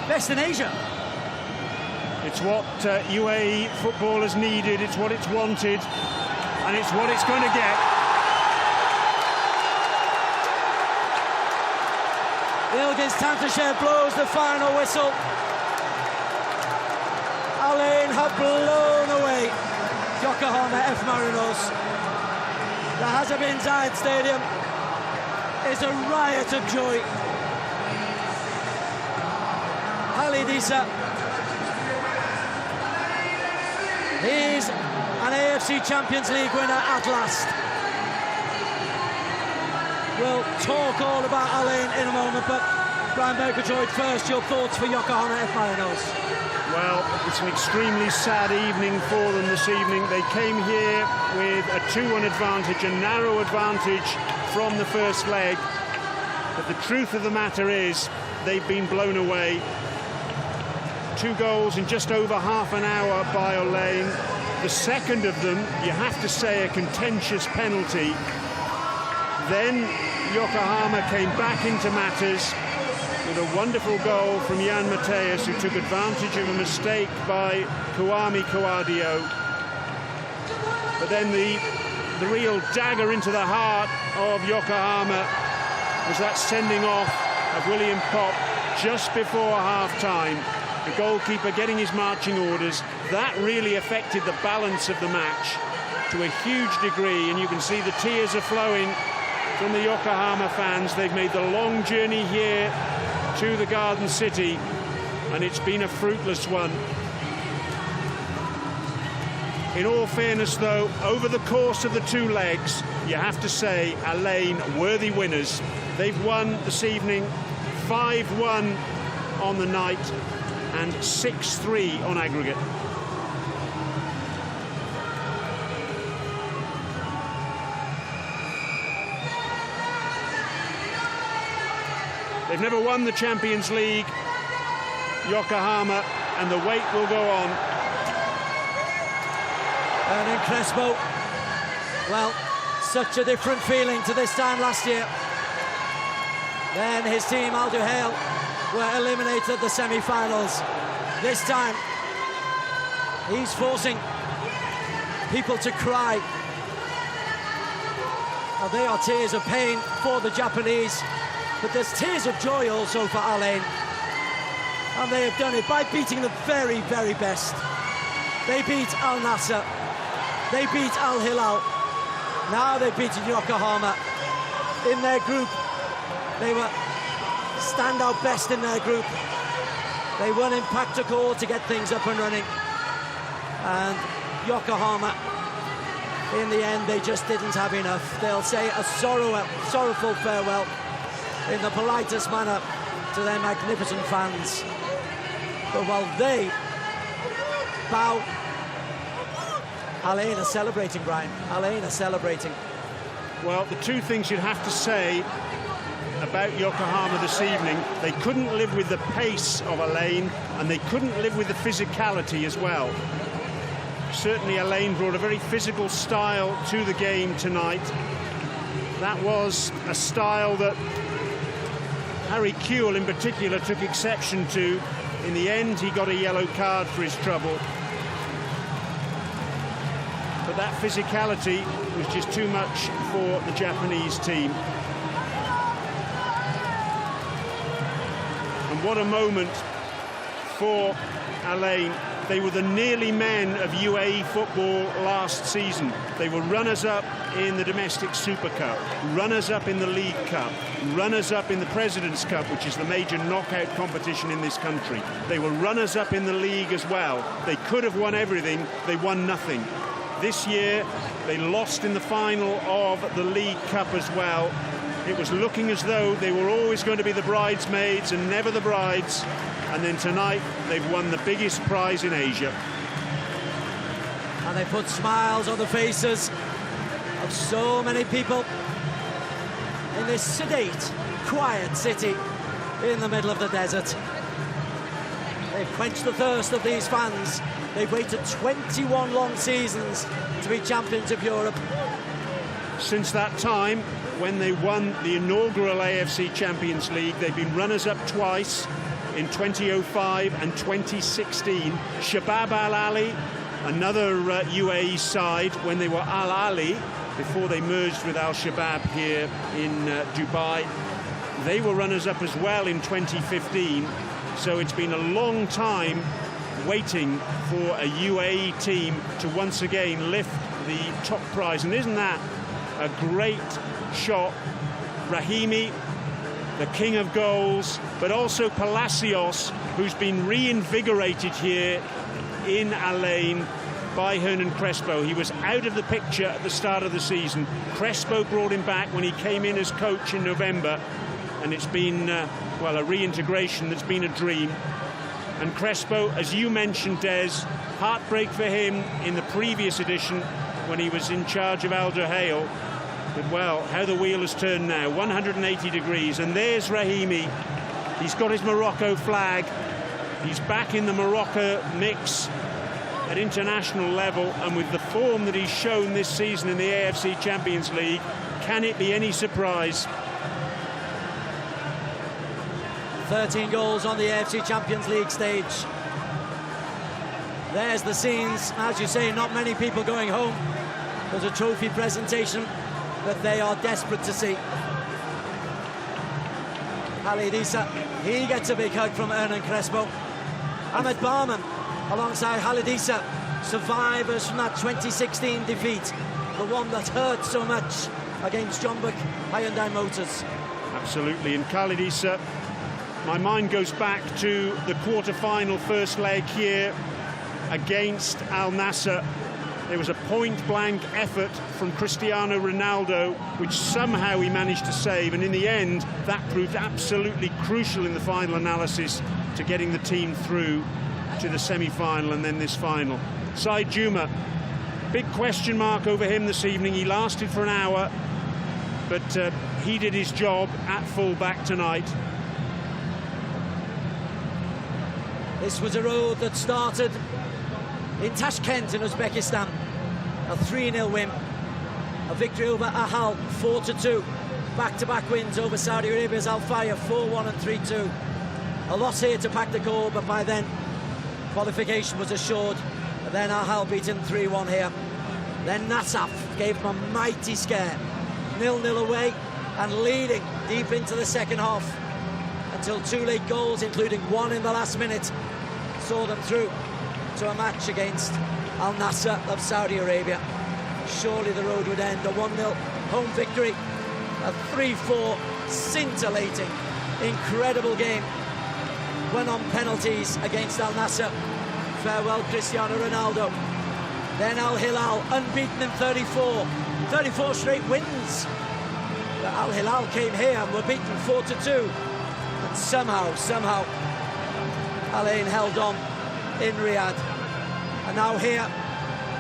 best in Asia. It's what UAE football has needed, it's what it's wanted, and it's what it's going to get. Ilgiz Tantashev blows the final whistle. Alain have blown away Yokohama F. Marinos. The Hazabin Zayed Stadium is a riot of joy. Halidisa, he's an AFC Champions League winner at last. We'll talk all about Alain in a moment, but Brian Murgatroyd, first, your thoughts for Yokohama F. Marinos. Well, it's an extremely sad evening for them this evening. They came here with a 2-1 advantage, a narrow advantage from the first leg. But the truth of the matter is, they've been blown away. 2 goals in just over half an hour by Alain. the second of them, you have to say, a contentious penalty. Then Yokohama came back into matters with a wonderful goal from Jan Mateus, who took advantage of a mistake by Kwame Kwadio. But then the real dagger into the heart of Yokohama was that sending off of William Pop just before half-time. The goalkeeper getting his marching orders. That really affected the balance of the match to a huge degree, and you can see the tears are flowing from the Yokohama fans. They've made the long journey here to the Garden City, and it's been a fruitless one. In all fairness, though, over the course of the two legs, you have to say Alain worthy winners. They've won this evening 5-1 on the night and 6-3 on aggregate. They've never won the Champions League, Yokohama, and the wait will go on. And in Crespo, well, such a different feeling to this time last year. Then his team, Al Duhail, were eliminated at the semi-finals. This time, he's forcing people to cry. Now, they are tears of pain for the Japanese, but there's tears of joy also for Alain. And they have done it by beating the very, very best. They beat Al Nassr, they beat Al Hilal, now they've beaten Yokohama. In their group, they were standout best in their group. They won in Pactacore to get things up and running. And Yokohama, in the end, they just didn't have enough. They'll say a sorrowful farewell in the politest manner to their magnificent fans. But while they bow, Alain are celebrating, Brian. Alain are celebrating. Well, the two things you'd have to say about Yokohama this evening, they couldn't live with the pace of Alain, and they couldn't live with the physicality as well. Certainly Alain brought a very physical style to the game tonight. That was a style that Harry Kewell in particular took exception to. In the end, he got a yellow card for his trouble. But that physicality was just too much for the Japanese team. And what a moment for Alain. They were the nearly men of UAE football last season. They were runners-up in the domestic Super Cup, runners-up in the League Cup, runners-up in the President's Cup, which is the major knockout competition in this country. They were runners-up in the league as well. They could have won everything. They won nothing. This year, they lost in the final of the League Cup as well. It was looking as though they were always going to be the bridesmaids and never the brides. And then tonight, they've won the biggest prize in Asia. And they put smiles on the faces of so many people in this sedate, quiet city in the middle of the desert. They've quenched the thirst of these fans. They've waited 21 long seasons to be champions of Europe. Since that time, when they won the inaugural AFC Champions League, they've been runners-up twice, in 2005 and 2016. Shabab Al Ali, another UAE side, when they were Al Ali, before they merged with Al Shabab here in Dubai. They were runners-up as well in 2015. So it's been a long time waiting for a UAE team to once again lift the top prize. And isn't that a great shot? Rahimi, the king of goals, but also Palacios, who's been reinvigorated here in Alain by Hernan Crespo. He was out of the picture at the start of the season. Crespo brought him back when he came in as coach in November, and it's been, well, a reintegration that's been a dream. And Crespo, as you mentioned, Des, heartbreak for him in the previous edition when he was in charge of Al Duhail. But, well, how the wheel has turned now, 180 degrees. And there's Rahimi. He's got his Morocco flag. He's back in the Morocco mix. at international level, and with the form that he's shown this season in the AFC Champions League, can it be any surprise? 13 goals on the AFC Champions League stage. There's the scenes, as you say, not many people going home. There's a trophy presentation that they are desperate to see. Khalid Issa, he gets a big hug from Hernan Crespo. Ahmed Barman, alongside Khalid Issa, survivors from that 2016 defeat, the one that hurt so much against Jeonbuk Hyundai Motors. Absolutely, and Khalid Issa, my mind goes back to the quarter-final first leg here against Al Nassr. There was a point-blank effort from Cristiano Ronaldo, which somehow he managed to save, and in the end, that proved absolutely crucial in the final analysis to getting the team through to the semi-final and then this final. Said Juma, big question mark over him this evening. He lasted for an hour, but he did his job at full-back tonight. This was a road that started in Tashkent in Uzbekistan. A 3-0 win, a victory over Ahal, 4-2. Back-to-back wins over Saudi Arabia's Al Fayed, 4-1 and 3-2. A loss here to Paktakor, but by then qualification was assured. And then Ahal beaten 3-1 here. Then Nasaf gave them a mighty scare. 0-0 away and leading deep into the second half until 2 late goals, including one in the last minute, saw them through to a match against Al Nassr of Saudi Arabia. Surely the road would end. A 1-0 home victory, a 3-4 scintillating, incredible game. Went on penalties against Al Nassr. Farewell Cristiano Ronaldo. Then Al Hilal, unbeaten in 34 straight wins. But Al Hilal came here and were beaten 4-2. And somehow Al Ain held on in Riyadh. And now here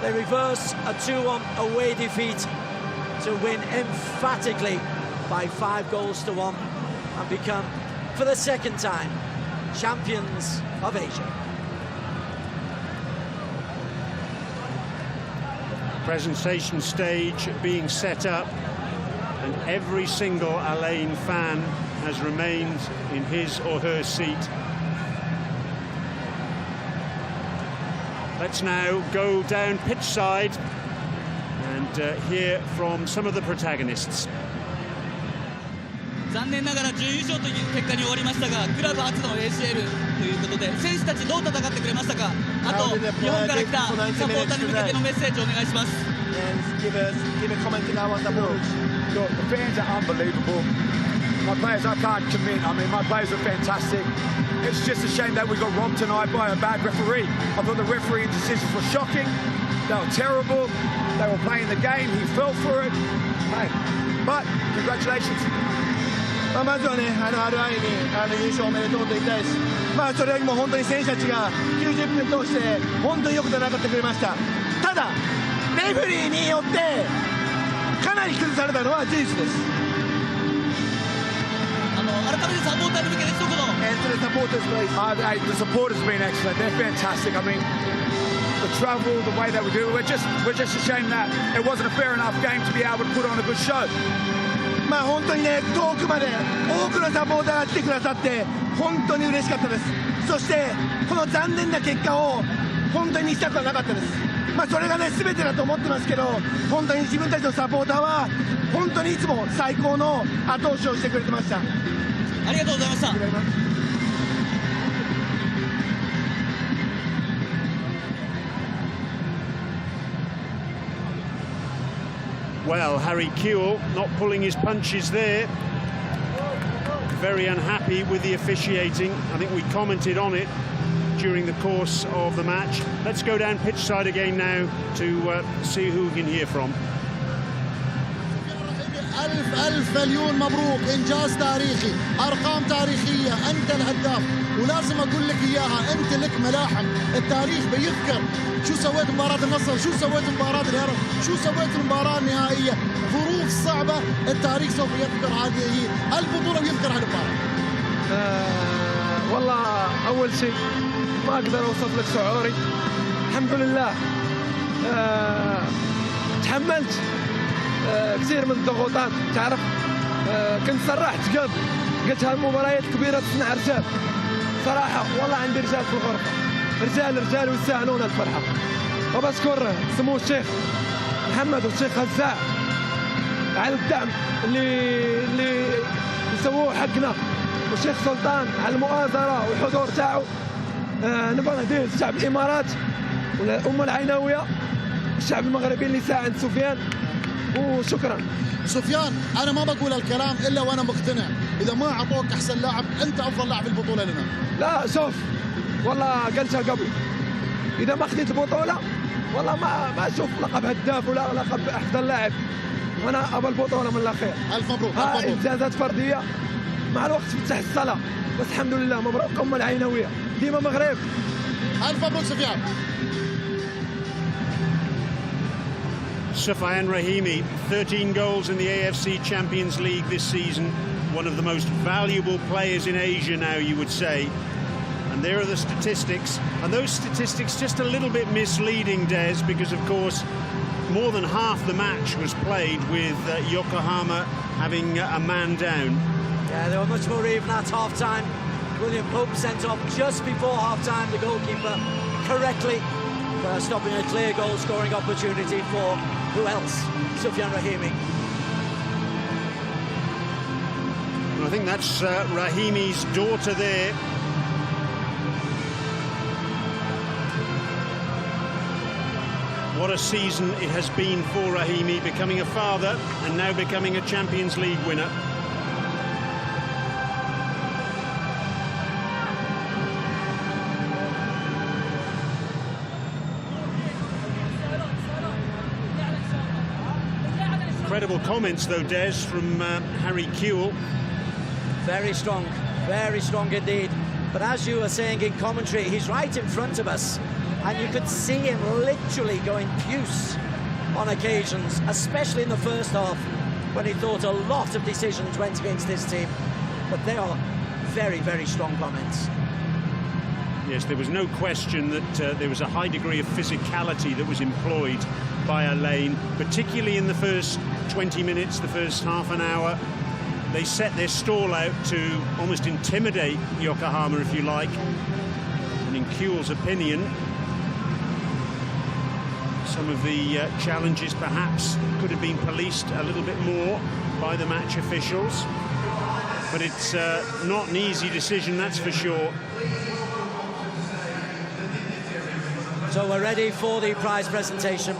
they reverse a 2-1 away defeat to win emphatically by 5-1 and become, for the second time, champions of Asia. Presentation stage being set up, and every single Al Ain fan has remained in his or her seat. Let's now go down pitch side and hear from some of the protagonists. 残念ながら準優勝という結果に終わりましたが、クラブ初の ACL ということで、選手たちどう戦ってくれましたか。あと日本から来たサポーターに向けてのメッセージをお願いします。Give a comment now on the board. Look, the fans are unbelievable. My players, I can't commit. I mean, my players are fantastic. It's just a shame that we got robbed tonight by a bad referee. I thought the refereeing decisions were shocking. They were terrible. They were playing the game. He fell for it. Hey, but congratulations. まずはね、アルアイに優勝おめでとうと言いたいです。それよりも本当に選手たちが90分通して本当によく戦ってくれました。ただレフェリーによってかなり崩されたのは事実です。改めてサポーターに向けて一言。And to the supporters, please. The supporters have been excellent. They're fantastic. I mean, the travel, the way that we do it, we're just ashamed that it wasn't a fair enough game to be able to put on a good show. 本当にね、遠くまで多くのサポーターが来てくださって本当に嬉しかったです。そしてこの残念な結果を本当に見せたくはなかったです。それがね、全てだと思ってますけど、本当に自分たちのサポーターは本当にいつも最高の後押しをしてくれてました。ありがとうございました。Well, Harry Kewell not pulling his punches there. Very unhappy with the officiating. I think we commented on it during the course of the match. Let's go down pitch side again now to see who we can hear from. ألف مليون مبروك، إنجاز تاريخي، أرقام تاريخية، أنت الهداف، ولازم أقول لك إياها، أنت لك ملاحم، التاريخ بيذكر شو سويت مباراة النصر، شو سويت مباراة الهرم، شو سويت المباراة النهائية، ظروف صعبة، التاريخ سوف يذكر هذه البطولة ويذكر هالمباراة. والله أول شيء ما أقدر أوصف لك شعوري، الحمد لله تحملت كثير من الضغوطات تعرف كنت صرحت قلت هالمباريات كبيرة تصنع رجال صراحة والله عندي رجال في الغرفة رجال ويستاهلون الفرحة وبشكر سمو الشيخ محمد والشيخ هزاع على الدعم اللي يسووه حقنا والشيخ سلطان على المؤازرة والحضور تاعو نبغى نهديه للشعب الإمارات والأمة العيناوية الشعب المغربي اللي ساعد سفيان وشكرا. سفيان انا ما بقول الكلام الا وانا مقتنع اذا ما اعطوك احسن لاعب انت افضل لاعب في البطوله لنا. لا شوف والله قلتها قبل اذا ما اخذت البطوله والله ما اشوف لقب هداف ولا لقب افضل لاعب وانا ابى البطوله من الاخير. الف مبروك. انجازات فرديه مع الوقت فتح الصلاه بس الحمد لله مبروك أمة العيناويه ديما مغرب. الف مبروك سفيان. Soufiane Rahimi, 13 goals in the AFC Champions League this season. One of the most valuable players in Asia now, you would say. And there are the statistics. And those statistics just a little bit misleading, Des, because, of course, more than half the match was played with Yokohama having a man down. Yeah, they were much more even at half-time. William Pope sent off just before half-time, the goalkeeper correctly stopping a clear goal-scoring opportunity for who else? Soufiane Rahimi. And I think that's Rahimi's daughter there. What a season it has been for Rahimi, becoming a father and now becoming a Champions League winner. Incredible comments, though, Des, from Harry Kewell. Very strong indeed. But as you were saying in commentary, he's right in front of us, and you could see him literally going puce on occasions, especially in the first half, when he thought a lot of decisions went against this team. But they are very, very strong comments. Yes, there was no question that there was a high degree of physicality that was employed by Alain, particularly in the first 20 minutes, the first half an hour. They set their stall out to almost intimidate Yokohama, if you like. And in Kewell's opinion, some of the challenges perhaps could have been policed a little bit more by the match officials. But it's not an easy decision, that's for sure. So we're ready for the prize presentation.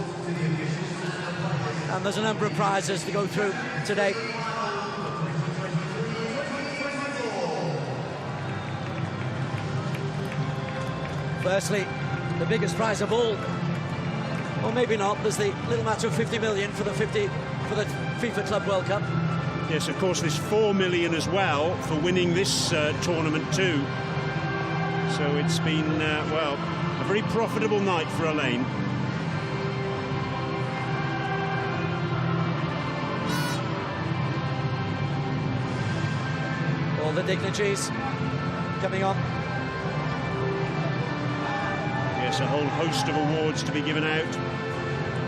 And there's a number of prizes to go through today. Firstly, the biggest prize of all. Or maybe not, there's the little matter of 50 million for the FIFA Club World Cup. Yes, of course, there's 4 million as well for winning this tournament too. So it's been, well, a very profitable night for Alain. All the dignitaries coming on. Yes, a whole host of awards to be given out.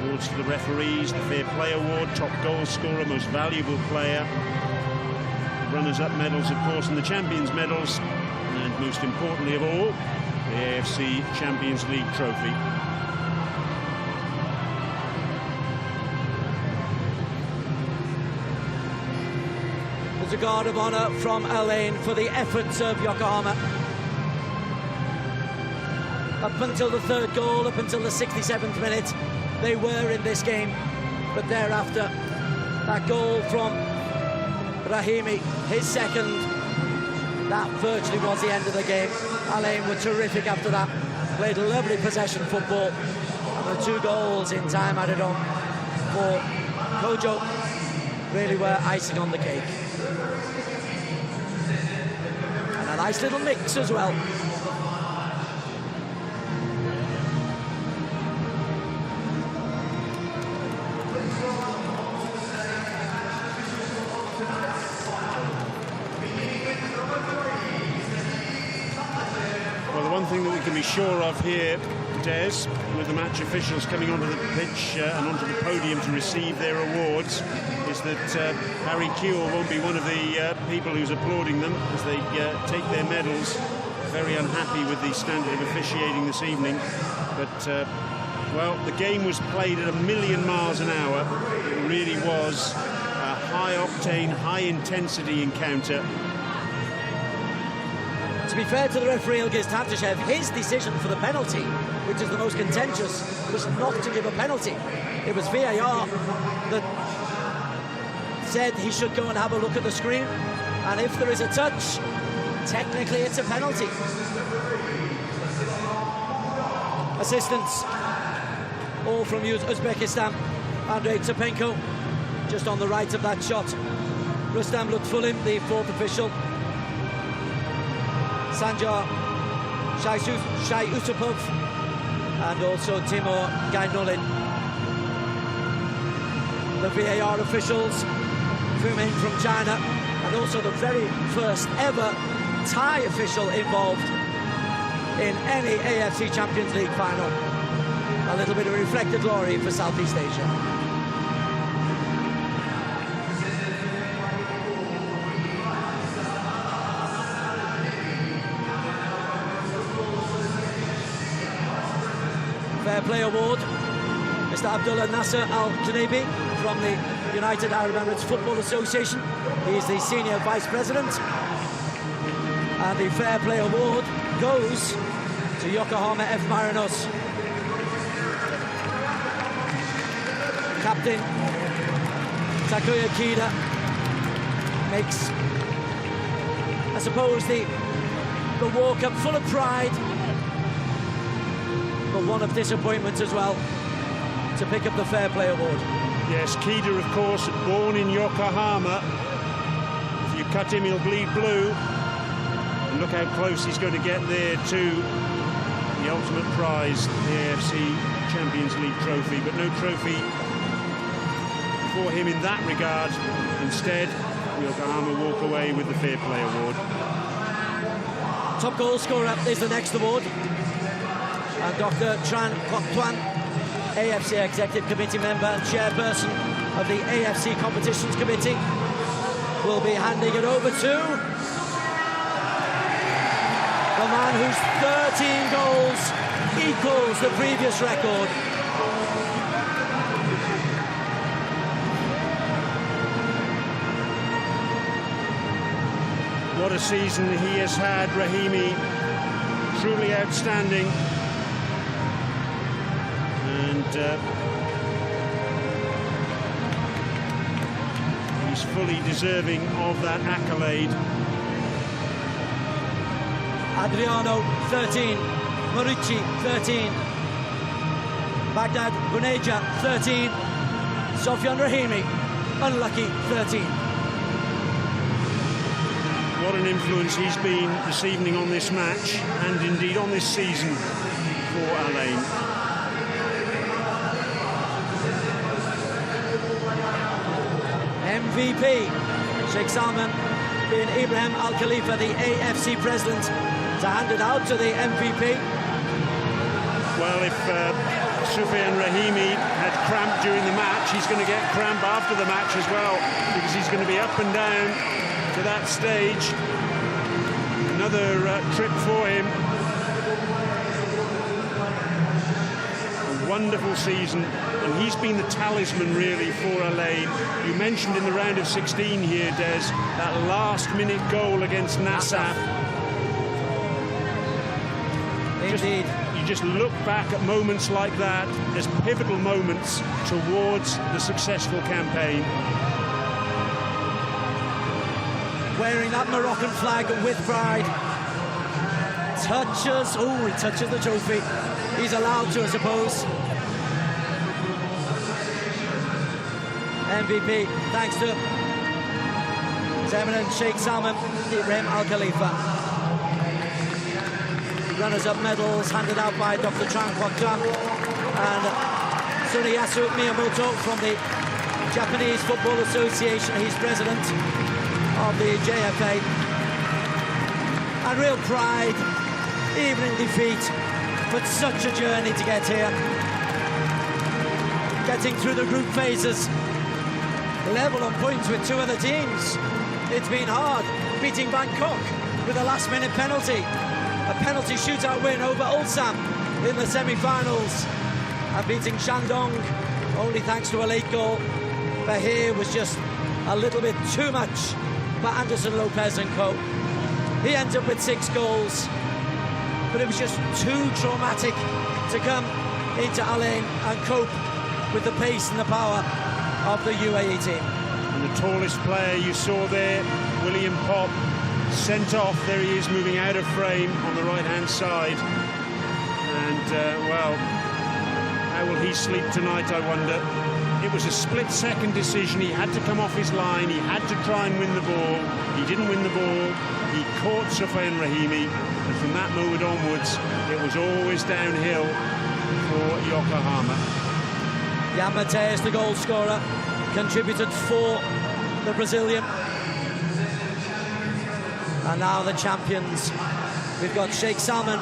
Awards to the referees, the Fair Play Award, top goal scorer, most valuable player. Runners-up medals, of course, and the Champions medals. And most importantly of all, the AFC Champions League trophy. There's a guard of honour from Alain for the efforts of Yokohama. Up until the third goal, up until the 67th minute, they were in this game. But thereafter, that goal from Rahimi, his second, that virtually was the end of the game. Alain were terrific after that. Played lovely possession football. And the 2 goals in time added on for Kojo really were icing on the cake. And a nice little mix as well. Well, the one thing that we can be sure of here Des, with the match officials coming onto the pitch and onto the podium to receive their awards, is that Harry Kewell won't be one of the people who's applauding them as they take their medals. Very unhappy with the standard of officiating this evening, but well, the game was played at 1,000,000 miles an hour. It really was a high-octane, high-intensity encounter. To be fair to the referee Ilgiz Tavtashev, his decision for the penalty, which is the most contentious, was not to give a penalty. It was VAR that said he should go and have a look at the screen, and if there is a touch, technically it's a penalty. Assistants, all from Uzbekistan. Andrei Tsapenko, just on the right of that shot. Rustam Lutfulim, the fourth official. Sanjar Shai Usupov, and also Timur Gainulin. The VAR officials, Fumin from China, and also the very first ever Thai official involved in any AFC Champions League final. A little bit of reflected glory for Southeast Asia. Fair Play Award, Mr. Abdullah Nasser Al-Junabi from the United Arab Emirates Football Association. He is the Senior Vice President. And the Fair Play Award goes to Yokohama F. Marinos. Captain Takuya Kida makes, I suppose, the walk-up full of pride, but one of disappointment as well, to pick up the Fair Play Award. Yes, Kida, of course, born in Yokohama. If you cut him, he'll bleed blue. And look how close he's going to get there to the ultimate prize, the AFC Champions League trophy. But no trophy for him in that regard. Instead, Yokohama walk away with the Fair Play Award. Top goal scorer is the next award. And Dr. Tran Kwok Tuan, AFC Executive Committee member and chairperson of the AFC Competitions Committee, will be handing it over to the man whose 13 goals equals the previous record. What a season he has had, Rahimi. Truly outstanding. And he's fully deserving of that accolade. Adriano, 13. Marucci, 13. Baghdad Buneja, 13. Sofyan Rahimi, unlucky, 13. What an influence he's been this evening on this match, and indeed on this season for Al Ain. MVP, Sheikh Salman bin Ibrahim Al Khalifa, the AFC president, to hand it out to the MVP. Well, if Sufyan Rahimi had cramp during the match, he's going to get cramp after the match as well, because he's going to be up and down to that stage. Another trip for him. A wonderful season, and he's been the talisman really for Al Ain. You mentioned in the round of 16 here, Des, that last-minute goal against Nassaf. Indeed. You just look back at moments like that as pivotal moments towards the successful campaign. Wearing that Moroccan flag with pride. Touches, he touches the trophy. He's allowed to, I suppose. MVP, thanks to His Eminence Sheikh Salman Ibrahim Al Khalifa. Runners-up medals handed out by Dr. Tran Kwok Tuan and Suniyasu Miyamoto from the Japanese Football Association. He's president of the JFA. And real pride, even in defeat, but such a journey to get here. Getting through the group phases, level on points with two other teams. It's been hard, beating Bangkok with a last-minute penalty. A penalty shootout win over Ulsan in the semi-finals. And beating Shandong only thanks to a late goal. Bahir was just a little bit too much for Anderson Lopez and co. He ends up with 6 goals, but it was just too traumatic to come into Al Ain and cope with the pace and the power of the UAE team. And the tallest player you saw there, William Pop, sent off. There he is, moving out of frame on the right-hand side. And, well, how will he sleep tonight, I wonder? It was a split-second decision. He had to come off his line. He had to try and win the ball. He didn't win the ball. He caught Soufiane Rahimi. And from that moment onwards, it was always downhill for Yokohama. Jan Mateus, the goal scorer, contributed for the Brazilian. And now the champions. We've got Sheikh Salman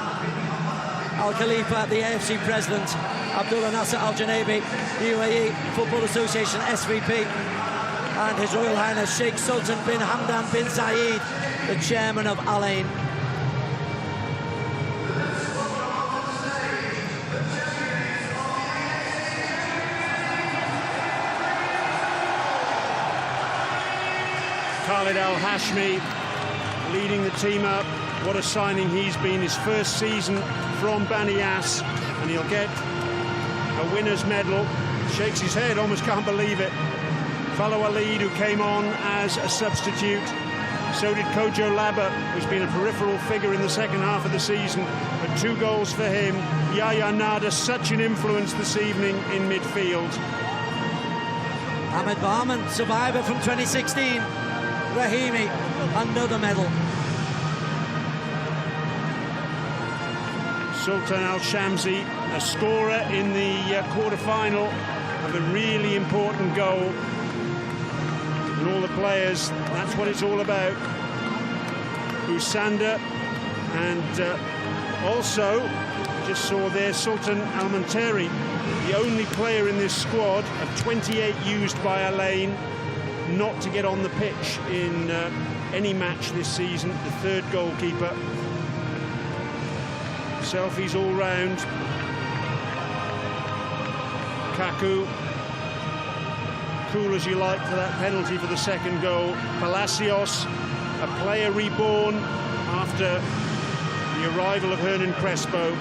Al Khalifa, the AFC president, Abdullah Nasser Al Janaibi, the UAE Football Association SVP, and His Royal Highness Sheikh Sultan bin Hamdan bin Zayed, the chairman of Al Ain. Khalid Al Hashmi leading the team up. What a signing he's been. His first season from Bani Yas, and he'll get a winner's medal. Shakes his head, almost can't believe it. Falo Walid, who came on as a substitute. So did Kojo Laba, who's been a peripheral figure in the second half of the season, but 2 goals for him. Yahya Nada, such an influence this evening in midfield. Ahmed Bahman, survivor from 2016. Rahimi, another medal. Sultan Al-Shamsi, a scorer in the quarter-final of a really important goal. And all the players, that's what it's all about. Usanda, and also, just saw there, Sultan Al-Manteri, the only player in this squad of 28 used by Al Ain not to get on the pitch in any match this season, the 3rd goalkeeper. Selfies all round. Kaku, cool as you like for that penalty for the 2nd goal. Palacios, a player reborn after the arrival of Hernan Crespo.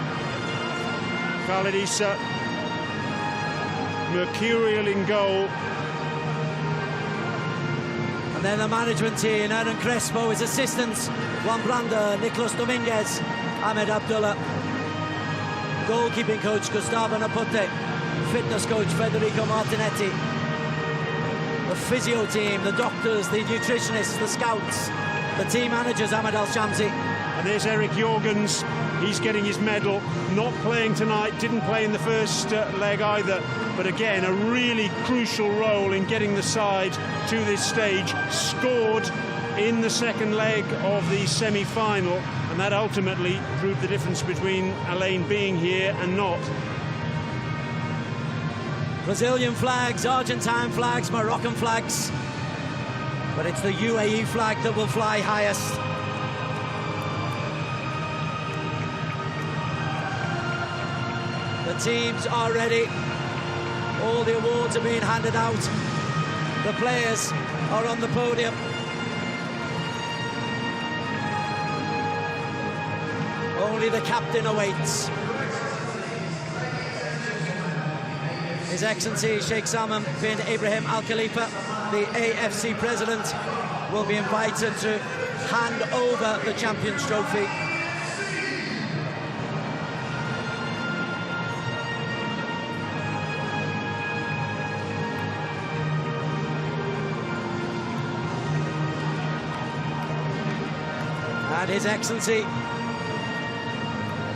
Khalid Issa, mercurial in goal. And then the management team, Hernan Crespo, his assistants, Juan Branda, Nicolas Dominguez, Ahmed Abdullah, goalkeeping coach Gustavo Napote, fitness coach Federico Martinetti, the physio team, the doctors, the nutritionists, the scouts, the team managers, Ahmed Al-Shamsi. And there's Eric Jorgens, he's getting his medal, not playing tonight, didn't play in the first leg either, but again, a really crucial role in getting the side to this stage, scored in the 2nd leg of the semi-final, and that ultimately proved the difference between Al Ain being here and not. Brazilian flags, Argentine flags, Moroccan flags, but it's the UAE flag that will fly highest. The teams are ready. All the awards are being handed out. The players are on the podium. Only the captain awaits. His Excellency Sheikh Salman bin Ibrahim Al Khalifa, the AFC president, will be invited to hand over the Champions Trophy. And His Excellency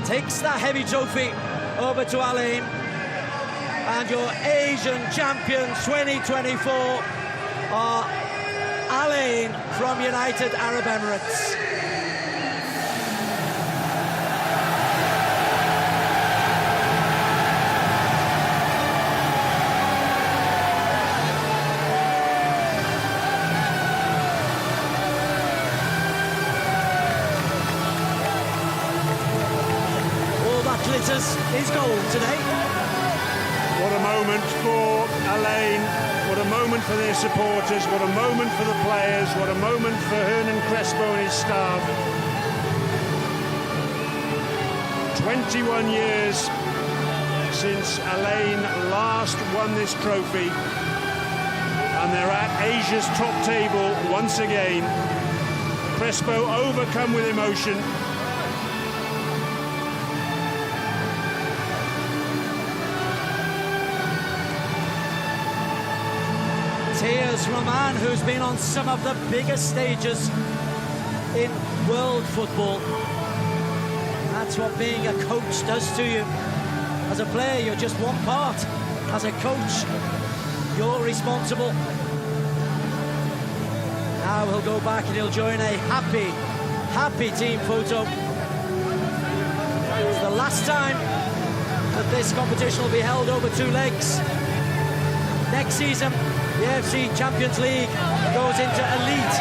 takes the heavy trophy over to Al Ain, and your Asian champions 2024 are Al Ain from United Arab Emirates. supporters his goal today. What a moment for Alain, what a moment for their supporters, what a moment for the players, what a moment for Hernan Crespo and his staff. 21 years since Alain last won this trophy, and they're at Asia's top table once again. Crespo overcome with emotion. Tears from a man who's been on some of the biggest stages in world football. That's what being a coach does to you. As a player, you're just one part. As a coach, you're responsible. Now he'll go back and he'll join a happy team photo. It's the last time that this competition will be held over 2 legs. Next season, the AFC Champions League goes into Elite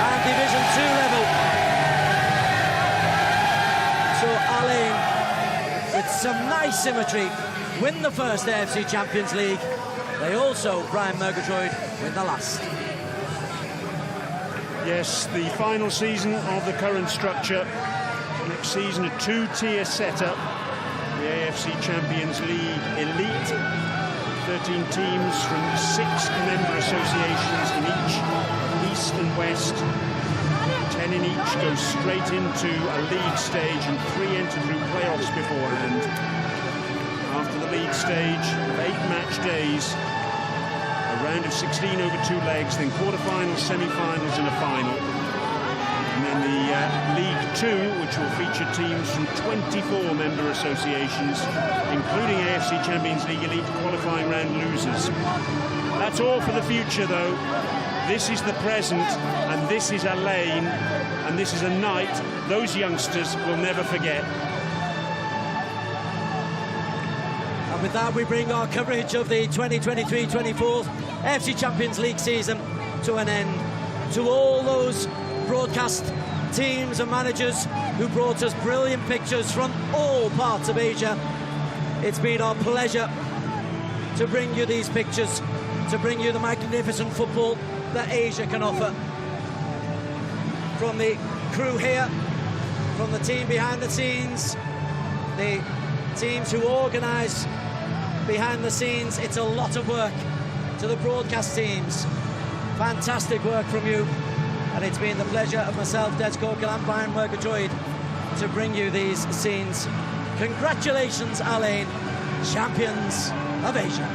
and Division 2 level. So Alain, with some nice symmetry, win the first AFC Champions League. They also, Brian Murgatroyd, win the last. Yes, the final season of the current structure. Next season, a 2-tier setup. The AFC Champions League Elite. 13 teams from 6 member associations in each, East and West. 10 in each go straight into a league stage, and 3 enter through playoffs beforehand. After the league stage of 8 match days, a round of 16 over 2 legs, then quarterfinals, semi-finals and a final. And then the League 2, which will feature teams from 24 member associations, including AFC Champions League Elite qualifying round losers. That's all for the future, though. This is the present, and this is Alain, and this is a night those youngsters will never forget. And with that, we bring our coverage of the 2023-24 AFC Champions League season to an end. To all those broadcast teams and managers who brought us brilliant pictures from all parts of Asia, it's been our pleasure to bring you these pictures, to bring you the magnificent football that Asia can offer. From the crew here, from the team behind the scenes, the teams who organise behind the scenes, it's a lot of work. To the broadcast teams, fantastic work from you. And it's been the pleasure of myself, Des Corkle and Brian Murgatroyd to bring you these scenes. Congratulations, Alain, champions of Asia.